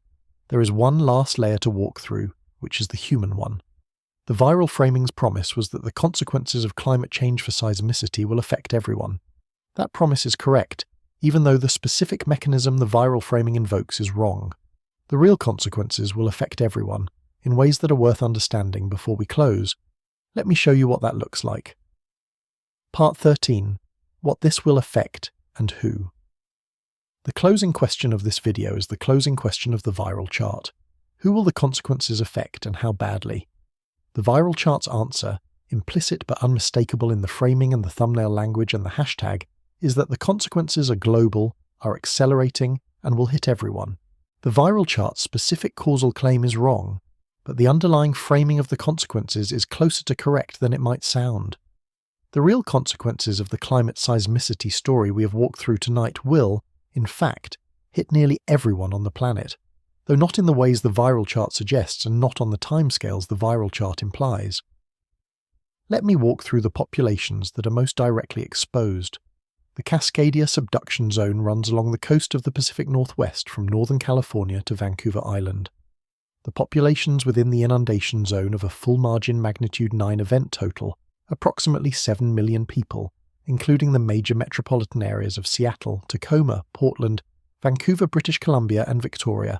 [SPEAKER 1] There is one last layer to walk through, which is the human one. The viral framing's promise was that the consequences of climate change for seismicity will affect everyone. That promise is correct, even though the specific mechanism the viral framing invokes is wrong. The real consequences will affect everyone, in ways that are worth understanding before we close. Let me show you what that looks like. Part 13. What this will affect and who. The closing question of this video is the closing question of the viral chart. Who will the consequences affect and how badly? The viral chart's answer implicit but unmistakable in the framing and the thumbnail language and the hashtag, is that the consequences are global, are accelerating, and will hit everyone. The viral chart's specific causal claim is wrong, but the underlying framing of the consequences is closer to correct than it might sound. The real consequences of the climate-seismicity story we have walked through tonight will, in fact, hit nearly everyone on the planet, though not in the ways the viral chart suggests and not on the timescales the viral chart implies. Let me walk through the populations that are most directly exposed. The Cascadia subduction zone runs along the coast of the Pacific Northwest from Northern California to Vancouver Island. The populations within the inundation zone of a full margin magnitude 9 event total approximately 7 million people, including the major metropolitan areas of Seattle, Tacoma, Portland, Vancouver, British Columbia, and Victoria,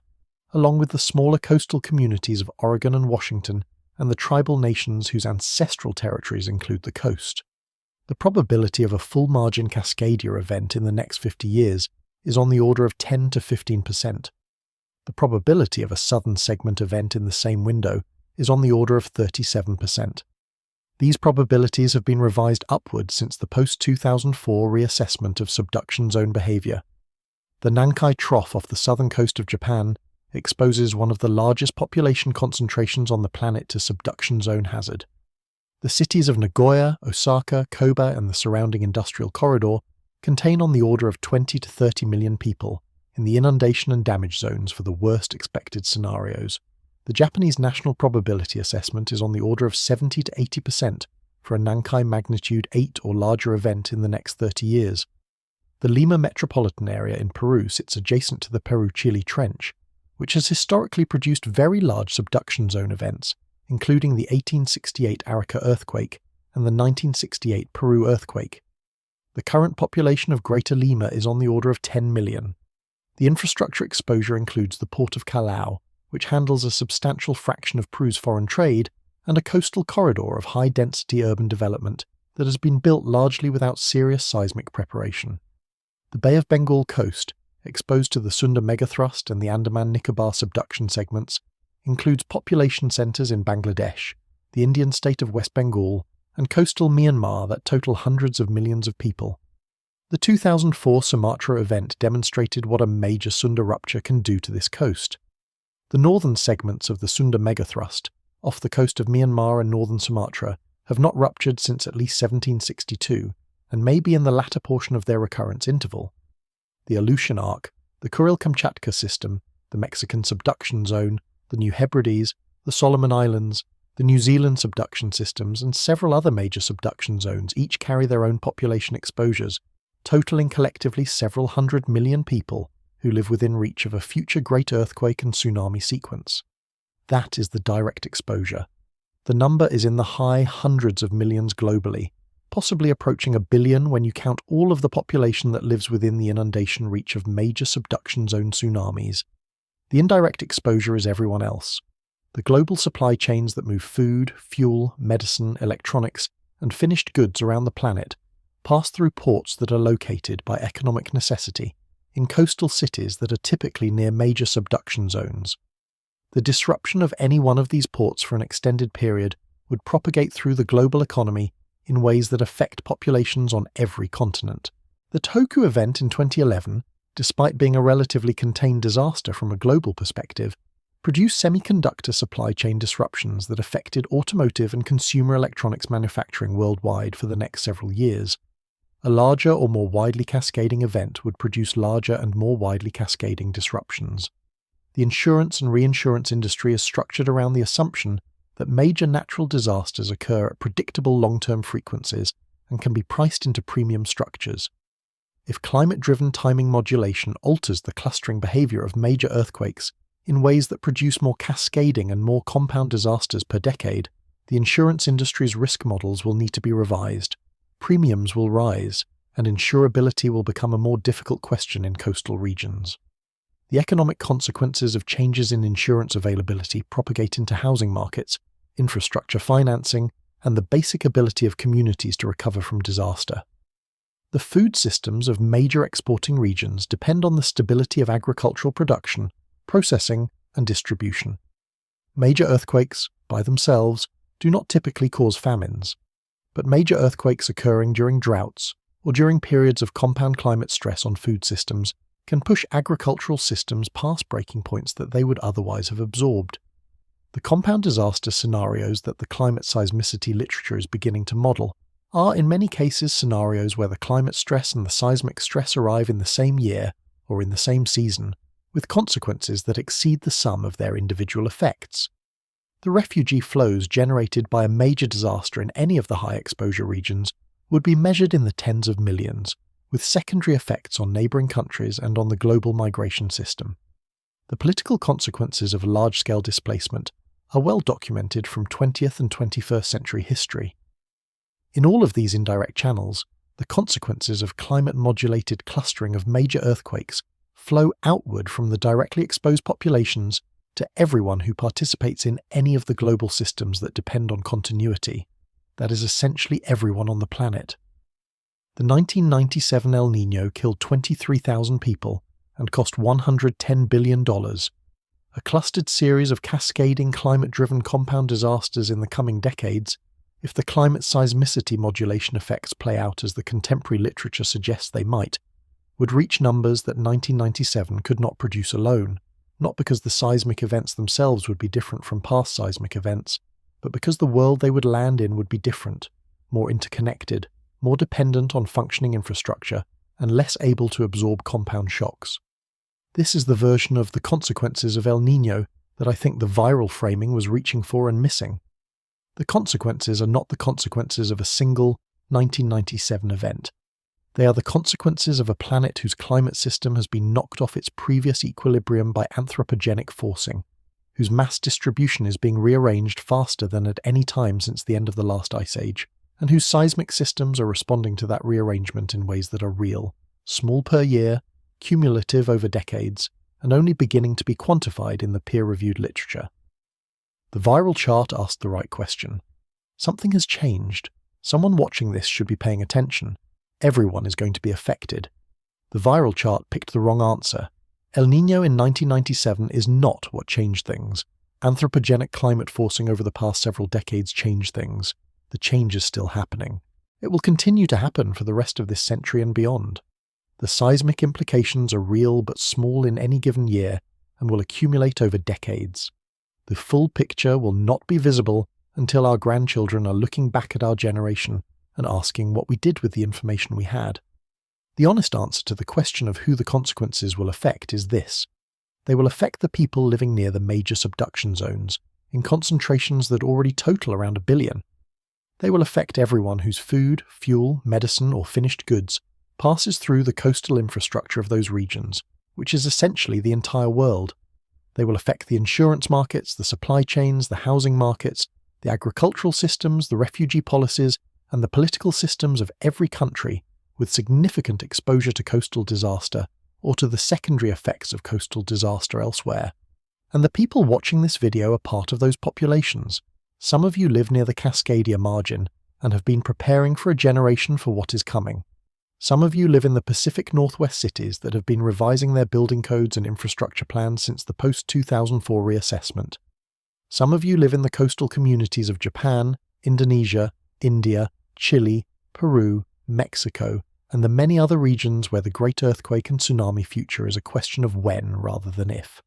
[SPEAKER 1] along with the smaller coastal communities of Oregon and Washington, and the tribal nations whose ancestral territories include the coast. The probability of a full margin Cascadia event in the next 50 years is on the order of 10 to 15%. The probability of a southern segment event in the same window is on the order of 37%. These probabilities have been revised upward since the post-2004 reassessment of subduction zone behavior. The Nankai Trough off the southern coast of Japan exposes one of the largest population concentrations on the planet to subduction zone hazard. The cities of Nagoya, Osaka, Kobe, and the surrounding industrial corridor contain on the order of 20 to 30 million people in the inundation and damage zones for the worst expected scenarios. The Japanese National Probability Assessment is on the order of 70 to 80% for a Nankai magnitude 8 or larger event in the next 30 years. The Lima metropolitan area in Peru sits adjacent to the Peru-Chile Trench, which has historically produced very large subduction zone events, including the 1868 Arica earthquake and the 1968 Peru earthquake. The current population of Greater Lima is on the order of 10 million. The infrastructure exposure includes the port of Callao, which handles a substantial fraction of Peru's foreign trade, and a coastal corridor of high-density urban development that has been built largely without serious seismic preparation. The Bay of Bengal coast, exposed to the Sunda megathrust and the Andaman-Nicobar subduction segments, includes population centres in Bangladesh, the Indian state of West Bengal, and coastal Myanmar that total hundreds of millions of people. The 2004 Sumatra event demonstrated what a major Sunda rupture can do to this coast. The northern segments of the Sunda megathrust, off the coast of Myanmar and northern Sumatra, have not ruptured since at least 1762, and may be in the latter portion of their recurrence interval. The Aleutian Arc, the Kuril-Kamchatka system, the Mexican subduction zone, the New Hebrides, the Solomon Islands, the New Zealand subduction systems, and several other major subduction zones each carry their own population exposures, totaling collectively several 100 million people who live within reach of a future great earthquake and tsunami sequence. That is the direct exposure. The number is in the high hundreds of millions globally, possibly approaching 1 billion when you count all of the population that lives within the inundation reach of major subduction zone tsunamis. The indirect exposure is everyone else. The global supply chains that move food, fuel, medicine, electronics, and finished goods around the planet pass through ports that are located by economic necessity in coastal cities that are typically near major subduction zones. The disruption of any one of these ports for an extended period would propagate through the global economy in ways that affect populations on every continent. The Tohoku event in 2011, despite being a relatively contained disaster from a global perspective, produced semiconductor supply chain disruptions that affected automotive and consumer electronics manufacturing worldwide for the next several years. A larger or more widely cascading event would produce larger and more widely cascading disruptions. The insurance and reinsurance industry is structured around the assumption that major natural disasters occur at predictable long-term frequencies and can be priced into premium structures. If climate-driven timing modulation alters the clustering behavior of major earthquakes in ways that produce more cascading and more compound disasters per decade, the insurance industry's risk models will need to be revised. Premiums will rise, and insurability will become a more difficult question in coastal regions. The economic consequences of changes in insurance availability propagate into housing markets, infrastructure financing, and the basic ability of communities to recover from disaster. The food systems of major exporting regions depend on the stability of agricultural production, processing, and distribution. Major earthquakes, by themselves, do not typically cause famines, but major earthquakes occurring during droughts or during periods of compound climate stress on food systems can push agricultural systems past breaking points that they would otherwise have absorbed. The compound disaster scenarios that the climate-seismicity literature is beginning to model are in many cases scenarios where the climate stress and the seismic stress arrive in the same year or in the same season, with consequences that exceed the sum of their individual effects. The refugee flows generated by a major disaster in any of the high-exposure regions would be measured in the tens of millions, with secondary effects on neighbouring countries and on the global migration system. The political consequences of large-scale displacement are well documented from 20th and 21st century history. In all of these indirect channels, the consequences of climate-modulated clustering of major earthquakes flow outward from the directly exposed populations to everyone who participates in any of the global systems that depend on continuity. That is essentially everyone on the planet. The 1997 El Niño killed 23,000 people and cost $110 billion. A clustered series of cascading climate-driven compound disasters in the coming decades, if the climate-seismicity modulation effects play out as the contemporary literature suggests they might, would reach numbers that 1997 could not produce alone, not because the seismic events themselves would be different from past seismic events, but because the world they would land in would be different, more interconnected, more dependent on functioning infrastructure, and less able to absorb compound shocks. This is the version of the consequences of El Niño that I think the viral framing was reaching for and missing. The consequences are not the consequences of a single 1997 event. They are the consequences of a planet whose climate system has been knocked off its previous equilibrium by anthropogenic forcing, whose mass distribution is being rearranged faster than at any time since the end of the last ice age, and whose seismic systems are responding to that rearrangement in ways that are real, small per year, cumulative over decades, and only beginning to be quantified in the peer-reviewed literature. The viral chart asked the right question. Something has changed. Someone watching this should be paying attention. Everyone is going to be affected. The viral chart picked the wrong answer. El Niño in 1997 is not what changed things. Anthropogenic climate forcing over the past several decades changed things. The change is still happening. It will continue to happen for the rest of this century and beyond. The seismic implications are real but small in any given year and will accumulate over decades. The full picture will not be visible until our grandchildren are looking back at our generation and asking what we did with the information we had. The honest answer to the question of who the consequences will affect is this. They will affect the people living near the major subduction zones, in concentrations that already total around 1 billion. They will affect everyone whose food, fuel, medicine, or finished goods passes through the coastal infrastructure of those regions, which is essentially the entire world. They will affect the insurance markets, the supply chains, the housing markets, the agricultural systems, the refugee policies, and the political systems of every country with significant exposure to coastal disaster or to the secondary effects of coastal disaster elsewhere. And the people watching this video are part of those populations. Some of you live near the Cascadia margin and have been preparing for a generation for what is coming. Some of you live in the Pacific Northwest cities that have been revising their building codes and infrastructure plans since the post-2004 reassessment. Some of you live in the coastal communities of Japan, Indonesia, India, Chile, Peru, Mexico, and the many other regions where the great earthquake and tsunami future is a question of when rather than if.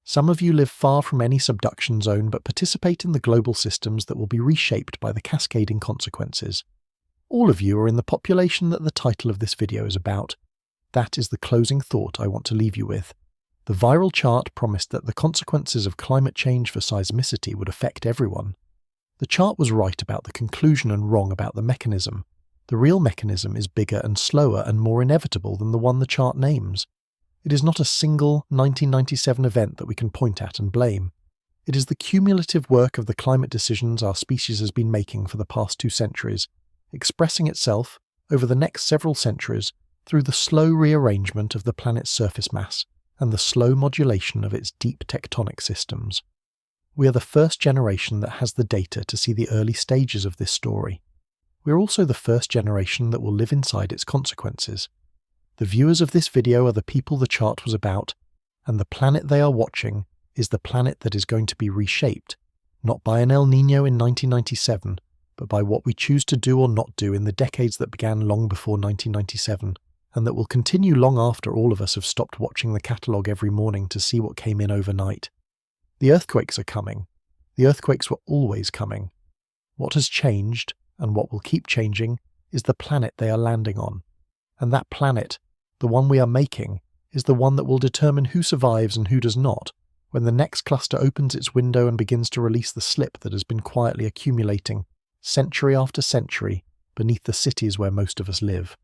[SPEAKER 1] Some of you live far from any subduction zone but participate in the global systems that will be reshaped by the cascading consequences. All of you are in the population that the title of this video is about. That is the closing thought I want to leave you with. The viral chart promised that the consequences of climate change for seismicity would affect everyone. The chart was right about the conclusion and wrong about the mechanism. The real mechanism is bigger and slower and more inevitable than the one the chart names. It is not a single 1997 event that we can point at and blame. It is the cumulative work of the climate decisions our species has been making for the past 2 centuries, expressing itself, over the next several centuries, through the slow rearrangement of the planet's surface mass and the slow modulation of its deep tectonic systems. We are the first generation that has the data to see the early stages of this story. We are also the first generation that will live inside its consequences. The viewers of this video are the people the chart was about, and the planet they are watching is the planet that is going to be reshaped, not by an El Niño in 1997, but by what we choose to do or not do in the decades that began long before 1997, and that will continue long after all of us have stopped watching the catalogue every morning to see what came in overnight. The earthquakes are coming. The earthquakes were always coming. What has changed, and what will keep changing, is the planet they are landing on. And that planet, the one we are making, is the one that will determine who survives and who does not, when the next cluster opens its window and begins to release the slip that has been quietly accumulating, century after century, beneath the cities where most of us live.